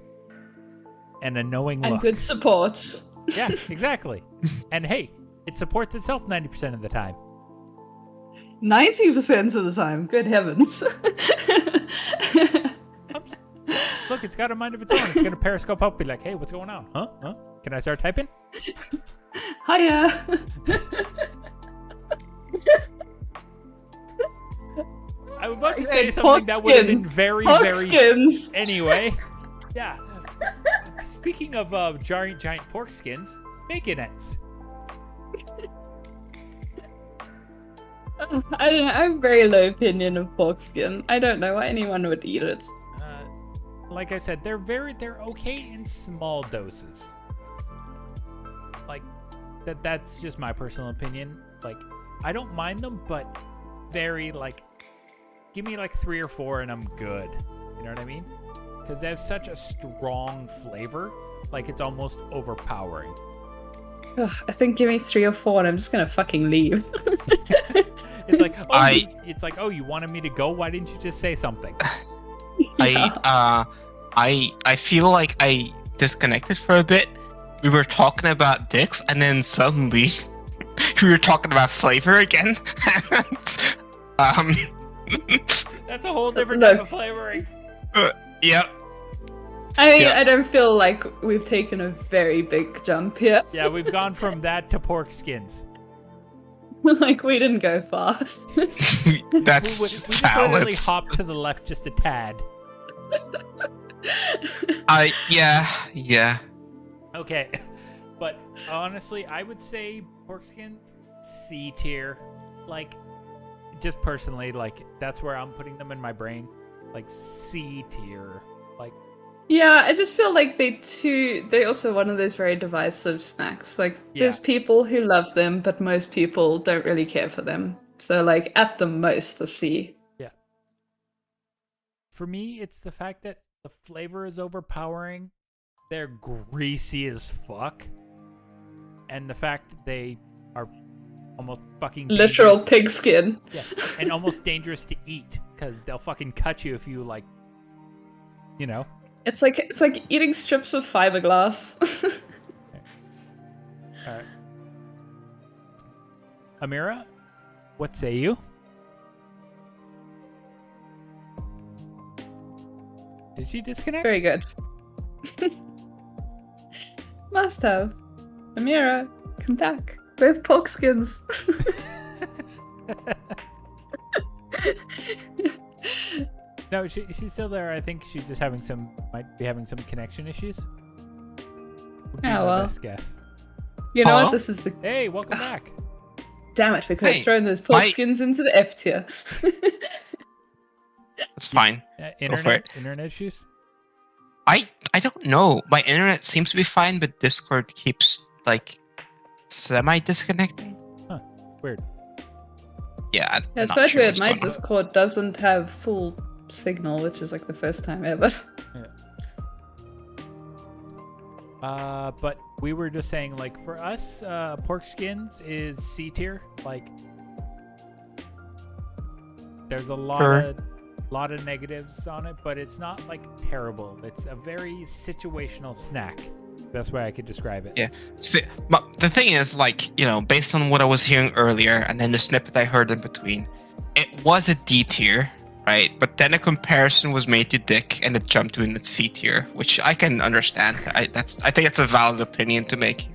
and a knowing And look. good support. Yeah, exactly. And hey, it supports itself 90% of the time. 90% of the time. Good heavens. Oops. Look, it's got a mind of its own. It's gonna periscope up, be like, "Hey, what's going on? Huh? Huh? Can I start typing?" Hiya. I was about to Okay, say something that would have been Porkskins. very, Pork very. skins. Anyway, yeah. Speaking of giant pork skins, baconettes. I don't know. I have very low opinion of pork skin. I don't know why anyone would eat it. Like I said, they're okay in small doses. Like that's just my personal opinion. Like I don't mind them, but very like give me like 3 or 4 and I'm good. You know what I mean? Because they have such a strong flavor, like it's almost overpowering. Ugh, I think give me 3 or 4 and I'm just gonna fucking leave. It's like it's like, oh, you wanted me to go? Why didn't you just say something? Yeah. I feel like I disconnected for a bit. We were talking about dicks, and then suddenly we were talking about flavor again. That's a whole different Look. type of flavoring. Yep. I mean, Yeah. I don't feel like we've taken a very big jump here. Yeah, we've gone from that to pork skins. Like, we didn't go far. That's we just literally valid. hopped to the left just a tad. Yeah. Okay, but honestly, I would say pork skins C tier. Like, just personally, like that's where I'm putting them in my brain. Like C tier. Like, Yeah, I just feel like they're also one of those very divisive snacks. Like, there's people who love them, but most people don't really care for them. So, like, at the most, the C. yeah. For me, it's the fact that the flavor is overpowering. They're greasy as fuck, and the fact that they are almost fucking Literal pig skin. yeah, and almost dangerous to eat because they'll fucking cut you if you like, you know. It's like eating strips of fiberglass. All right, Amira, what say you? Did she disconnect? Very good. Must have. Amira, come back. Both pork skins. No, she's still there. I think she's just might be having some connection issues. Would be Oh, my well. best guess. You know Hello? what? This is the. Hey, welcome back. Damn it, we could have Hey, thrown those pork my- skins into the F tier. That's fine. for Internet issues? I don't know. My internet seems to be fine, but Discord keeps like semi disconnecting. Weird. Yeah, I'm Yeah, it's not quite sure weird. what's My going on. Discord doesn't have full signal, which is like the first time ever. But we were just saying, like, for us, pork skins is C tier. Like, there's a lot of negatives on it, but it's not like terrible. It's a very situational snack. Best way I could describe it. Yeah. See, the thing is, like, based on what I was hearing earlier, and then the snippet I heard in between, it was a D tier, right? But then a comparison was made to Dick, and it jumped to a C tier, which I can understand. I think it's a valid opinion to make.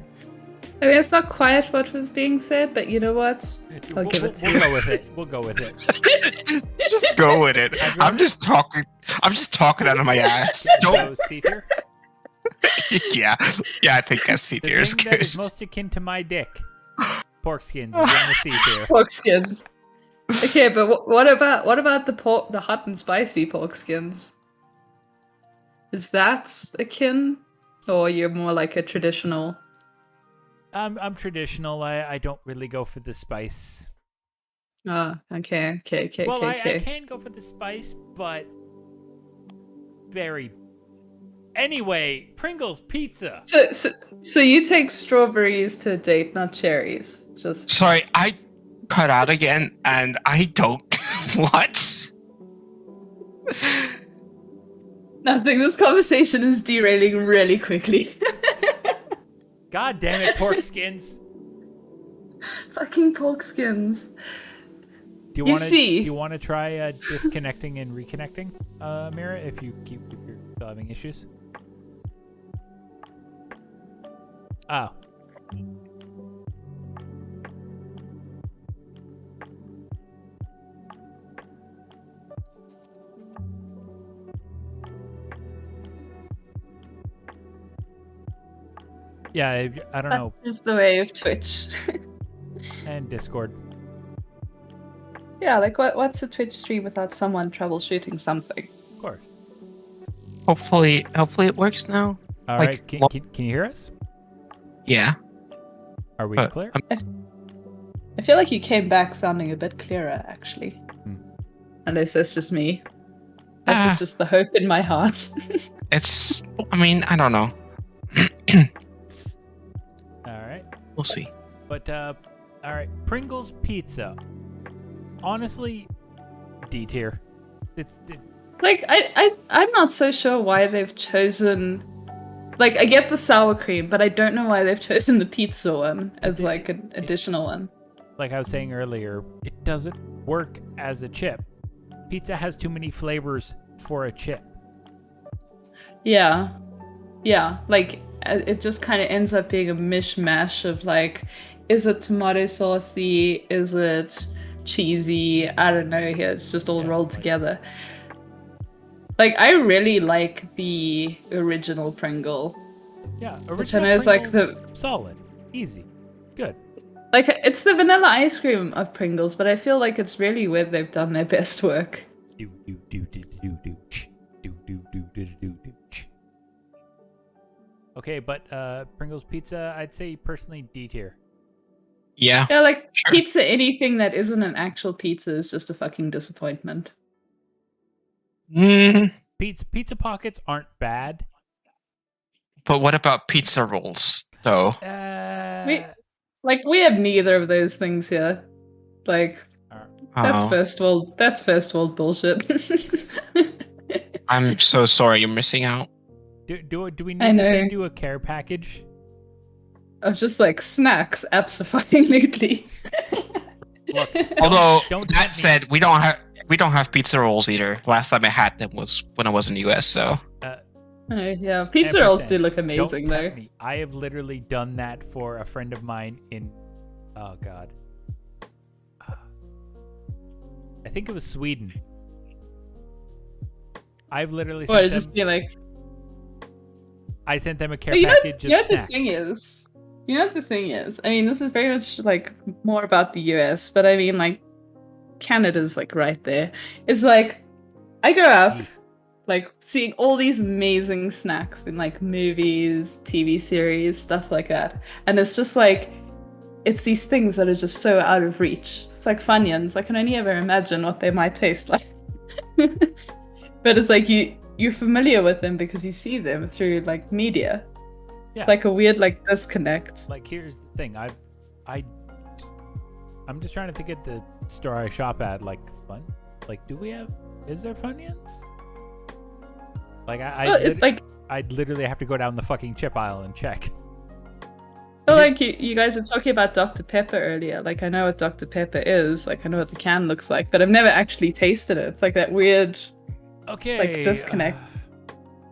I mean, it's not quite what was being said, but you know what? I'll give it to We'll you. go with it. We'll go with it. Just go with it. I'm just talking out of my ass. Don't. So, C tier. Yeah, I think that C The tier is thing that is good. most akin to my dick. Pork skins is in the C tier. Pork skins. Okay, but what about the hot and spicy pork skins? Is that akin, or you're more like a traditional? I'm traditional. I don't really go for the spice. Ah, okay. Well, I can go for the spice, but very. Anyway, Pringles pizza. So you take strawberries to a date, not cherries. Just Sorry, I cut out again, and I don't. What? nothing. This conversation is derailing really quickly. God damn it, pork skins. Fucking pork skins. Do You see. you want to try disconnecting and reconnecting, Mira, if you're still having issues? Oh. Yeah, I don't know. That's just the way of Twitch. And Discord. Yeah, like what's a Twitch stream without someone troubleshooting something? Of course. Hopefully it works now. All Like, right, can you hear us? Yeah. Are we But clear? I feel like you came back sounding a bit clearer, actually. Hmm. Unless that's just me. That's just the hope in my heart. It's. I mean, I don't know. All right. We'll see. But all right, Pringles pizza. Honestly, D tier. It's Like, I'm not so sure why they've chosen... Like, I get the sour cream, but I don't know why they've chosen the pizza one as, like, an additional one. like I was saying earlier. It doesn't work as a chip. Pizza has too many flavors for a chip. Yeah. Yeah, like, it just kind of ends up being a mishmash of, like, is it tomato saucy? Is it cheesy? I don't know. Yeah, it's just all Yeah, rolled like- together. Like, I really like the original Pringle. Yeah, Which I know is, like, Pringles, solid, easy, good. Like, it's the vanilla ice cream of Pringles, but I feel like it's really where they've done their best work. Do do do do do do ch. Do do do do do do ch. Okay, but Pringles pizza, I'd say personally D tier. Yeah. Yeah, like, Sure. pizza, anything that isn't an actual pizza is just a fucking disappointment. Pizza pockets aren't bad. But what about pizza rolls, though? Like, we have neither of those things here. Like, that's Oh, first world bullshit. I'm so sorry you're missing out. Do we I need to know. send you a care package? Of just, like, snacks, abso-fucking-lutely. Look, Although don't that tempt me. said, we We don't have pizza rolls either. Last time I had them was when I was in the US. So Yeah, pizza rolls do look amazing Don't though. tempt me. I have literally done that for a friend of mine in, oh god, I think it was Sweden. I've literally Or sent just be like, I sent them a care you know, package you know of what the snacks. thing is? You know what the thing is? I mean, this is very much like more about the US, but I mean, like, Canada's like right there. It's like, I grew up like seeing all these amazing snacks in like movies, TV series, stuff like that. And it's just like, it's these things that are just so out of reach. It's like Funyuns. I can only ever imagine what they might taste like. But it's like you're familiar with them because you see them through like media. Yeah. Like a weird like disconnect. Like, here's the thing. I'm just trying to think at the store I shop at. Like, fun. Like, is there Funyuns? Like, I'd literally have to go down the fucking chip aisle and check. Oh, like you guys were talking about Dr. Pepper earlier. Like, I know what Dr. Pepper is. Like, I know what the can looks like, but I've never actually tasted it. It's like that weird, Okay. like, disconnect.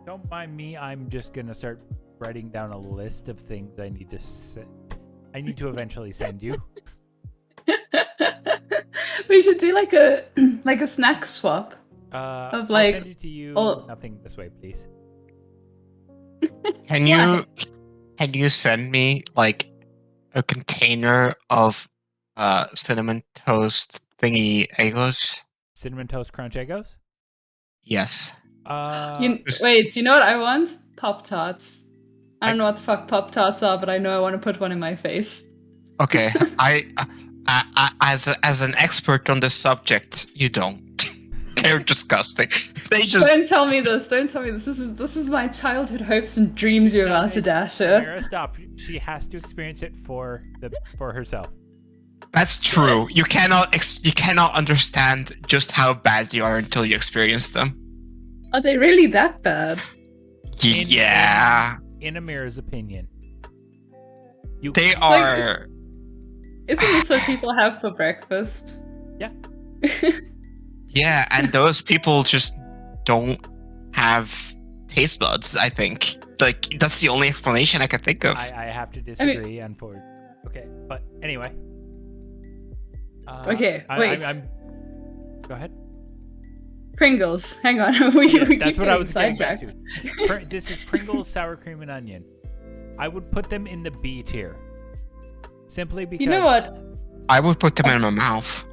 Don't mind me. I'm just gonna start writing down a list of things I need to eventually send you. We should do like a like a snack swap. I'll like, send it to you. oh. Nothing this way, please. can you send me like a container of cinnamon toast thingy Egos? Cinnamon toast crunch Eggos? Yes. Wait, you know what I want? Pop Tarts. I don't know what the fuck Pop Tarts are, but I know I want to put one in my face. Okay. I as an expert on this subject, you don't. They're disgusting. They just Don't tell me this. Don't tell me this. This is my childhood hopes and dreams you're about to dash her. Mira, stop. She has to experience it for herself. That's true. You cannot understand just how bad they are until you experience them. Are they really that bad? Yeah. In Amira's opinion, They are. Isn't this what people have for breakfast? Yeah. Yeah, and those people just don't have taste buds, I think. Like, that's the only explanation I can think of. I have to disagree, okay, but anyway. Okay, wait. Go ahead. Pringles. Hang on. That's what I was getting back to. This is Pringles sour cream and onion. I would put them in the B tier. Simply because... You know what? I would put them in my mouth.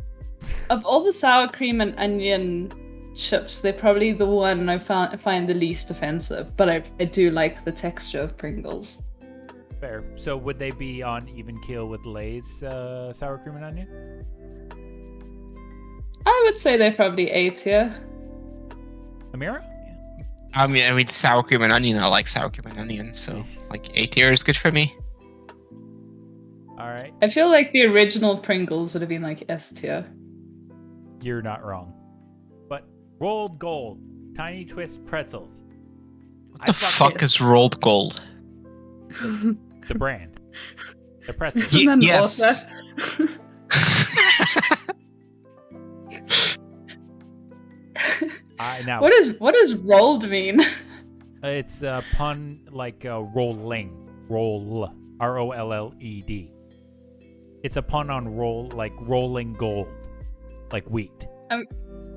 Of all the sour cream and onion chips, they're probably the one I find the least offensive. But I do like the texture of Pringles. Fair. So would they be on even keel with Lay's sour cream and onion? I would say they're probably A tier. Amira? I mean, sour cream and onion. I like sour cream and onion, so like A tier is good for me. All right. I feel like the original Pringles would have been like S tier. You're not wrong. But rolled gold, tiny twist pretzels. What the fuck is rolled gold? The brand. The pretzels. Isn't that yes. Now, What does rolled mean? it's a pun like rolling. Roll. ROLLED. It's a pun on roll, like rolling gold. Like wheat.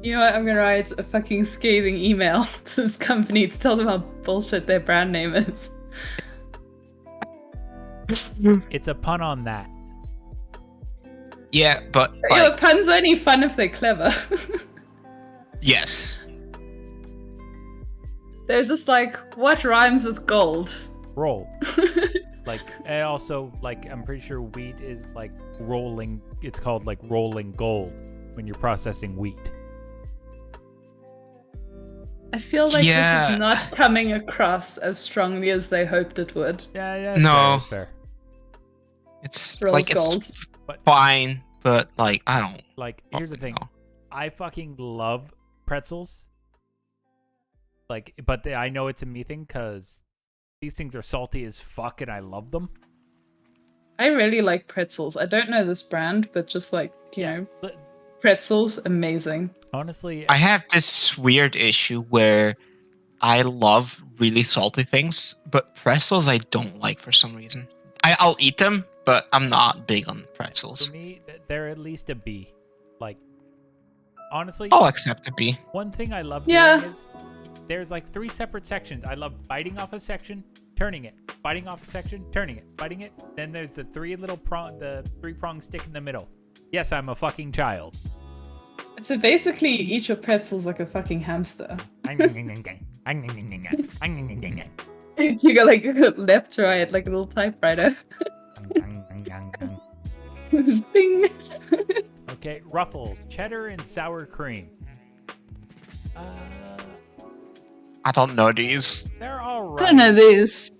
You know what? I'm gonna write a fucking scathing email to this company to tell them how bullshit their brand name is. It's a pun on that. Yeah, but Yo, like, puns are only fun if they're clever. yes. They're just like, what rhymes with gold? Roll. Like, and also, like, I'm pretty sure wheat is like rolling. It's called like rolling gold when you're processing wheat. I feel like this is not coming across as strongly as they hoped it would. Yeah. No. Fair. It's Rolled like gold. it's fine, but like I don't. Like, here's the thing. know. I fucking love pretzels. Like, but I know it's a me thing because these things are salty as fuck and I love them. I really like pretzels. I don't know this brand, but just like, you know, pretzels, amazing. Honestly, I have this weird issue where I love really salty things, but pretzels I don't like for some reason. I'll eat them, but I'm not big on for pretzels. me, they're at least a B. Like, honestly, I'll accept a B. one thing I love Yeah. doing is there's like 3 separate sections. I love biting off a section, turning it, biting off a section, turning it, biting it. Then there's the 3-prong stick in the middle. Yes, I'm a fucking child. So basically, you eat your pretzels like a fucking hamster. You go like left to right, like a little typewriter. Bing. Okay, Ruffles, cheddar and sour cream. I don't know these. They're all I don't know right. this.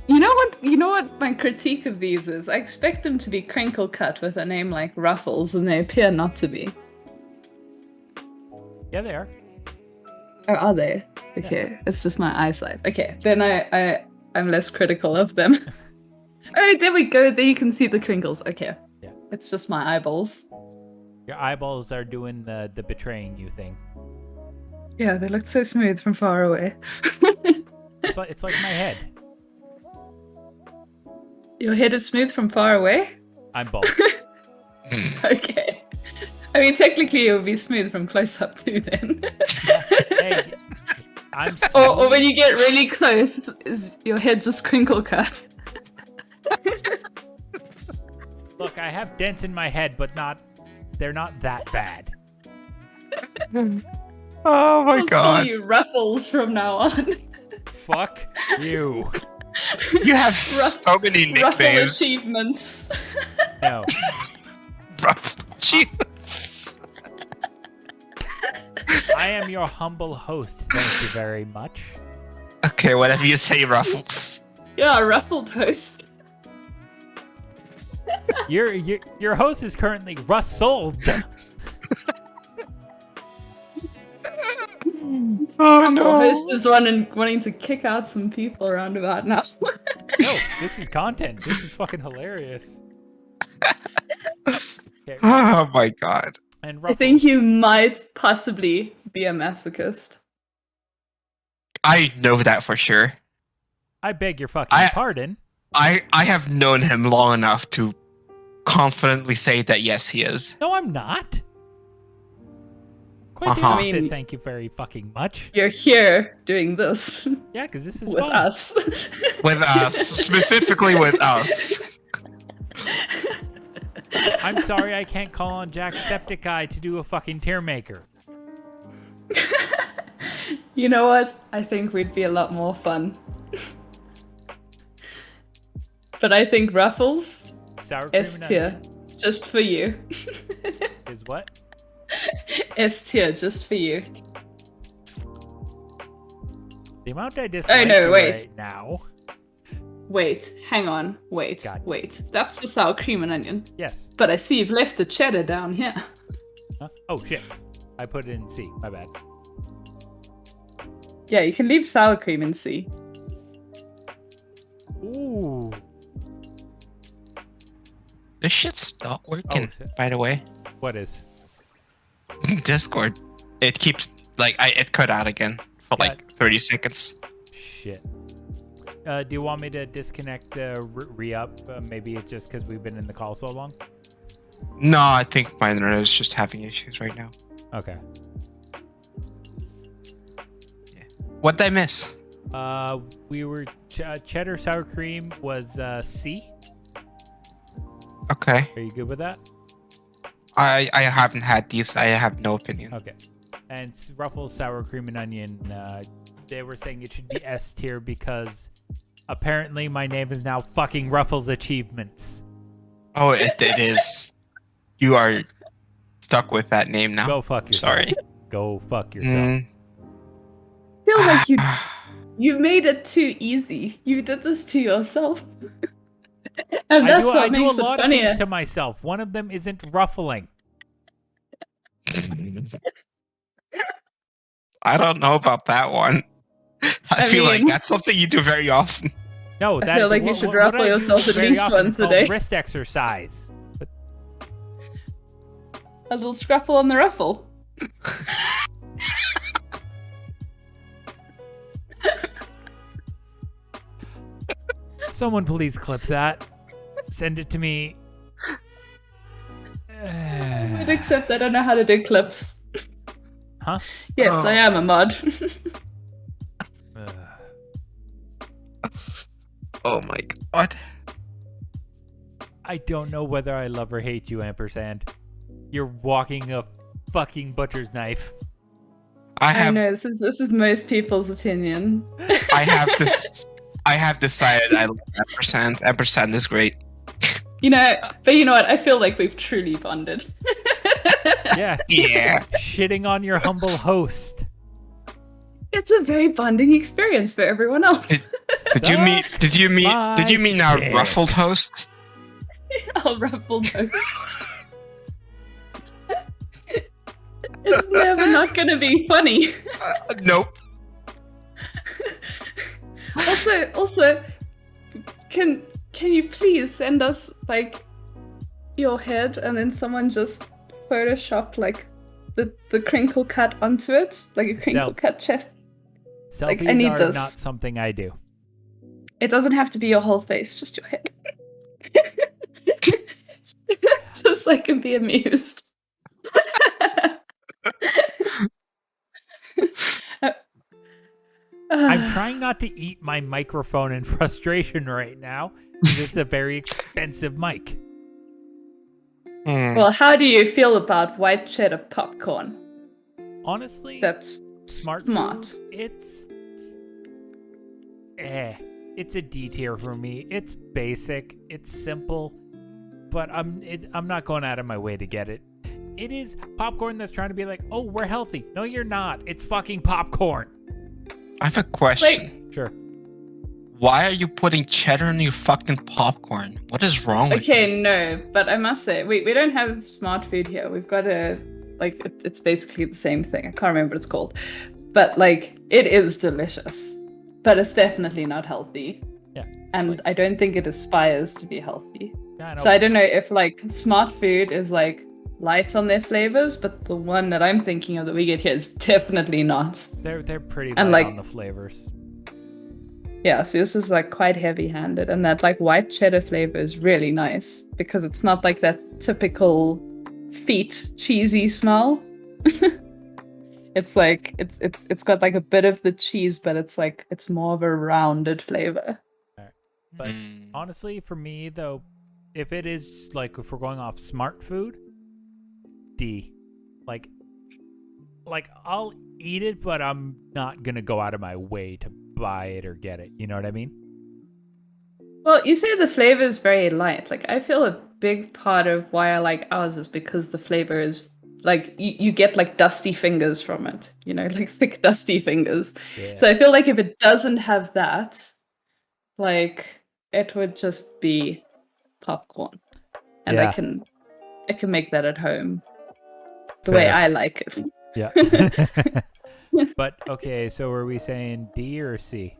You know what? You know what my critique of these is? I expect them to be crinkle cut with a name like Ruffles, and they appear not to be. Yeah, they are. Or are they? Okay, it's just my eyesight. Okay, then I'm less critical of them. All right, there we go. There you can see the crinkles. Okay. Yeah. It's just my eyeballs. Your eyeballs are doing the betraying you thing. Yeah, they look so smooth from far away. It's like my head. Your head is smooth from far away? I'm bald. Okay. I mean, technically it would be smooth from close up too then. Hey, I'm Or when you get really close, is your head just crinkle cut? Look, I have dents in my head, but they're not that bad. Oh my I'll call you Ruffles from now on. Fuck you. You have so many Ruffle nicknames. achievements. No. Jesus. I am your humble host. Thank you very much. Okay, whatever you say, Ruffles. Yeah, ruffled host. Your host is currently rustled. Oh The no. host is wanting to kick out some people around about now. No, this is content. This is fucking hilarious. Okay, Oh my god. and I think you might possibly be a masochist. I know that for sure. I beg your fucking pardon. I have known him long enough to confidently say that yes, he is. No, I'm not. Quite the Uh-huh. opposite. I mean- Thank you very fucking much. You're here doing this Yeah, because this is with fun. us. With us. Specifically with us. I'm sorry I can't call on Jacksepticeye to do a fucking Tiermaker. You know what? I think we'd be a lot more fun. But I think Ruffles, Sour cream S and tier, onion just for you. is what? S tier, just for you. The amount I dislike no, you wait. right now. Wait, hang on, wait, God. wait. That's the sour cream and onion. Yes. But I see you've left the cheddar down here. Huh? Oh shit. I put it in C. My bad. Yeah, you can leave sour cream in C. Ooh. This shit's not working, Oh, shit. by the way. What is? Discord. It keeps, it cut out again for Yeah. like 30 seconds. Shit. Do you want me to disconnect re-up? Maybe it's just because we've been in the call so long? No, I think my internet is just having issues right now. Okay. What'd I miss? We were... cheddar sour cream was C. Okay. Are you good with that? I haven't had these. I have no opinion. Okay. And Ruffles sour cream and onion, they were saying it should be S tier because apparently my name is now fucking Ruffles Achievements. Oh, it is. You are stuck with that name now. Go fuck yourself. Sorry. Go fuck yourself. Mm. I feel like you made it too easy. You did this to yourself. And that's I what do a makes it lot of funnier. things to myself. One of them isn't ruffling. I don't know about that one. I feel like mean- that's something you do very often. No, I that feel like you should ruffle yourself at least once a called day. Wrist exercise. But A little scruffle on the ruffle. Someone please clip that. Send it to me. Except I don't know how to do clips. Huh? Yes, Oh. I am a mod. Oh my god. I don't know whether I love or hate you, Ampersand. You're walking a fucking butcher's knife. I know this is most people's opinion. I have decided I love Ampersand. Ampersand is great. But you know what? I feel like we've truly bonded. Yeah. Yeah. Shitting on your humble host. It's a very bonding experience for everyone else. Did you meet our dick. ruffled host? I'll ruffle those. It's never not gonna be funny. Nope. Also, can you please send us like your head and then someone just Photoshop like the crinkle cut onto it, like a crinkle cut chest. Selfies I need are this. not something I do. It doesn't have to be your whole face, just your head. Just so I can be amused. I'm trying not to eat my microphone in frustration right now. This is a very expensive mic. Well, how do you feel about white cheddar popcorn? Honestly, That's smart. smart. It's a D tier for me. It's basic, it's simple, but I'm not going out of my way to get it. It is popcorn that's trying to be like, oh, we're healthy. No, you're not. It's fucking popcorn. I have a question. Sure. Why are you putting cheddar in your fucking popcorn? What is wrong with you? Okay, no, but I must say, we don't have smart food here. We've got it's basically the same thing. I can't remember what it's called. But, like, it is delicious. But it's definitely not healthy. Yeah. And I don't think it aspires to be healthy. Yeah, I know. So I don't know if, like, smart food is, like, light on their flavors, but the one that I'm thinking of that we get here is definitely not. They're pretty And, light like- on the flavors. Yeah, so this is like quite heavy-handed, and that like white cheddar flavor is really nice because it's not like that typical feet cheesy smell. It's like it's got like a bit of the cheese, but it's more of a rounded flavor. But honestly, for me though, if it is like if we're going off smart food, D. Like I'll eat it, but I'm not gonna go out of my way to buy it or get it. You know what I mean? Well, you say the flavor is very light. Like I feel a big part of why I like ours is because the flavor is like you get like dusty fingers from it. You know, like thick dusty fingers. Yeah. So I feel like if it doesn't have that, like it would just be popcorn, and Yeah. I can make that at home the way Fair. I like it. Yeah. But okay, so were we saying D or C?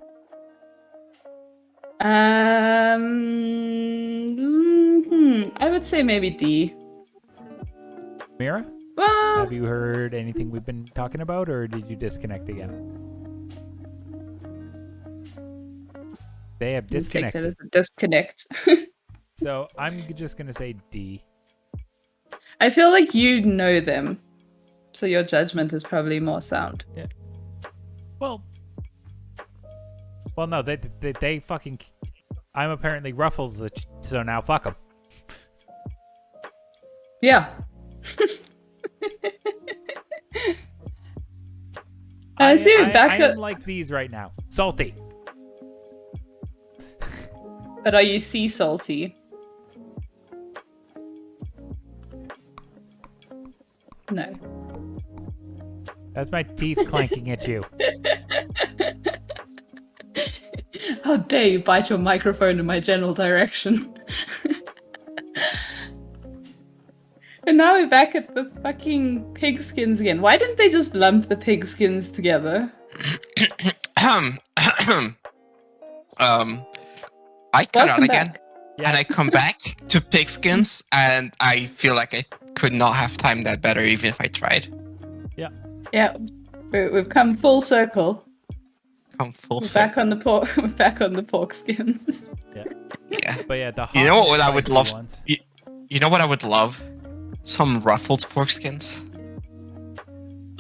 I would say maybe D. Mira, Well, have you heard anything we've been talking about, or did you disconnect again? They have I'll take that disconnected. as a disconnect. So I'm just gonna say D. I feel like you know them, so your judgment is probably more sound. Well, no, they fucking. I'm apparently Ruffles, so now fuck them. Yeah. I see it back I at. am like these right now. Salty. But are you sea salty? No. That's my teeth clanking at you. How dare you bite your microphone in my general direction? And now we're back at the fucking pig skins again. Why didn't they just lump the pig skins together? I cut out Welcome again, back. Yeah. and I come back to pigskins, and I feel like I could not have timed that better even if I tried. Yeah, we've come full circle. Come full We're circle. back on the pork. We're back on the pork skins. Yeah. But yeah, the hot You know and what I would spicy love? ones. You know what I would love? Some ruffled pork skins.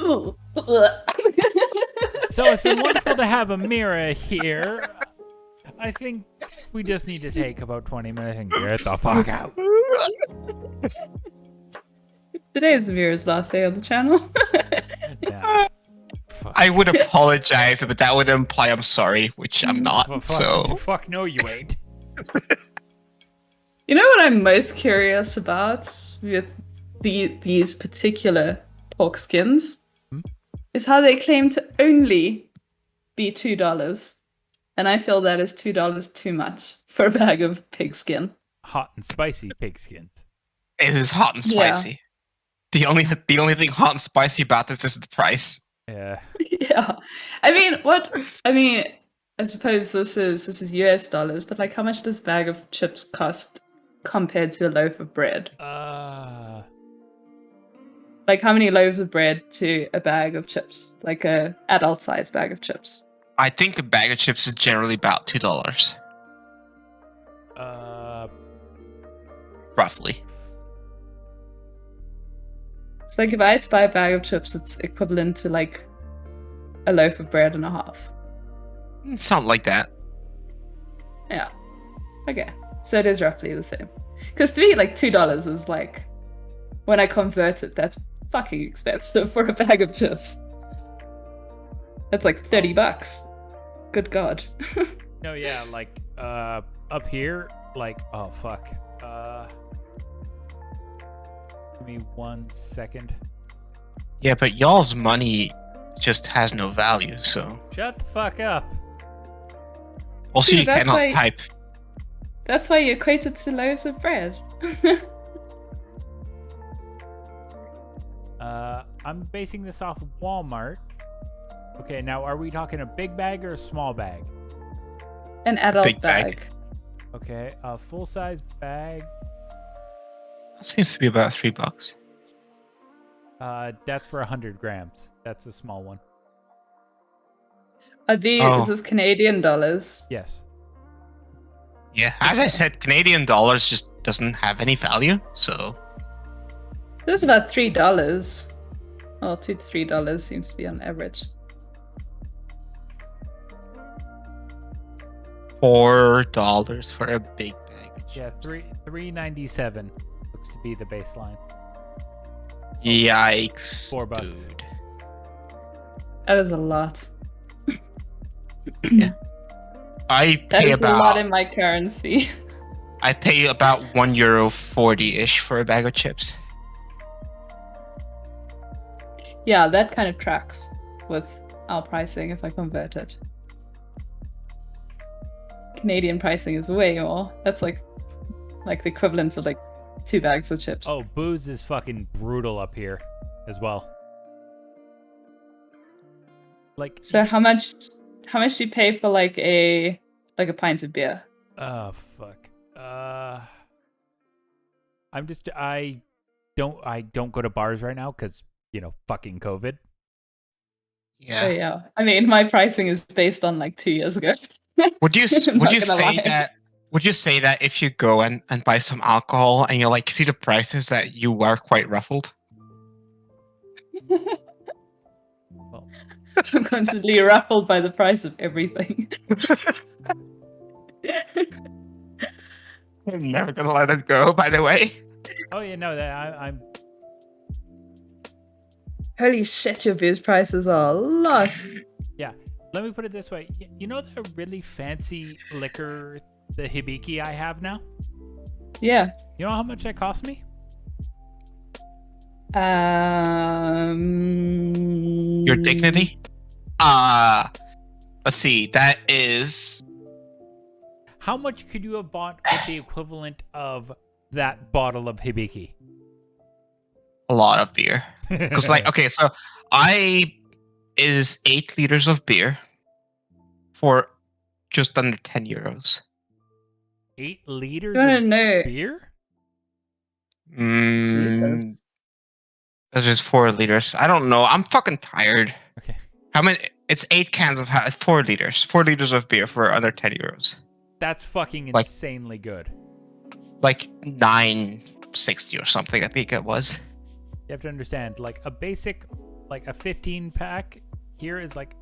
Ooh. So it's been wonderful to have Amira here. I think we just need to take about 20 minutes and get the fuck out. Today is Mira's last day on the channel. Yeah. Fuck. I would apologize, but that would imply I'm sorry, which I'm not. So Fuck no, you ain't. You know what I'm most curious about with these particular pork skins Hmm? is how they claim to only be $2, and I feel that is $2 too much for a bag of pig skin. Hot and spicy pig skins. it is hot and Yeah. spicy. The only thing hot and spicy about this is the price. Yeah. Yeah, I mean, I suppose this is US dollars, but like, how much does a bag of chips cost compared to a loaf of bread? Like, how many loaves of bread to a bag of chips? Like a adult size bag of chips. I think a bag of chips is generally about $2, roughly. It's like if I had to buy a bag of chips, it's equivalent to like a loaf of bread and a half. Something like that. Yeah. Okay. So it is roughly the same. Because to me, like $2 is like, when I convert it, that's fucking expensive for a bag of chips. That's like $30. Good God. No, yeah, like, up here, like, oh, fuck. Give me 1 second. Yeah, but y'all's money just has no value, so. Shut the fuck up. Also, Dude, you that's cannot why- type. That's why you equate it to loaves of bread. I'm basing this off of Walmart. Okay, now are we talking a big bag or a small bag? An adult Big bag. bag. Okay, a full-size bag. That seems to be about $3. That's for 100 grams. That's a small one. Are these Oh. is this Canadian dollars? Yes. Yeah, as I said, Canadian dollars just doesn't have any value, so. This is about $3. Well, $2 to $3 seems to be on average. $4 for a big bag. of Yeah, chips. $3.97 looks to be the baseline. Yikes. $4. Dude. That is a lot. I That pay is a lot about in my currency. I pay about €1.40-ish for a bag of chips. Yeah, that kind of tracks with our pricing if I convert it. Canadian pricing is way more. That's like the equivalent of like 2 bags of chips. Oh, booze is fucking brutal up here as well. Like, So how much do you pay for like a pint of beer? oh fuck. I don't go to bars right now because, you know, fucking COVID. Yeah. Oh yeah. I mean, my pricing is based on like 2 years ago. Would you I'm not gonna say lie. that? Would you say that if you go and buy some alcohol and you like see the prices that you were quite ruffled? Well, I'm constantly ruffled by the price of everything. I'm never gonna let it go. By the way. oh yeah, no, that I'm Holy shit, your booze prices are a lot. yeah. Let me put it this way. You know that really fancy liquor, the Hibiki I have now? Yeah. You know how much that cost me? Your dignity? Let's see. That is How much could you have bought with the equivalent of that bottle of Hibiki? a lot of beer. Because like, okay, so is 8 liters of beer for just under €10. 8 liters You wanna of know? beer? Mm, That's just 4 liters. I don't know. I'm fucking tired. Okay. How many? It's 8 cans of 4 liters. 4 liters of beer for under 10 euros. That's fucking Like- insanely good. Like 9.60 or something, I think it was. You have to understand, like a basic, like a 15 pack here is like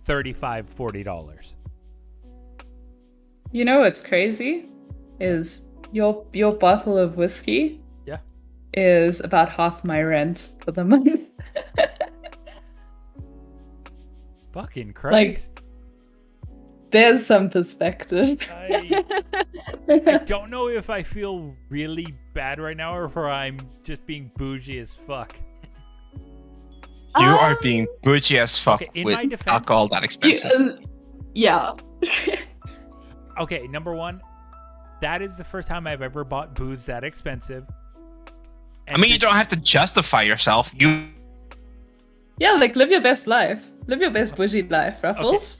$35-$40. You know what's crazy? Is your bottle of whiskey Yeah. is about half my rent for the month. Fucking Christ. There's some perspective. I don't know if I feel really bad right now or if I'm just being bougie as fuck. You are being bougie as fuck Okay, in with my defense- alcohol that expensive. Yeah. Okay, number one, that is the first time I've ever bought booze that expensive. I mean, you don't have to justify yourself. You Yeah, like live your best life. Live your best bougie life, Ruffles.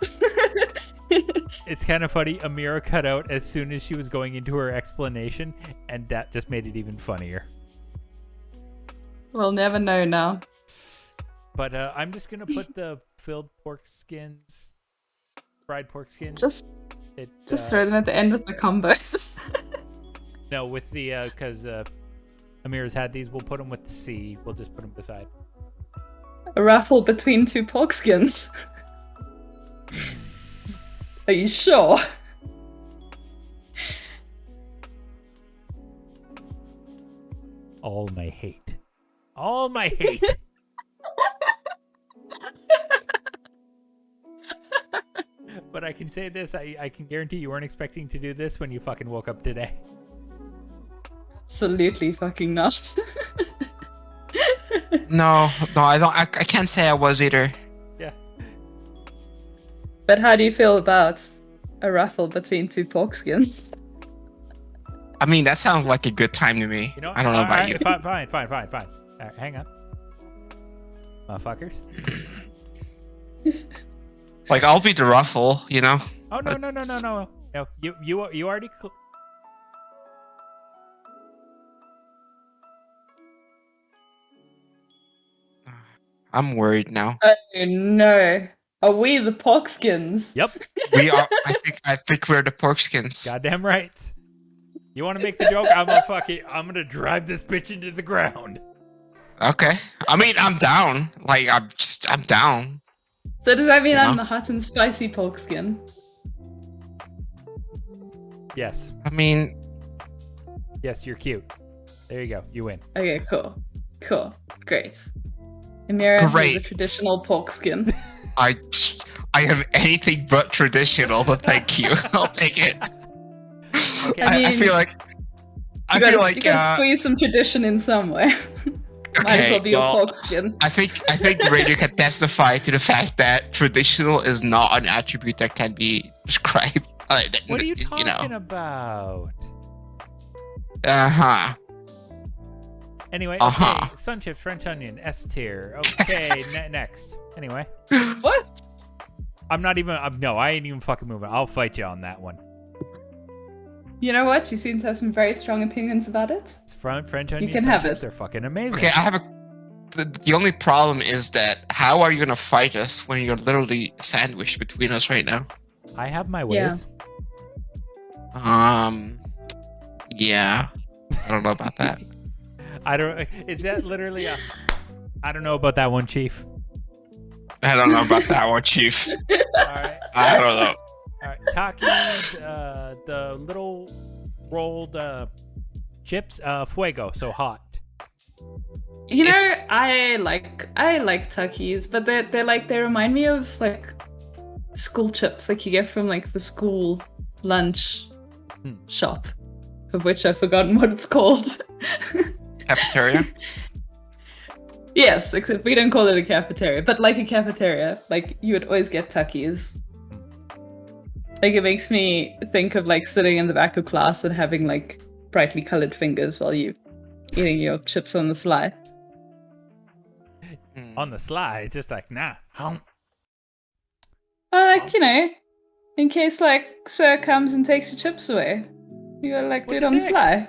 It's kind of funny. Amira cut out as soon as she was going into her explanation, and that just made it even funnier. We'll never know now. But I'm just gonna put the filled pork skins, fried pork skins. Just It, throw them at the end of the combos. no, with the because Amira's had these. We'll put them with the C. We'll just put them beside. A raffle between 2 pork skins. Are you sure? All my hate. All my hate. But I can say this, I can guarantee you weren't expecting to do this when you fucking woke up today. Absolutely fucking not. no, I don't. I can't say I was either. Yeah. But how do you feel about a raffle between 2 pork skins? I mean, that sounds like a good time to me. You know, I don't know about you. Fine. All right, hang on. Motherfuckers. Like, I'll be the ruffle, you know? Oh, no. No, you already... I'm worried now. Oh no. Are we the pork skins? Yep. We are. I think we're the porkskins. Goddamn right. You want to make the joke? I'm gonna drive this bitch into the ground. Okay. I mean, I'm down. Like, I'm down. So does that mean You I'm know? the hot and spicy pork skin? Yes. I mean, Yes, you're cute. There you go. You win. Okay, cool. Great. Amira is Great. the traditional pork skin. I have anything but traditional, but thank you. I'll take it. Okay. I I mean, feel like. I you feel gotta like. squeeze some tradition in somewhere. Might as well be a pork skin. I think Radio can testify to the fact that traditional is not an attribute that can be described. What are you talking know. about? Uh-huh. Anyway, Uh-huh. okay. Sun chips, French onion, S tier. Okay, next. Anyway, What? I'm not even. No, I ain't even fucking moving. I'll fight you on that one. You know what? You seem to have some very strong opinions about it. It's French onion. can sun have chips, it. They're fucking amazing. Okay, I have a. The only problem is that how are you gonna fight us when you're literally sandwiched between us right now? I have my Yeah. ways. Yeah. I don't know about that. I don't. Is that literally a? I don't know about that one, Chief. I don't know about that one, Chief. All right. I don't know. All right. Takis, the little rolled chips, fuego, so hot. You know, It's- I like Tuckies, but they remind me of like school chips, like you get from like the school lunch shop, of which I've forgotten what it's called. Cafeteria? Yes, except we don't call it a cafeteria, but like a cafeteria, like you would always get Tuckies. Like it makes me think of like sitting in the back of class and having like brightly colored fingers while you eating your chips on the sly. On the sly, it's just like, nah. Like, you know, in case like Sir comes and takes your chips away. You gotta like do it on the dick. sly.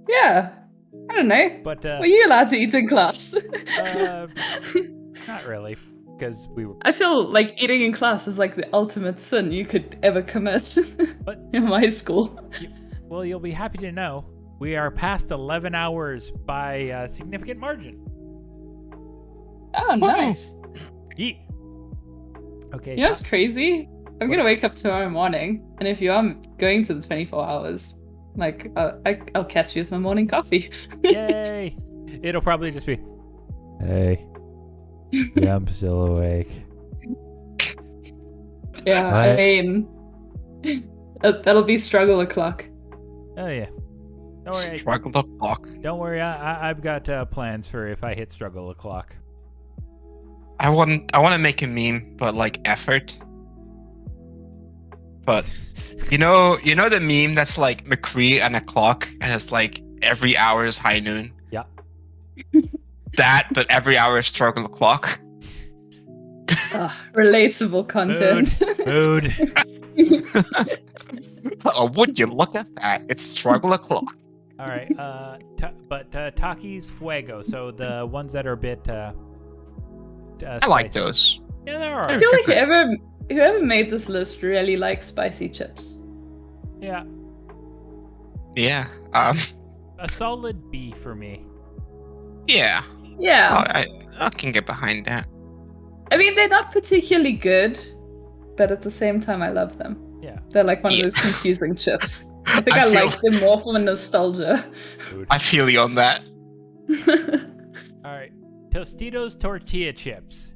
Yeah. I don't don't know. But Were you allowed to eat in class? not really, because we were. I feel like eating in class is like the ultimate sin you could ever commit But in my school. well, you'll be happy to know we are past 11 hours by a significant margin. Oh, nice. Yeet. Okay. You know what's crazy? I'm gonna wake up tomorrow morning, and if you are going to the 24 hours, like I'll catch you with my morning coffee. Yay! It'll probably just be, hey, yeah, I'm still awake. Yeah, What? I mean, that'll be struggle o'clock. Oh yeah. Don't worry. Struggle the clock. Don't worry. I've got plans for if I hit struggle o'clock. I want to make a meme, but like effort. But you know the meme that's like McCree and a clock, and it's like every hour is high noon. Yeah. Ah, But every hour is struggle o'clock. Relatable content. Mood. Oh, would you look at that? It's struggle o'clock. All right. But Takis Fuego. So the ones that are a bit. I like spicy. those. Yeah, there are. I feel like whoever made this list really likes spicy chips. Yeah. Yeah. A solid B for me. Yeah. Yeah. I can get behind that. I mean, they're not particularly good, but at the same time, I love them. Yeah. They're like one of Yeah. those confusing chips. I think I feel- like them more for nostalgia. Food. I feel you on that. All right. Tostitos tortilla chips.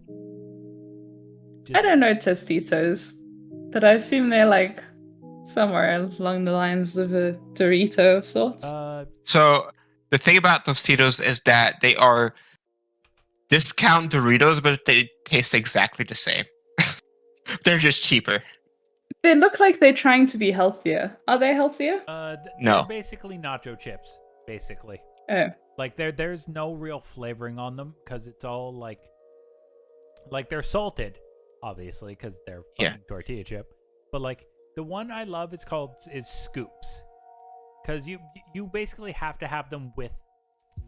I don't know Tostitos, but I assume they're like somewhere along the lines of a Dorito of sorts. So the thing about Tostitos is that they are discount Doritos, but they taste exactly the same. They're just cheaper. They look like they're trying to be healthier. Are they healthier? No. They're basically nacho chips. Basically, Oh. like there's no real flavoring on them because it's all like they're salted, obviously, because they're Yeah. fucking tortilla chip. But like the one I love is scoops, because you basically have to have them with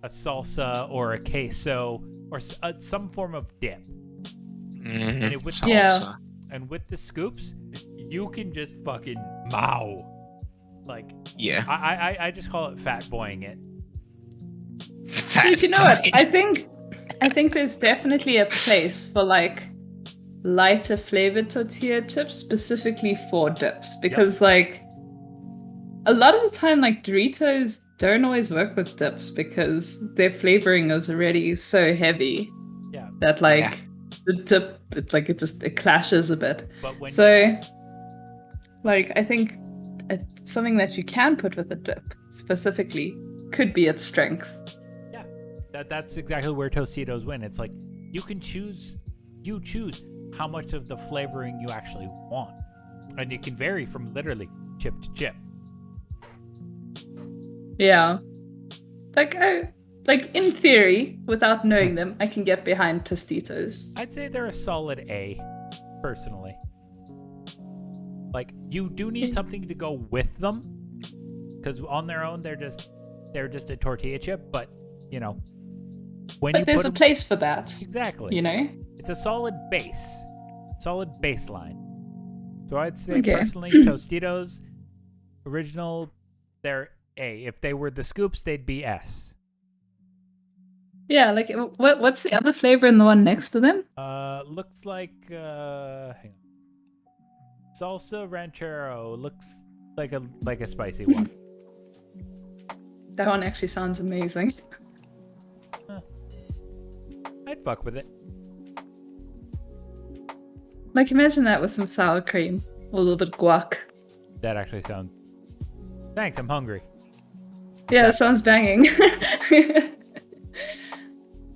a salsa or a queso or some form of dip. Mm-hmm. And it was- Yeah. And with the scoops, you can just fucking mow. Like Yeah. I just call it fat boying it. Dude, you know what? I think there's definitely a place for like lighter flavored tortilla chips specifically for dips, because like a lot of the time like Doritos don't always work with dips because their flavoring is already so heavy Yeah. that like Yeah. the dip it clashes a bit. But when So like I think something that you can put with a dip specifically could be its strength. that's exactly where Tostitos win. It's like you choose how much of the flavoring you actually want, and it can vary from literally chip to chip. Yeah. Like in theory, without knowing them, I can get behind Tostitos. I'd say they're a solid A, personally. Like you do need something to go with them, because on their own they're just a tortilla chip. But you know, when you But there's put a 'em- place for that, exactly, you know? it's a solid baseline. So I'd say Okay. personally, Tostitos original, they're A. If they were the scoops, they'd be S. Yeah, like what's the other flavor in the one next to them? Looks like hang on. Salsa ranchero looks like a spicy one. That one actually sounds amazing. I'd fuck with it. Like imagine that with some sour cream, a little bit guac. That actually sounds. Thanks, I'm hungry. Yeah, that sounds banging.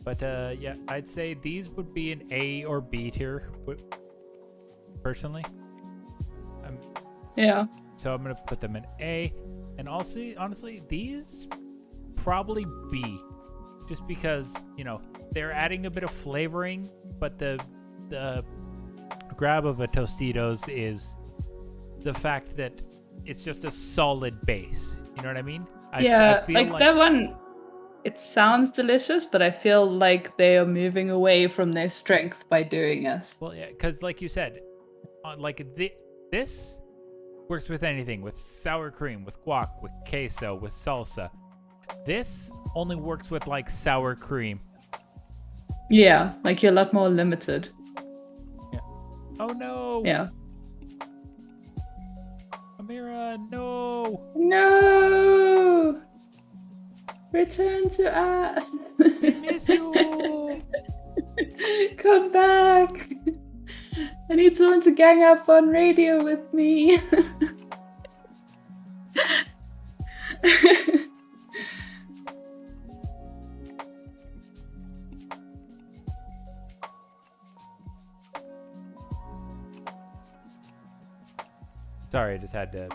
But yeah, I'd say these would be an A or B tier, personally. Yeah. So I'm gonna put them in A, and honestly, these probably B, just because they're adding a bit of flavoring, but the grab of a Tostitos is the fact that it's just a solid base. You know what I mean? I Yeah, feel like that one. it sounds delicious, but I feel like they are moving away from their strength by doing it. Well, yeah, because like you said, this works with anything, with sour cream, with guac, with queso, with salsa. This only works with like sour cream. Yeah, like you're a lot more limited. Yeah. Oh no. Yeah. Amira, no. No! Return to us! We miss you. Come back! I need someone to gang up on radio with me. Sorry, I just had to.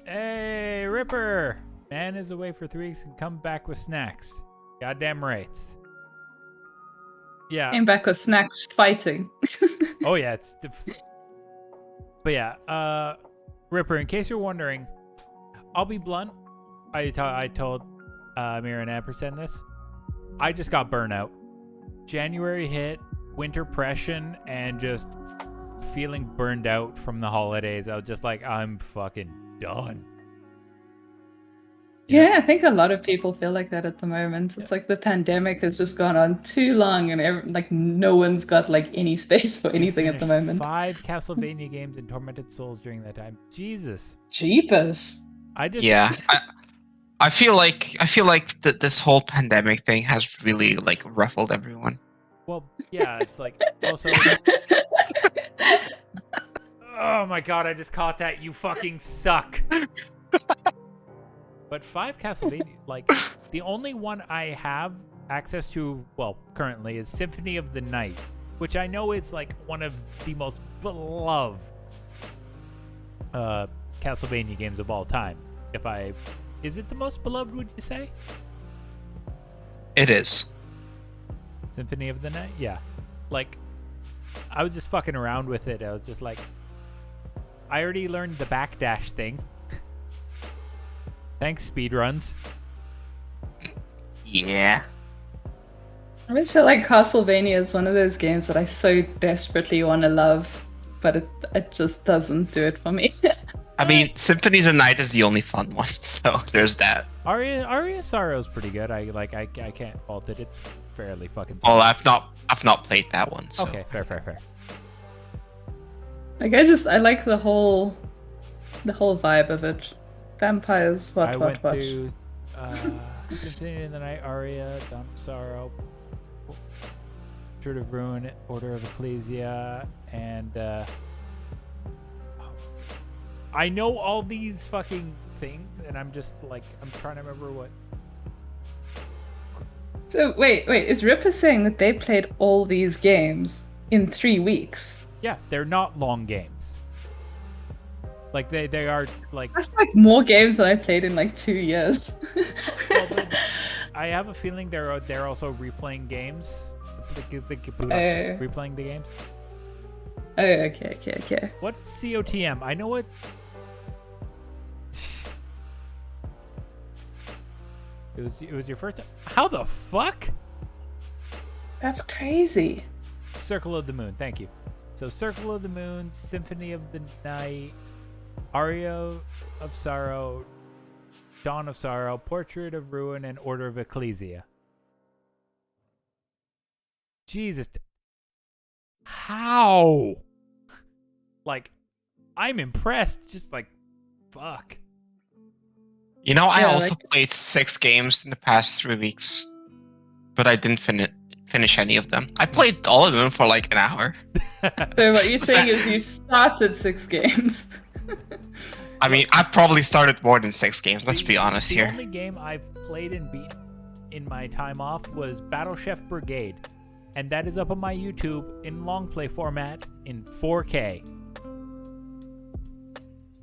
Hey, Ripper! Man is away for 3 weeks and come back with snacks. Goddamn right. Yeah. Came back with snacks fighting. Oh yeah, but yeah, Ripper, in case you're wondering, I'll be blunt. I told Amira and Ampersand this. I just got burnout. January hit, winter depression, and just feeling burned out from the holidays. I was just like, I'm fucking done. Yeah, I think a lot of people feel like that at the moment. It's like the pandemic has just gone on too long, and like no one's got like any space for anything at the moment. 5 Castlevania games and Tormented Souls during that time. Jesus. Jeepers. Yeah, I feel like that this whole pandemic thing has really like ruffled everyone. Well, yeah, it's like also. Oh my god, I just caught that. You fucking suck. But 5 Castlevania, like, the only one I have access to, well, currently, is Symphony of the Night, which I know is, like, one of the most beloved Castlevania games of all time. Is it the most beloved, would you say? It is. Symphony of the Night? Yeah. Like, I was just fucking around with it. I was just like, I already learned the backdash thing. Thanks, speedruns. Yeah. I always feel like Castlevania is one of those games that I so desperately want to love, but it just doesn't do it for me. I mean, Symphony of the Night is the only fun one, so there's that. Aria Sorrow's pretty good. I can't fault it. It's fairly fucking. Well, I've not played that one. So. Okay, fair. Like I like the whole vibe of it. Vampires, what. I went to Symphony of the Night, Aria, Dawn of Sorrow, Church of Ruin, Order of Ecclesia, and I know all these fucking things, and I'm just like, I'm trying to remember what. So wait, is Ripper saying that they played all these games in 3 weeks? Yeah, they're not long games. Like they are like. That's like more games than I played in like 2 years. Well, I have a feeling they're also replaying games. Replaying the games. Oh, okay. What is COTM? I know what. It was your first time. How the fuck? That's crazy. Circle of the Moon. Thank you. So Circle of the Moon, Symphony of the Night, Aria of Sorrow, Dawn of Sorrow, Portrait of Ruin, and Order of Ecclesia. Jesus. How? Like, I'm impressed. Just like, fuck. You know, I Yeah, also played 6 games in the past 3 weeks, but I didn't finish any of them. I played all of them for like an hour. So what you're saying is you started 6 games. I mean, I've probably started more than 6 games, let's be honest the here. The only game I've played and beat in my time off was Battle Chef Brigade. And that is up on my YouTube in long play format in 4K.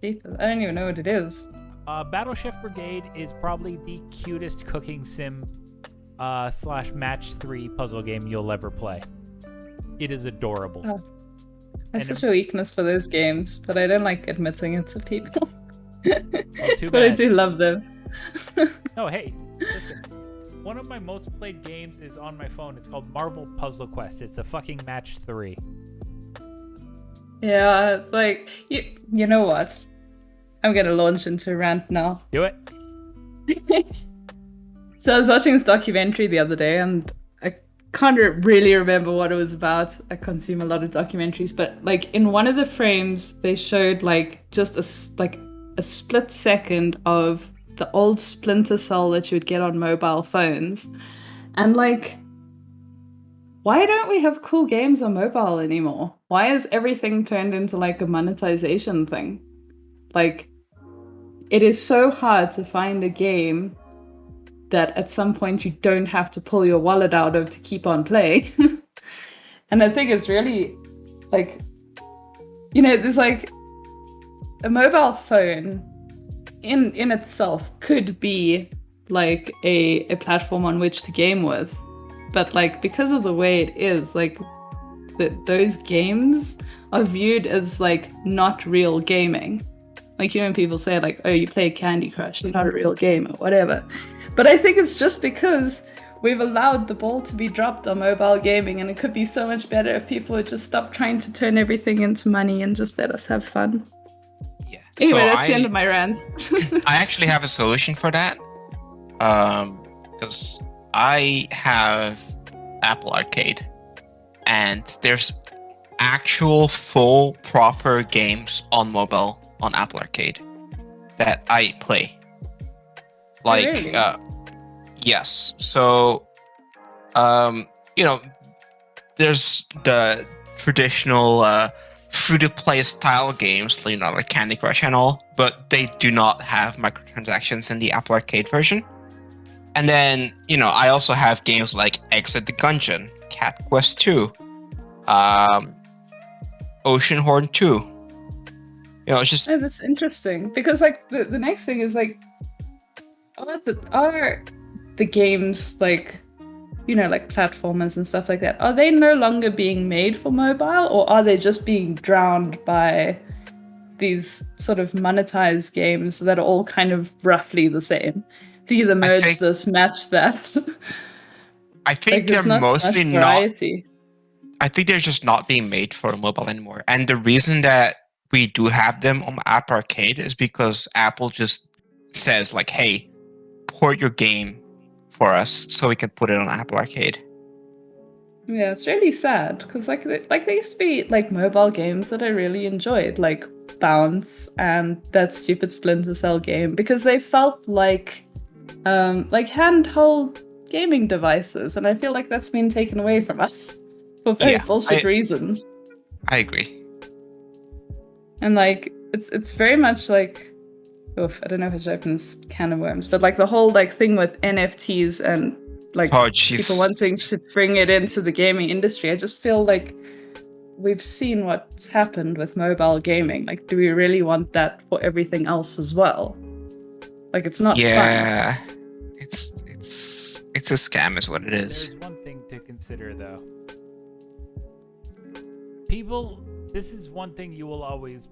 Jesus, I don't even know what it is. Battle Chef Brigade is probably the cutest cooking sim / match 3 puzzle game you'll ever play. It is adorable. Oh. I have such a weakness for those games, but I don't like admitting it to people. Well, too But I bad. do love them. No, hey, listen. One of my most played games is on my phone. It's called Marvel Puzzle Quest. It's a fucking match 3. Yeah, like you know what? I'm gonna launch into a rant now. Do it. So I was watching this documentary the other day, and I can't really remember what it was about. I consume a lot of documentaries, but like in one of the frames, they showed like just a split second of the old Splinter Cell that you would get on mobile phones, and like, why don't we have cool games on mobile anymore? Why is everything turned into like a monetization thing? Like, it is so hard to find a game that at some point you don't have to pull your wallet out of to keep on playing. And I think it's really like, there's like a mobile phone in itself could be like a platform on which to game with. But like, because of the way it is, like those games are viewed as like not real gaming. Like, when people say like, oh, you play Candy Crush, you're not a real gamer, whatever. But I think it's just because we've allowed the ball to be dropped on mobile gaming, and it could be so much better if people would just stop trying to turn everything into money and just let us have fun. Yeah. Anyway, that's the end of my rant. I actually have a solution for that. Because I have Apple Arcade, and there's actual full proper games on mobile on Apple Arcade that I play. Like, really? Yes. So, there's the traditional free-to-play style games, like Candy Crush and all, but they do not have microtransactions in the Apple Arcade version. And then, I also have games like Exit the Gungeon, Cat Quest 2, Oceanhorn 2. It's just... Oh, that's interesting, because like the next thing is like, are the games like, like platformers and stuff like that, are they no longer being made for mobile, or are they just being drowned by these sort of monetized games that are all kind of roughly the same? To either merge this, match that. I think like, they're mostly not. Variety. I think they're just not being made for mobile anymore. And the reason that we do have them on Apple Arcade is because Apple just says like, hey, port your game for us so we can put it on Apple Arcade. Yeah, it's really sad, because like there used to be like mobile games that I really enjoyed, like Bounce and that stupid Splinter Cell game, because they felt like handheld gaming devices, and I feel like that's been taken away from us for very bullshit reasons. I agree. And like it's very much like, I don't know if it opens can of worms, but like the whole like thing with NFTs and like people wanting to bring it into the gaming industry. I just feel like we've seen what's happened with mobile gaming. Like, do we really want that for everything else as well? Like, it's not fun. It's a scam is what it is. There's one thing to consider though. This is one thing you will always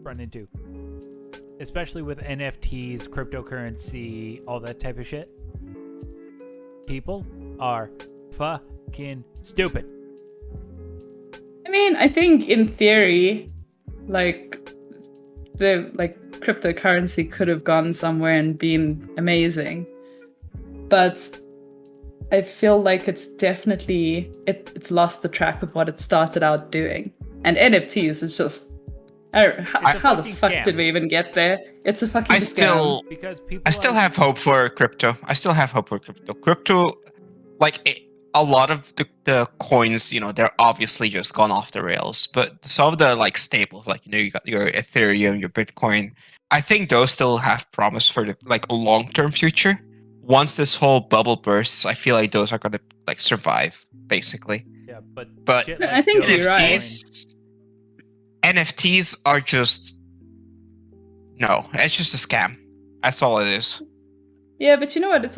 run into. Especially with NFTs, cryptocurrency, all that type of shit. People are fucking stupid. I mean, I think in theory, like, the cryptocurrency could have gone somewhere and been amazing. But I feel like it's definitely it's lost the track of what it started out doing. And NFTs is just, I don't know, how the fuck scam. Did we even get there? It's a fucking scam. Because people I still have hope for crypto. Crypto, like a lot of the coins, they're obviously just gone off the rails. But some of the like staples, like you got your Ethereum, your Bitcoin, I think those still have promise for a long-term future. Once this whole bubble bursts, I feel like those are gonna survive basically. Yeah, but I think you're right. NFTs are just it's just a scam. That's all it is. Yeah, but you know what? It's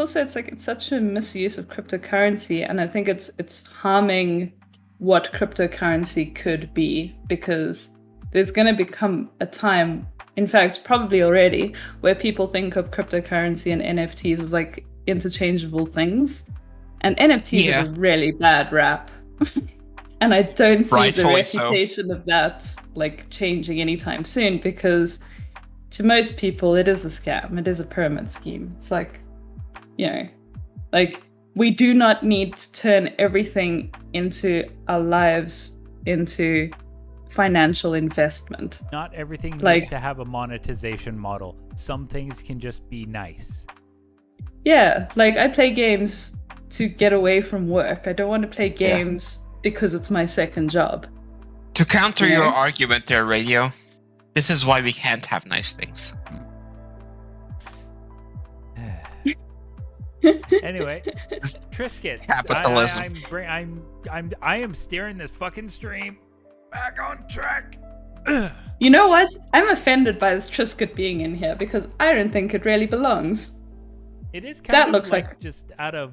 such a misuse of cryptocurrency, and I think it's harming what cryptocurrency could be, because there's going to become a time In fact, probably already, where people think of cryptocurrency and NFTs as like interchangeable things. And NFTs Yeah. have a really bad rap. And I don't see the Rightfully so. reputation of that like changing anytime soon, because to most people it is a scam. It is a pyramid scheme. It's like, you know, like we do not need to turn everything into our lives into financial investment. Not everything Like- needs to have a monetization model. Some things can just be nice. Yeah, like I play games to get away from work. I don't want to play games because it's my second job. To counter your Yeah. argument there, Radio, this is why we can't have nice things. Anyway, Triscuits. Capitalism. I am steering this fucking stream back on track. You know what? I'm offended by this Triscuit being in here because I don't think it really belongs. It is kind That of looks like just out of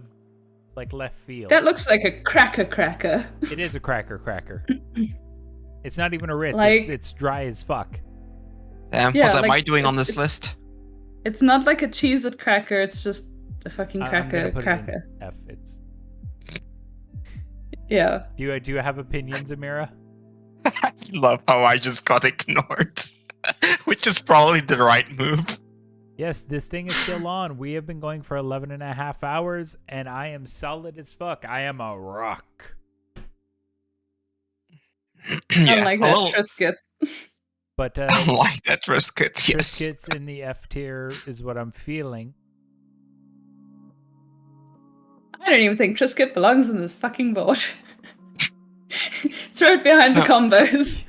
like left field. That looks like a cracker. It is a cracker. It's not even a Ritz. Like- It's dry as fuck. Damn, Yeah, what am like, I doing on this it's- list? It's not like a Cheez-It cracker, it's just a fucking I'm gonna cracker. put it in F. It's. Yeah. Do you have opinions, Amira? I love how I just got ignored. Which is probably the right move. Yes, this thing is still on. We have been going for 11 and a half hours, and I am solid as fuck. I am a rock. Unlike that little- Triscuit. But I like that Triscuit, yes. Triscuits in the F tier is what I'm feeling. I don't even think Triscuit belongs in this fucking board. Throw it behind the combos.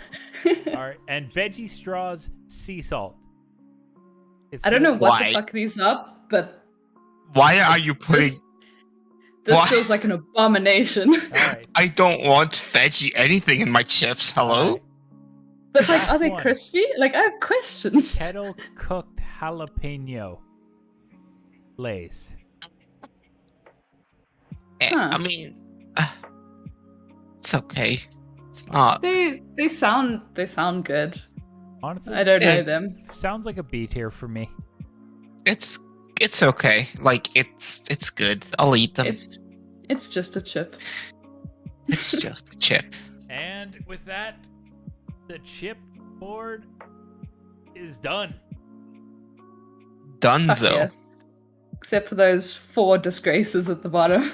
All right, and veggie straws, sea salt. It's I don't know what Why? the fuck these are, but Why are you putting... this Why? feels like an abomination. All right. I don't want veggie anything in my chips, hello? all right. But like, Last are they one. crispy? Like, I have questions. Kettle cooked jalapeno Lays. Huh. I mean... it's okay. It's not... They sound Honestly, I don't know Yeah. them. sounds like a B tier for me. It's okay. Like, it's good. I'll eat them. It's just a chip. It's just a chip. And with that, the chip board is done. Fuck Dunzo. yes. Except for those 4 disgraces at the bottom.